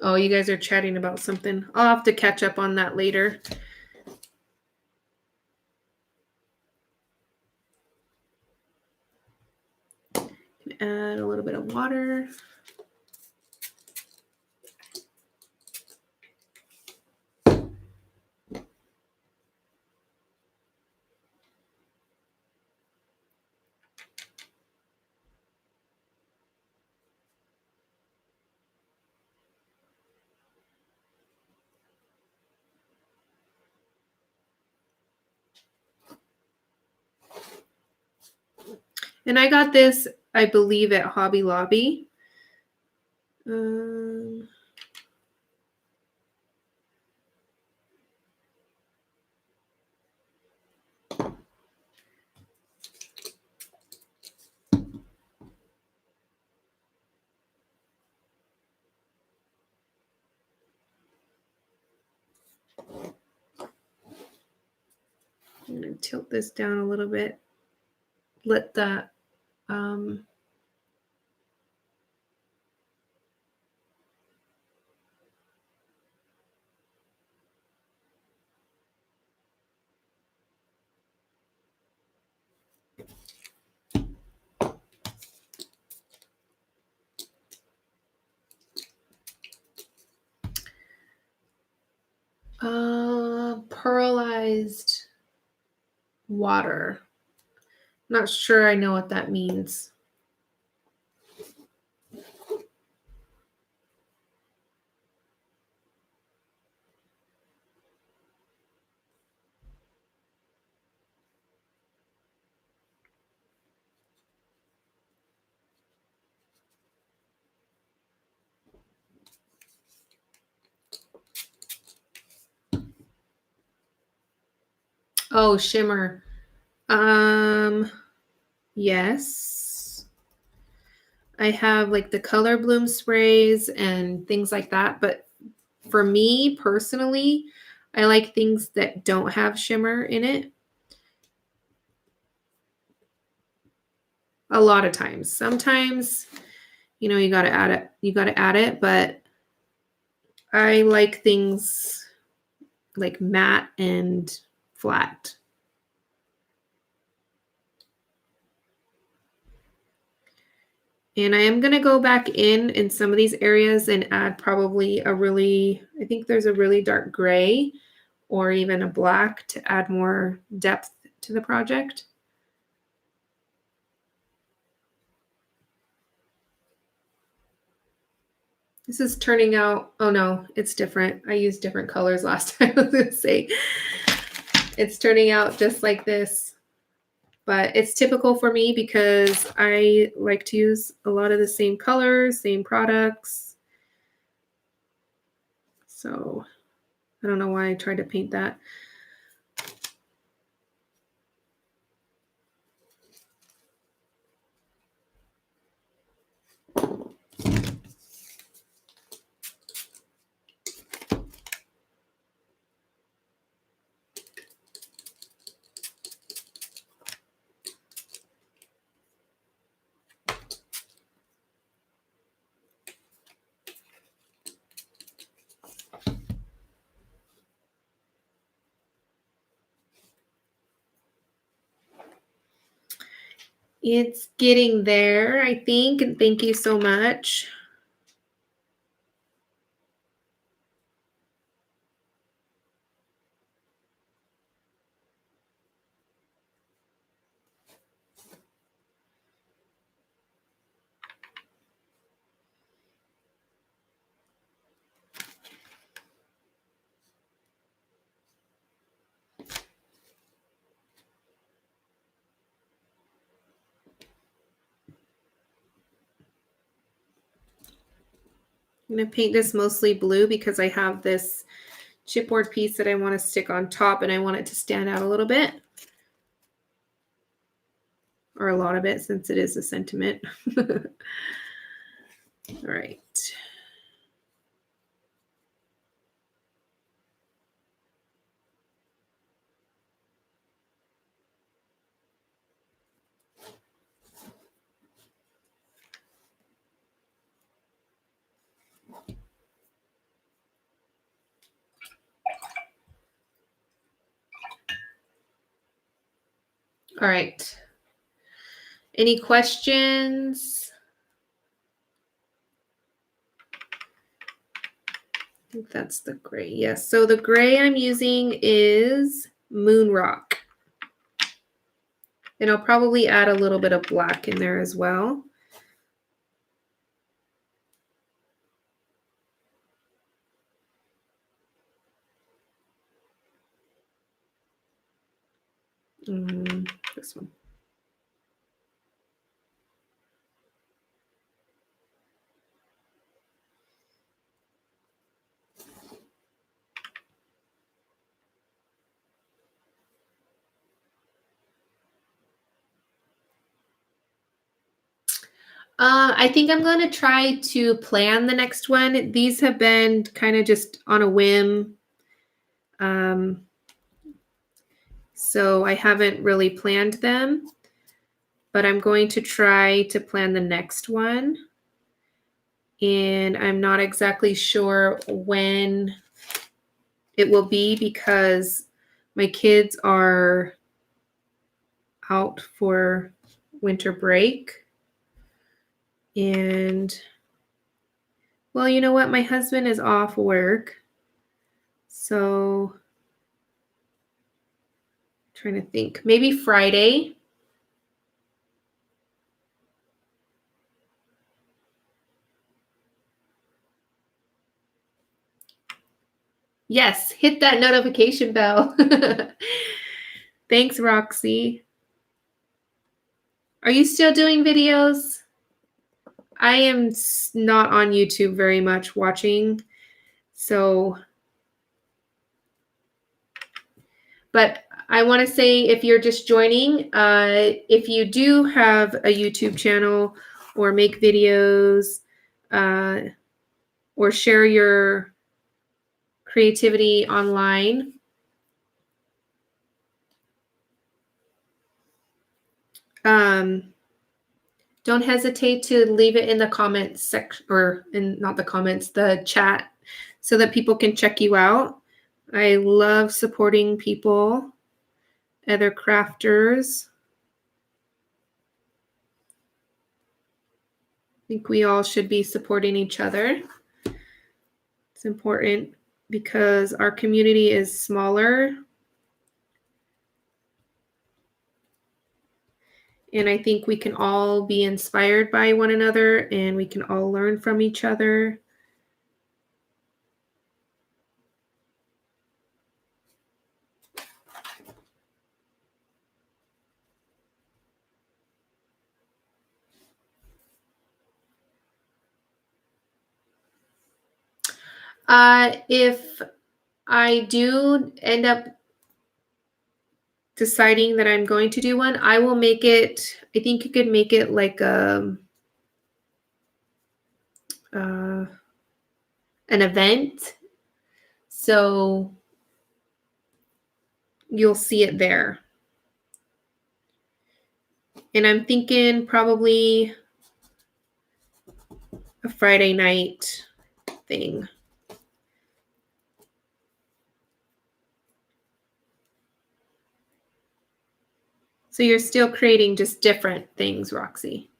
S1: Oh, you guys are chatting about something. I'll have to catch up on that later. Add a little bit of water. And I got this, I believe, at Hobby Lobby. I'm going to tilt this down a little bit. Let that pearlized water. Not sure I know what that means. Oh, shimmer. Yes. I have like the color bloom sprays and things like that, but for me personally, I like things that don't have shimmer in it. A lot of times. Sometimes, you know, you got to add it. You got to add it, but I like things like matte and flat. And I am going to go back in some of these areas and add probably I think there's a really dark gray or even a black to add more depth to the project. This is turning out, oh no, it's different. I used different colors last time. I was going to say it's turning out just like this. But it's typical for me because I like to use a lot of the same colors, same products. So I don't know why I tried to paint that. It's getting there, I think, and thank you so much. I'm going to paint this mostly blue because I have this chipboard piece that I want to stick on top and I want it to stand out a little bit. Or a lot of it since it is a sentiment. All right. All right. Any questions? I think that's the gray. Yes. So the gray I'm using is Moon Rock. And I'll probably add a little bit of black in there as well. This one. I think I'm going to try to plan the next one. These have been kind of just on a whim. So I haven't really planned them, but I'm going to try to plan the next one. And I'm not exactly sure when it will be because my kids are out for winter break. And well, you know what? My husband is off work. So I'm trying to think. Maybe Friday. Yes, hit that notification bell. Thanks, Roxy. Are you still doing videos? I am not on YouTube very much watching. So, but I want to say if you're just joining, if you do have a YouTube channel or make videos or share your creativity online, don't hesitate to leave it in the comments section, or in not the comments, the chat, so that people can check you out. I love supporting people, other crafters. I think we all should be supporting each other. It's important because our community is smaller. And I think we can all be inspired by one another and we can all learn from each other. If I do end up deciding that I'm going to do one, I will make it, I think you could make it like an event. So you'll see it there. And I'm thinking probably a Friday night thing. So you're still creating just different things, Roxy.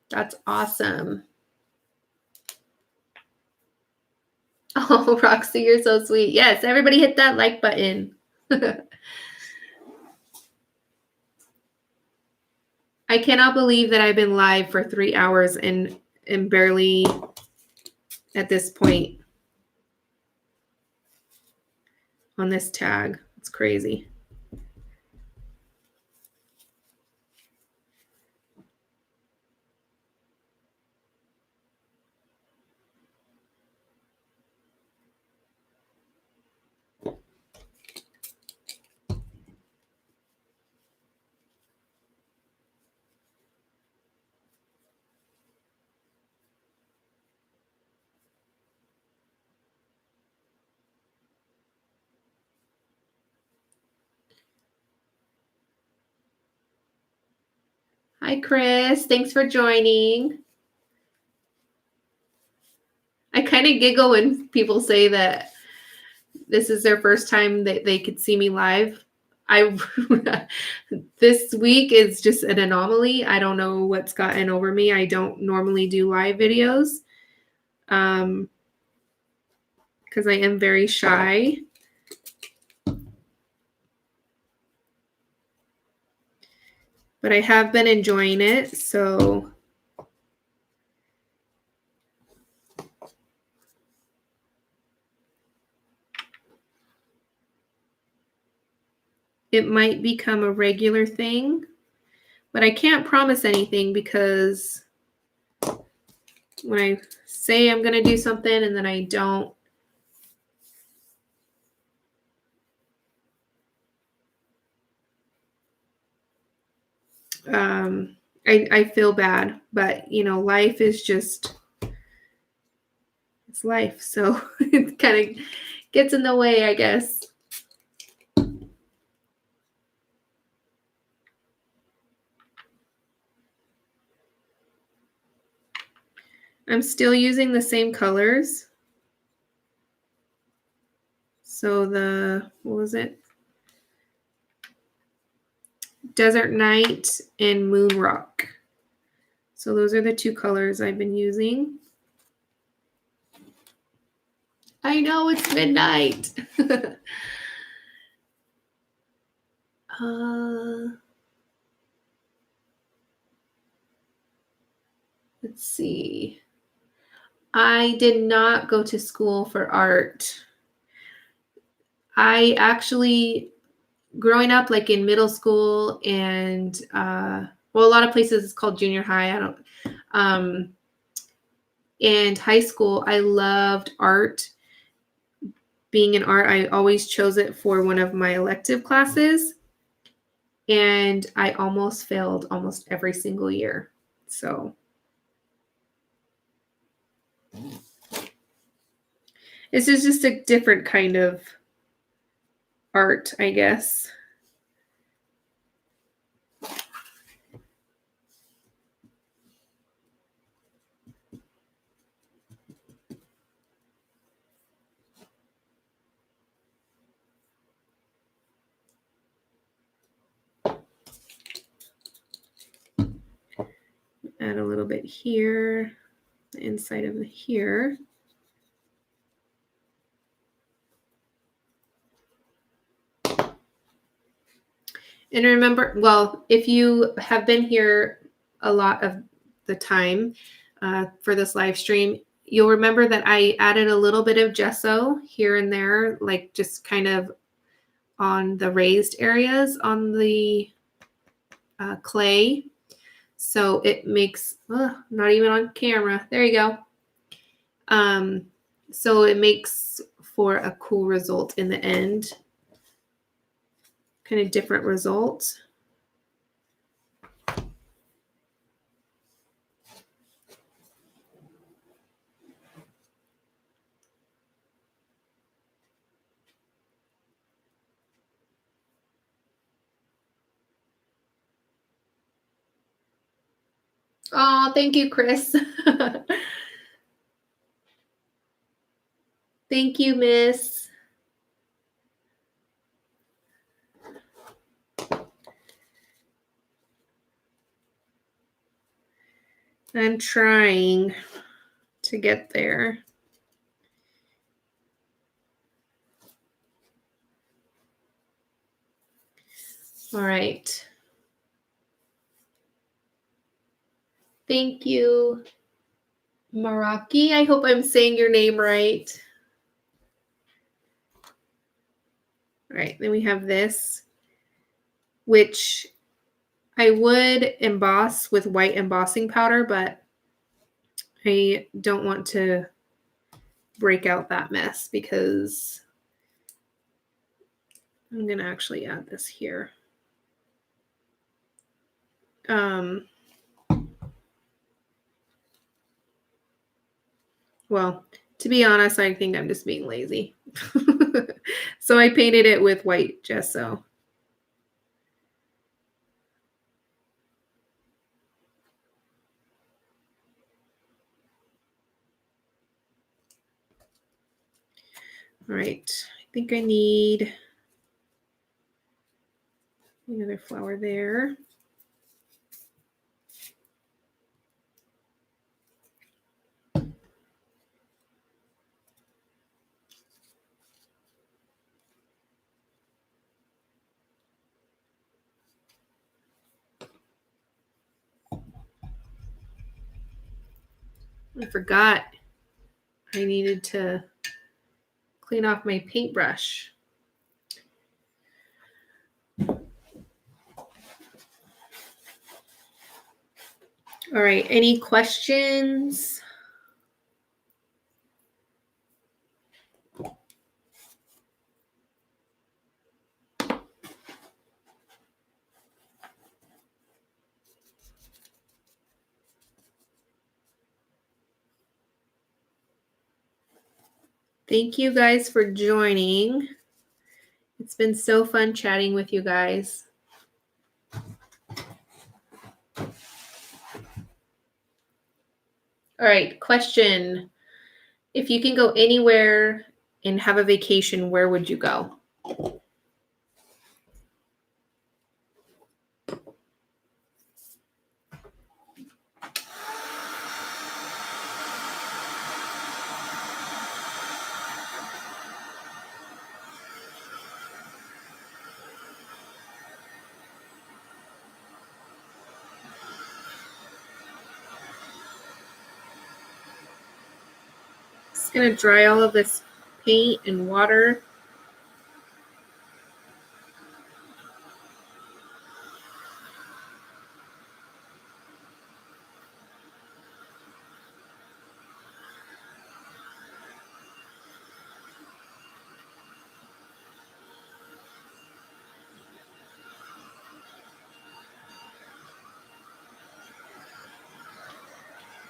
S1: That's awesome. Oh, Roxy, you're so sweet. Yes, everybody hit that like button. I cannot believe that I've been live for 3 hours and am barely at this point on this tag. It's crazy. Hi, Chris. Thanks for joining. I kind of giggle when people say that this is their first time that they could see me live. This week is just an anomaly. I don't know what's gotten over me. I don't normally do live videos because I am very shy. But I have been enjoying it, so it might become a regular thing. But I can't promise anything because when I say I'm going to do something and then I don't, I feel bad. But, you know, life is just, it's life. So it kind of gets in the way, I guess. I'm still using the same colors. So what was it? Desert Night and Moon Rock. So those are the two colors I've been using. I know it's midnight. Let's see. I did not go to school for art. I actually, growing up, like in middle school and well, a lot of places it's called junior high. And high school, I loved art. Being in art, I always chose it for one of my elective classes. And I almost failed almost every single year. So this is just a different kind of art, I guess. Add a little bit here, the inside of here. And remember, well, if you have been here a lot of the time for this live stream, you'll remember that I added a little bit of gesso here and there, like just kind of on the raised areas on the clay. So it makes, not even on camera. There you go. So it makes for a cool result in the end. Kind of different result. Oh, thank you, Chris. Thank you, Miss. I'm trying to get there. All right. Thank you, Maraki. I hope I'm saying your name right. All right, then we have this, which I would emboss with white embossing powder, but I don't want to break out that mess because I'm going to actually add this here. Well, to be honest, I think I'm just being lazy. So I painted it with white gesso. All right, I think I need another flower there. I forgot I needed to clean off my paintbrush. All right, any questions? Thank you guys for joining. It's been so fun chatting with you guys. All right, question. If you can go anywhere and have a vacation, where would you go? Just gonna dry all of this paint and water.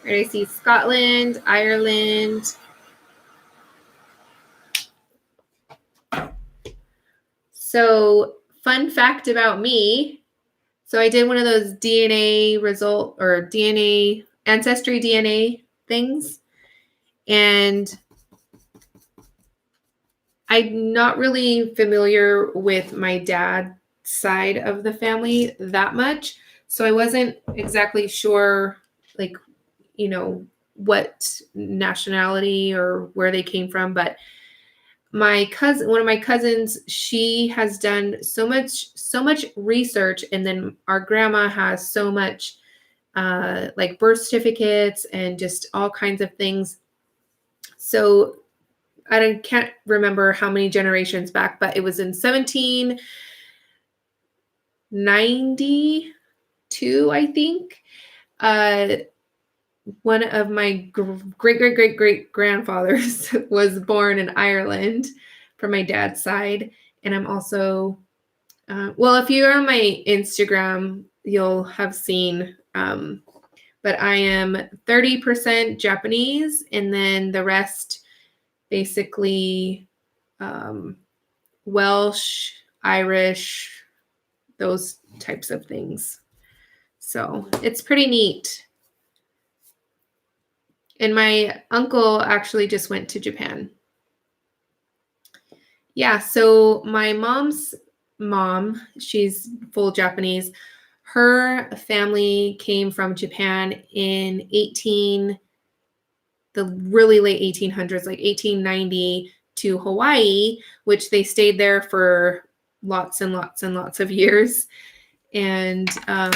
S1: Right, I see Scotland, Ireland. So, fun fact about me. So I did one of those DNA result or DNA ancestry DNA things. And I'm not really familiar with my dad's side of the family that much. So I wasn't exactly sure, like, you know, what nationality or where they came from. But my cousin, one of my cousins, she has done so much research. And then our grandma has so much like birth certificates and just all kinds of things. So can't remember how many generations back, but it was in 1792, I think. One of my great grandfathers was born in Ireland from my dad's side. And I'm also, well, if you're on my Instagram, you'll have seen, but I am 30% Japanese, and then the rest basically Welsh, Irish, those types of things. So it's pretty neat. And my uncle actually just went to Japan. Yeah, so my mom's mom, she's full Japanese. Her family came from Japan in the really late 1800s, like 1890, to Hawaii, which they stayed there for lots and lots and lots of years. And I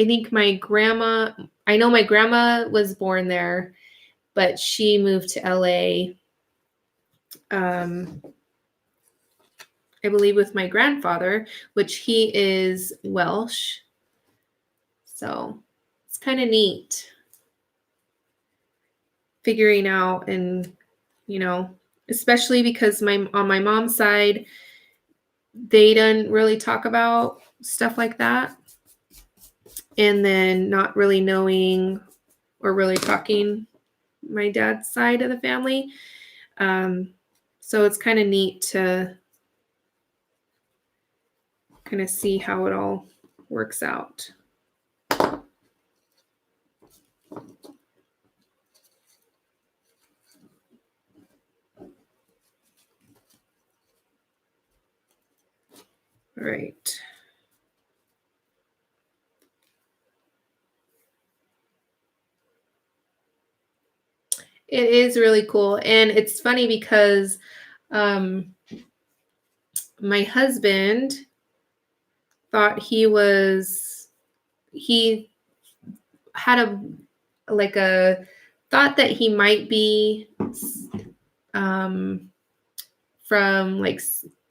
S1: think I know my grandma was born there, but she moved to LA, I believe, with my grandfather, which he is Welsh. So it's kind of neat figuring out, and, you know, especially because on my mom's side, they didn't really talk about stuff like that. And then not really knowing or really talking my dad's side of the family. So it's kind of neat to kind of see how it all works out. All right. It is really cool. And it's funny because um, my husband thought he had a thought that he might be um, from like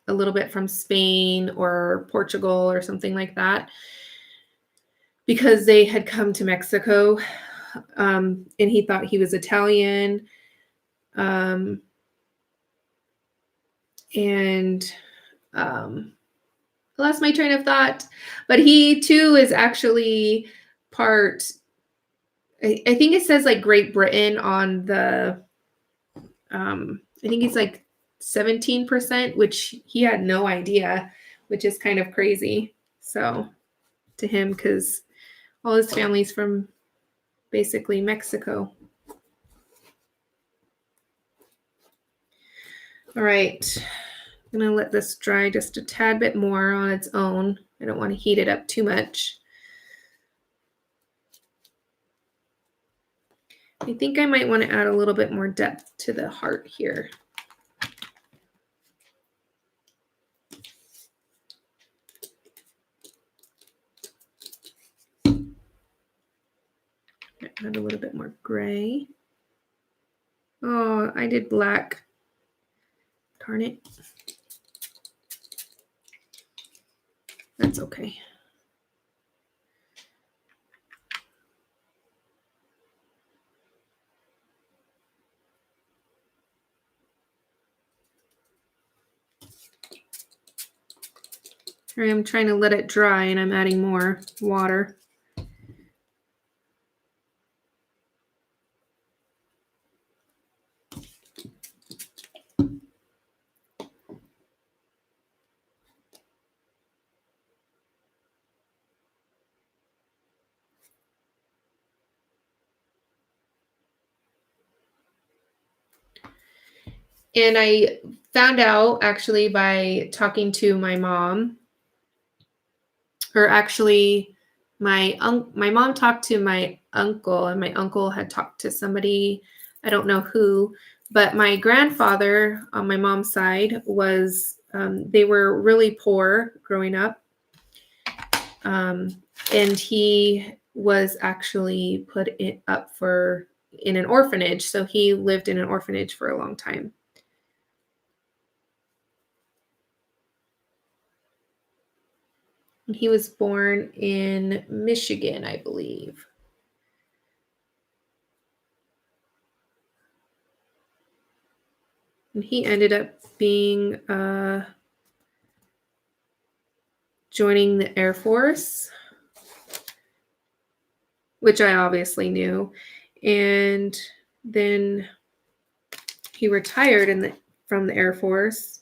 S1: a little bit from Spain or Portugal or something like that, because they had come to Mexico, and he thought he was Italian. And I lost my train of thought, but he too is actually part, I think it says like Great Britain on the, I think it's like 17%, which he had no idea, which is kind of crazy. So to him, because all his family's from basically Mexico. All right. I'm going to let this dry just a tad bit more on its own. I don't want to heat it up too much. I think I might want to add a little bit more depth to the heart here. Add a little bit more gray. Oh, I did black. Darn it. That's okay. I'm trying to let it dry and I'm adding more water. And I found out actually by talking to my mom, or actually my mom talked to my uncle, and my uncle had talked to somebody, I don't know who, but my grandfather on my mom's side was, they were really poor growing up. And he was actually put up in an orphanage. So he lived in an orphanage for a long time. He was born in Michigan, I believe. And he ended up being joining the Air Force, which I obviously knew. And then he retired from the Air Force.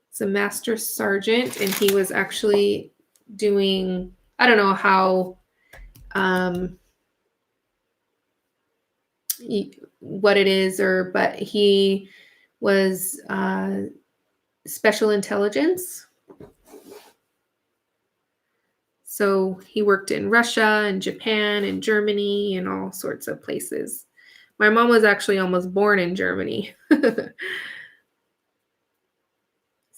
S1: He's a master sergeant, and he was actually doing, I don't know how, what it is, but he was special intelligence. So he worked in Russia and Japan and Germany and all sorts of places. My mom was actually almost born in Germany.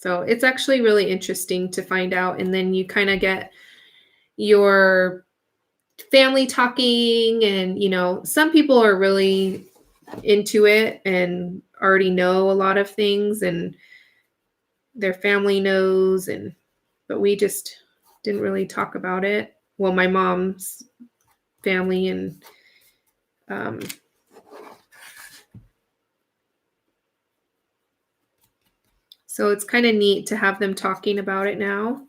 S1: So it's actually really interesting to find out. And then you kind of get your family talking, and, some people are really into it and already know a lot of things, and their family knows, but we just didn't really talk about it. Well, my mom's family, and so it's kind of neat to have them talking about it now,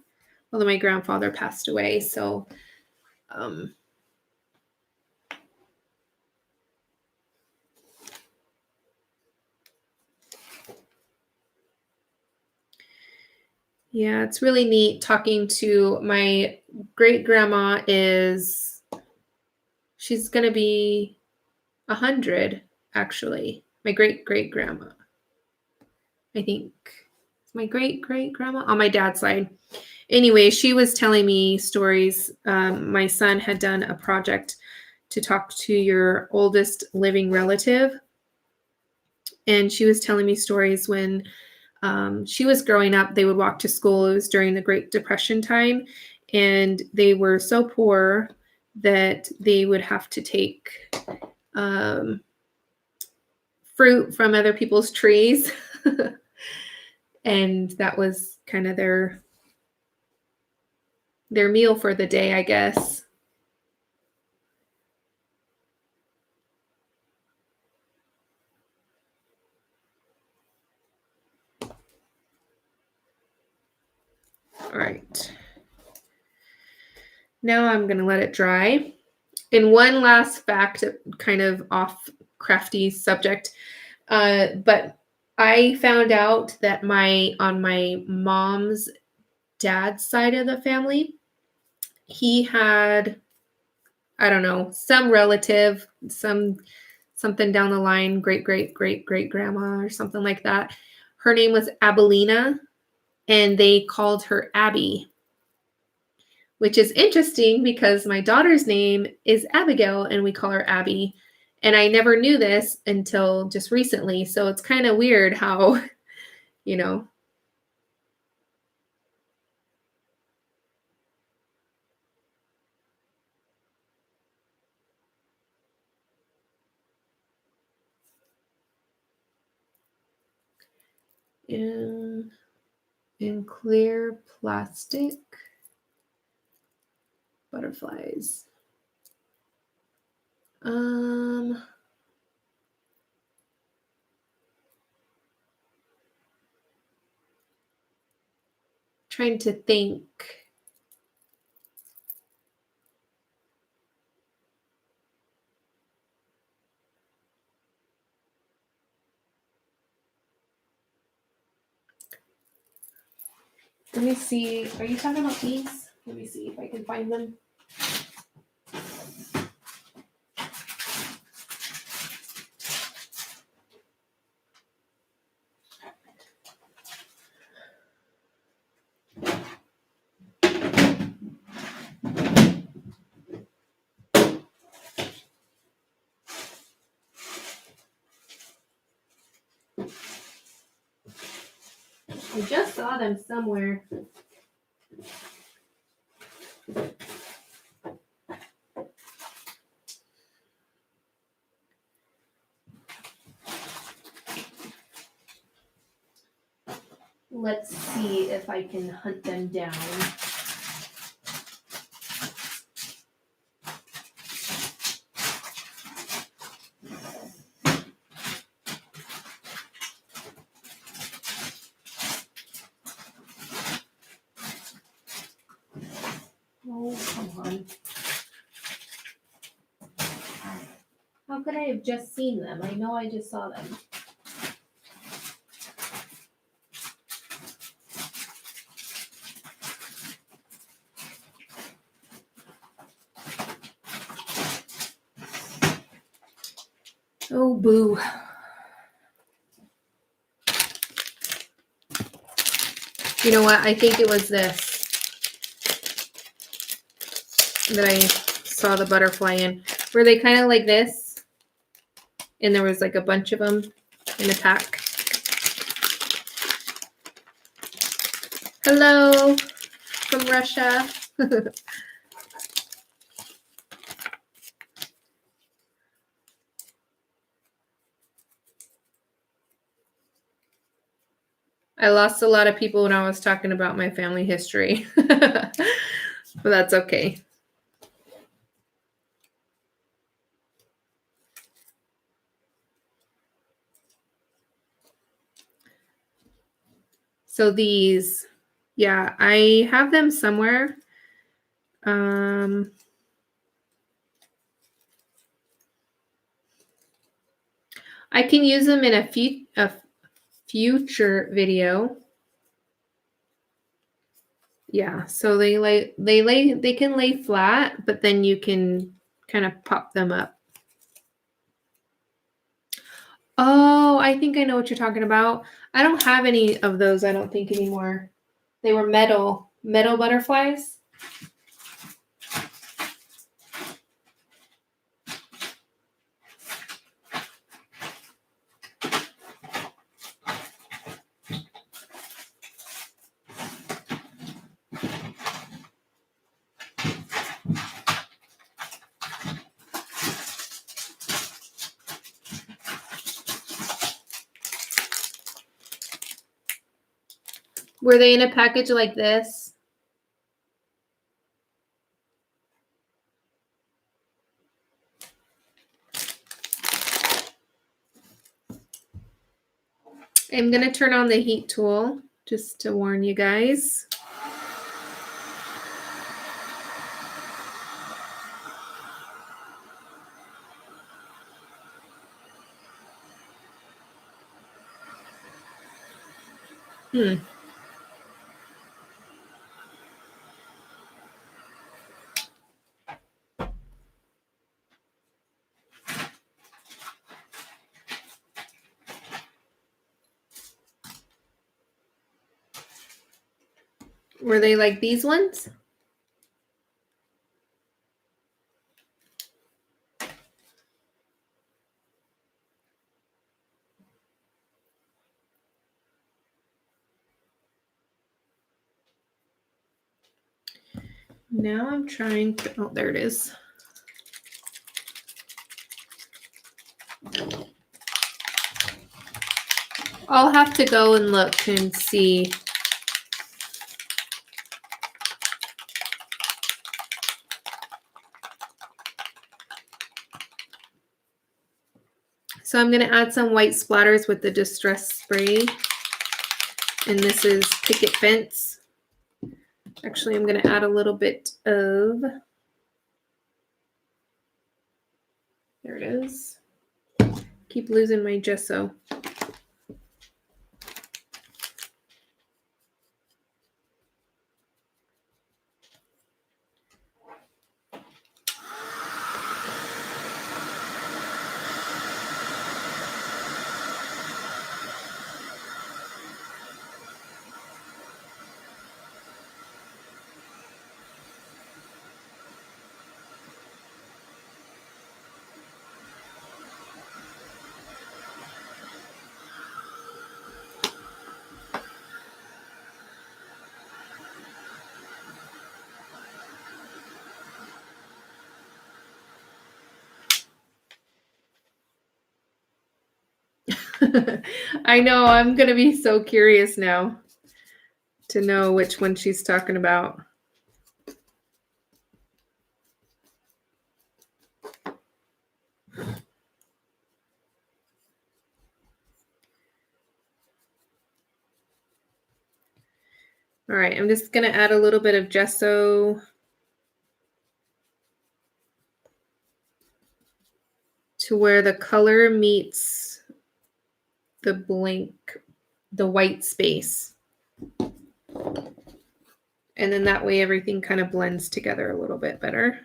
S1: although my grandfather passed away. So yeah, it's really neat talking to my great grandma. She's going to be 100, actually. My great great grandma, I think. my great grandma on my dad's side. Anyway, she was telling me stories. My son had done a project to talk to your oldest living relative. And she was telling me stories when she was growing up. They would walk to school. It was during the Great Depression time. And they were so poor that they would have to take fruit from other people's trees. And that was kind of their meal for the day, I guess. All right. Now I'm going to let it dry. And one last fact, kind of off crafty subject, but I found out that on my mom's dad's side of the family, he had, I don't know, some relative, something down the line, great grandma or something like that. Her name was Abelina, and they called her Abby, which is interesting because my daughter's name is Abigail and we call her Abby. And I never knew this until just recently. So it's kind of weird how, you know. In clear plastic butterflies. Trying to think. Let me see. Are you talking about these? Let me see if I can find them. I just saw them somewhere. Let's see if I can hunt them down. Oh, come on. How could I have just seen them? I know I just saw them. Oh, boo. You know what? I think it was this that I saw the butterfly in. Were they kind of like this? And there was like a bunch of them in a pack. Hello from Russia. I lost a lot of people when I was talking about my family history, but that's okay. So these, yeah, I have them somewhere. I can use them in a future video. Yeah, so they can lay flat, but then you can kind of pop them up. Oh, I think I know what you're talking about. I don't have any of those, I don't think, anymore. They were metal butterflies. Were they in a package like this? I'm going to turn on the heat tool just to warn you guys. Were they like these ones? Now I'm trying to, oh, there it is. I'll have to go and look and see. So I'm going to add some white splatters with the Distress Spray. And this is Picket Fence. Actually, I'm going to add a little bit of, there it is. Keep losing my gesso. I know, I'm going to be so curious now to know which one she's talking about. All right, I'm just going to add a little bit of gesso to where the color meets the blank, the white space. And then that way everything kind of blends together a little bit better.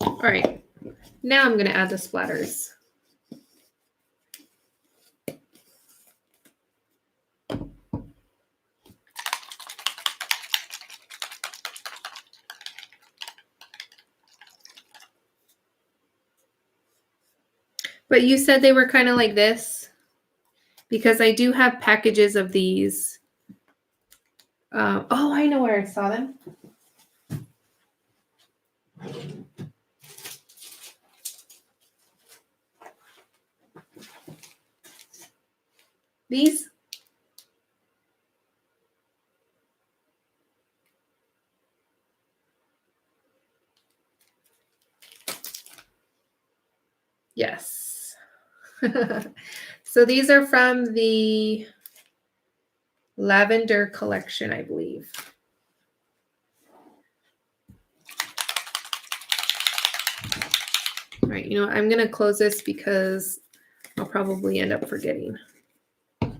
S1: All right, now I'm going to add the splatters. But you said they were kind of like this, because I do have packages of these. Oh, I know where I saw them. These? Yes. So these are from the Lavender collection, I believe. All right, you know what? I'm going to close this because I'll probably end up forgetting. I'm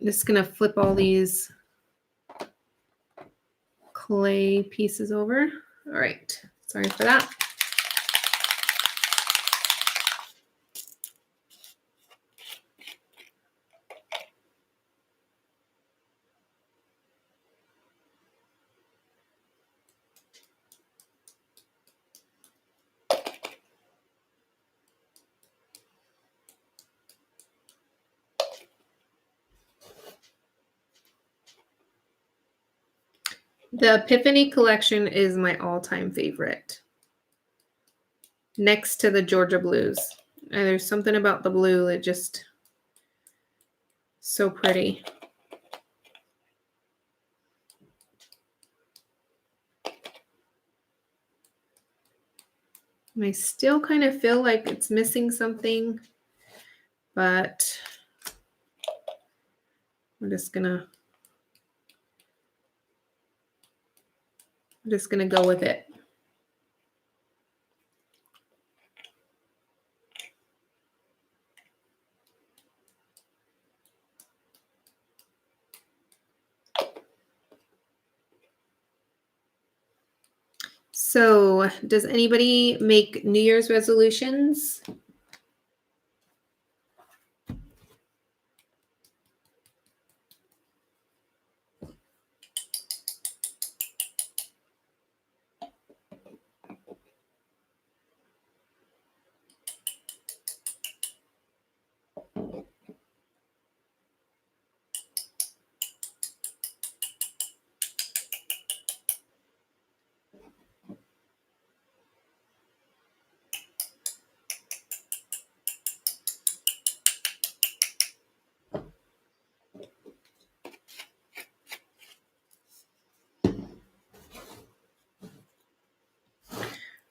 S1: just going to flip all these clay pieces over. All right, sorry for that. The Epiphany collection is my all-time favorite. Next to the Georgia Blues. And there's something about the blue that just so pretty. And I still kind of feel like it's missing something, but I'm just gonna go with it. So, does anybody make New Year's resolutions?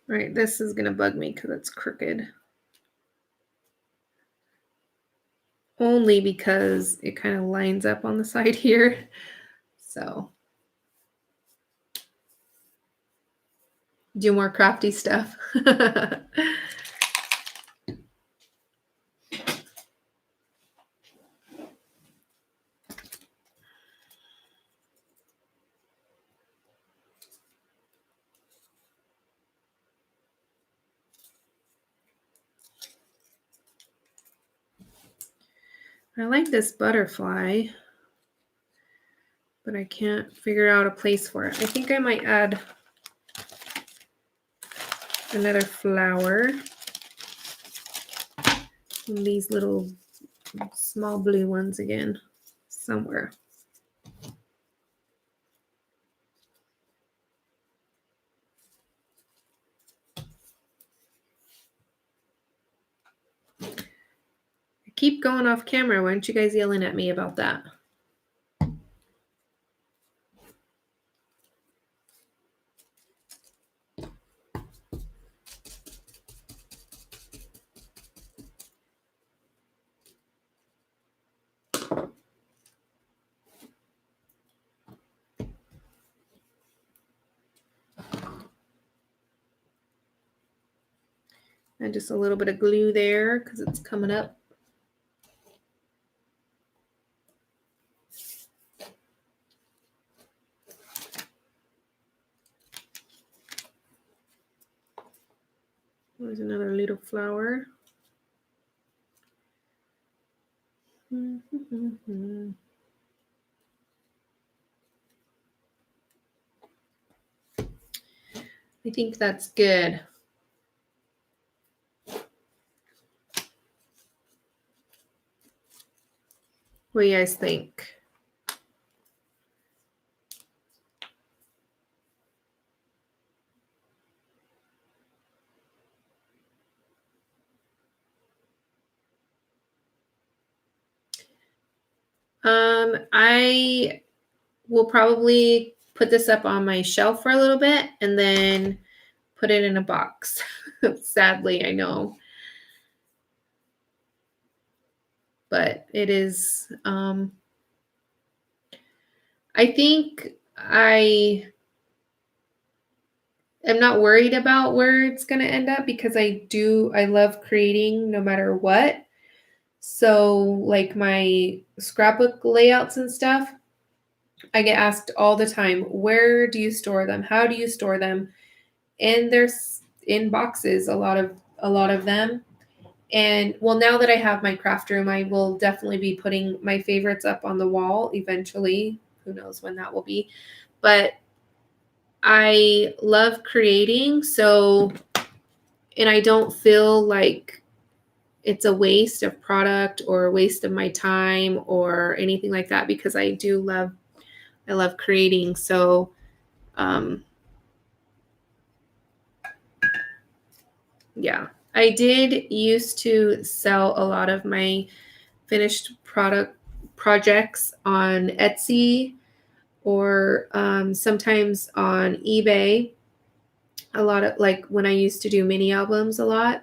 S1: Right, this is gonna bug me because it's crooked. Only because it kind of lines up on the side here. So, do more crafty stuff. I like this butterfly, but I can't figure out a place for it. I think I might add another flower. And these little small blue ones again, somewhere. I keep going off camera. Why aren't you guys yelling at me about that? And just a little bit of glue there because it's coming up. There's another little flower. I think that's good. What do you guys think? I will probably put this up on my shelf for a little bit and then put it in a box. Sadly, I know. but it is, I think I am not worried about where it's going to end up because I love creating no matter what. So like my scrapbook layouts and stuff, I get asked all the time, where do you store them? How do you store them? And there's in boxes, a lot of them. And well, now that I have my craft room, I will definitely be putting my favorites up on the wall eventually. Who knows when that will be. But I love creating, so, and I don't feel like it's a waste of product or a waste of my time or anything like that because I love creating. So, yeah, I did used to sell a lot of my finished projects on Etsy or sometimes on eBay. A lot of like when I used to do mini albums a lot.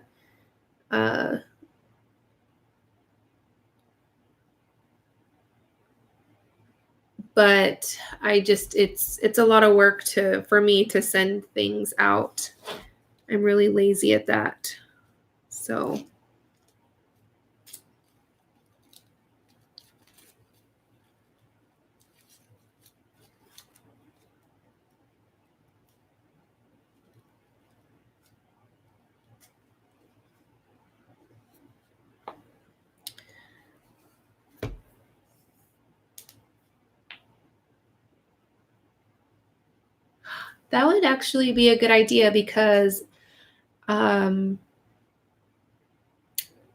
S1: But I just it's a lot of work for me to send things out. I'm really lazy at that. So that would actually be a good idea because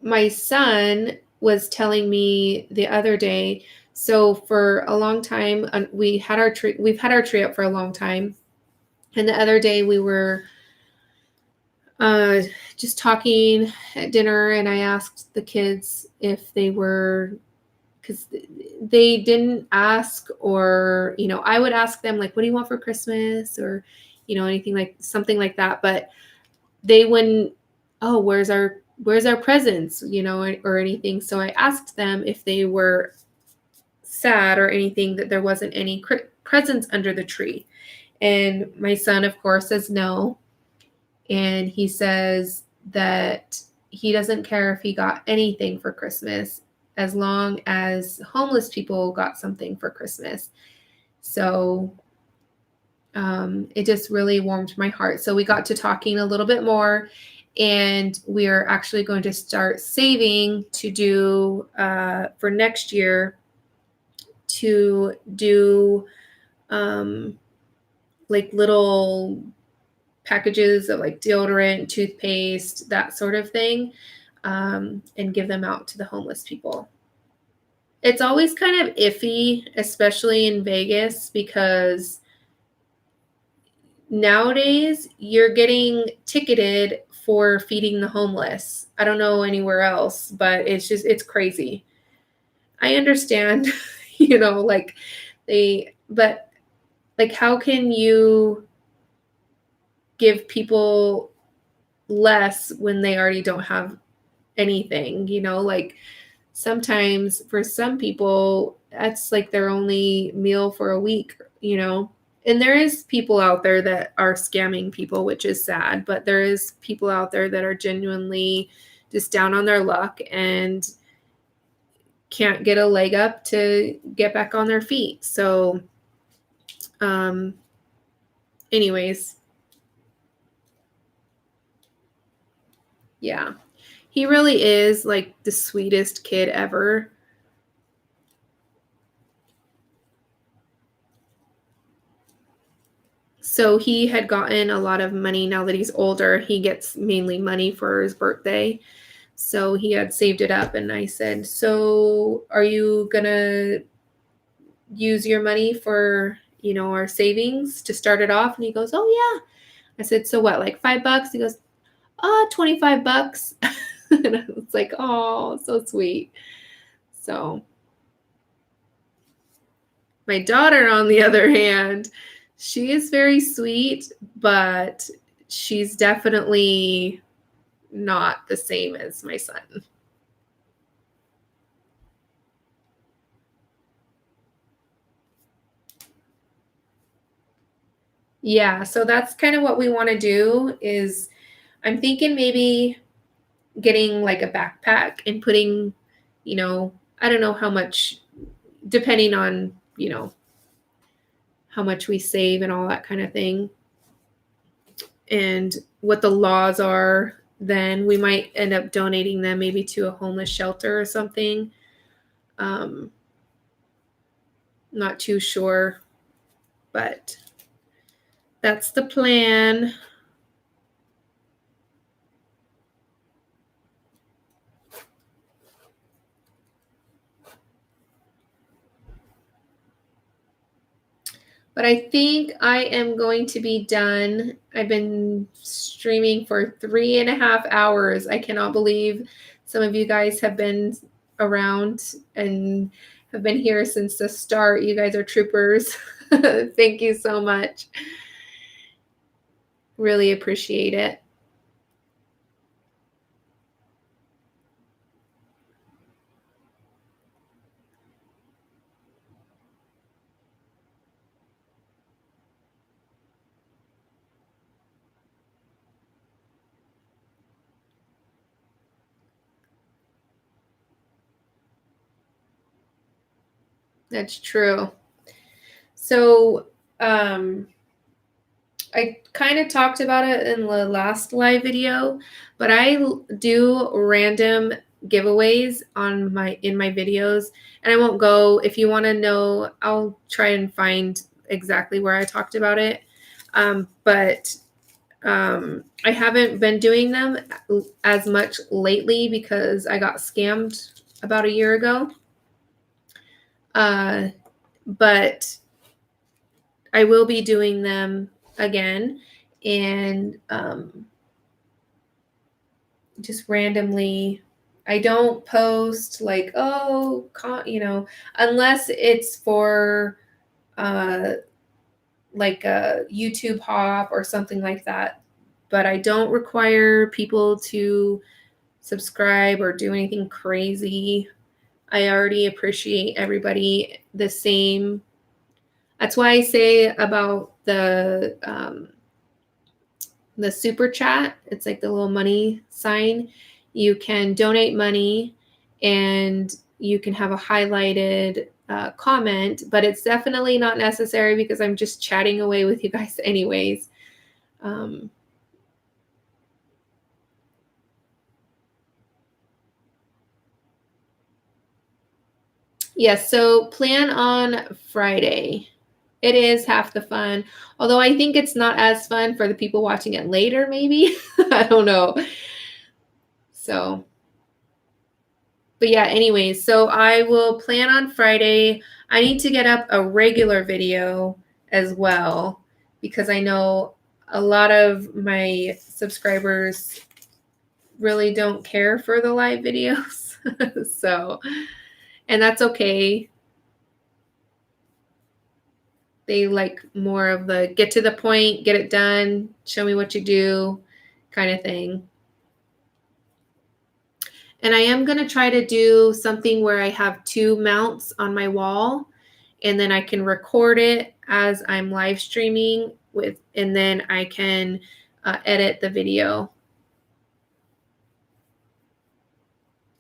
S1: my son was telling me the other day. So for a long time, we've had our tree up for a long time. And the other day we were just talking at dinner, and I asked the kids if they were, because they didn't ask, or, I would ask them, like, what do you want for Christmas? Or, anything like something like that. But they wouldn't, oh, where's our presents, or anything. So I asked them if they were sad or anything, that there wasn't any presents under the tree. And my son, of course, says no. And he says that he doesn't care if he got anything for Christmas as long as homeless people got something for Christmas. So it just really warmed my heart. So we got to talking a little bit more, and we're actually going to start saving to do for next year to do like little packages of like deodorant, toothpaste, that sort of thing, and give them out to the homeless people. It's always kind of iffy, especially in Vegas, because nowadays you're getting ticketed for feeding the homeless. I don't know anywhere else, but it's crazy. I understand, like but like, how can you give people less when they already don't have anything? Like, sometimes for some people that's like their only meal for a week. And there is people out there that are scamming people, which is sad, but there is people out there that are genuinely just down on their luck and can't get a leg up to get back on their feet. So anyways, yeah, he really is like the sweetest kid ever. So he had gotten a lot of money. Now that he's older, he gets mainly money for his birthday. So he had saved it up, and I said, so are you gonna use your money for, our savings to start it off? And he goes, oh yeah. I said, so what, like $5? He goes, 25 bucks. And I was like, oh, so sweet. So my daughter, on the other hand, she is very sweet, but she's definitely not the same as my son. Yeah, so that's kind of what we want to do is I'm thinking maybe getting like a backpack and putting, I don't know how much, depending on, how much we save and all that kind of thing and what the laws are, then we might end up donating them maybe to a homeless shelter or something. Not too sure, but that's the plan. But I think I am going to be done. I've been streaming for 3.5 hours. I cannot believe some of you guys have been around and have been here since the start. You guys are troopers. Thank you so much. Really appreciate it. That's true. So, I kind of talked about it in the last live video, but I do random giveaways in my videos, and I won't go. If you want to know, I'll try and find exactly where I talked about it. But I haven't been doing them as much lately because I got scammed about a year ago. But I will be doing them again, and just randomly. I don't post like, oh, unless it's for like a YouTube hop or something like that. But I don't require people to subscribe or do anything crazy. I already appreciate everybody the same. That's why I say about the super chat. It's like the little money sign. You can donate money and you can have a highlighted comment, but it's definitely not necessary because I'm just chatting away with you guys anyways. Yes, so plan on Friday. It is half the fun, although I think it's not as fun for the people watching it later, maybe. I don't know. So, but yeah, anyways, so I will plan on Friday. I need to get up a regular video as well because I know a lot of my subscribers really don't care for the live videos. So, and that's okay. They like more of the get to the point, get it done, show me what you do kind of thing. And I am going to try to do something where I have 2 mounts on my wall and then I can record it as I'm live streaming and then I can edit the video.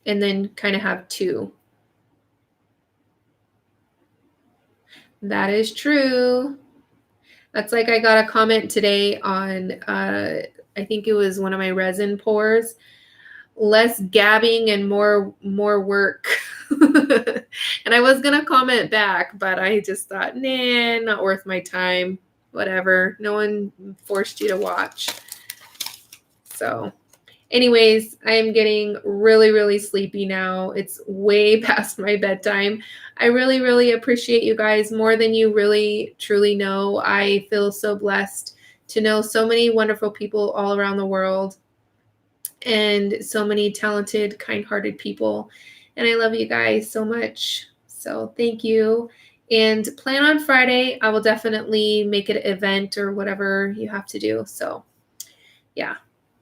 S1: And then kind of have 2. That is true. That's like I got a comment today on, I think it was one of my resin pours. Less gabbing and more work. And I was gonna comment back, but I just thought, nah, not worth my time. Whatever. No one forced you to watch. So anyways, I am getting really, really sleepy now. It's way past my bedtime. I really, really appreciate you guys more than you really, truly know. I feel so blessed to know so many wonderful people all around the world and so many talented, kind-hearted people. And I love you guys so much. So thank you. And plan on Friday. I will definitely make it an event or whatever you have to do. So yeah.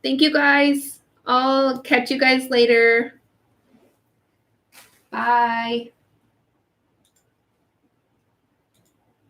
S1: Thank you guys. I'll catch you guys later. Bye.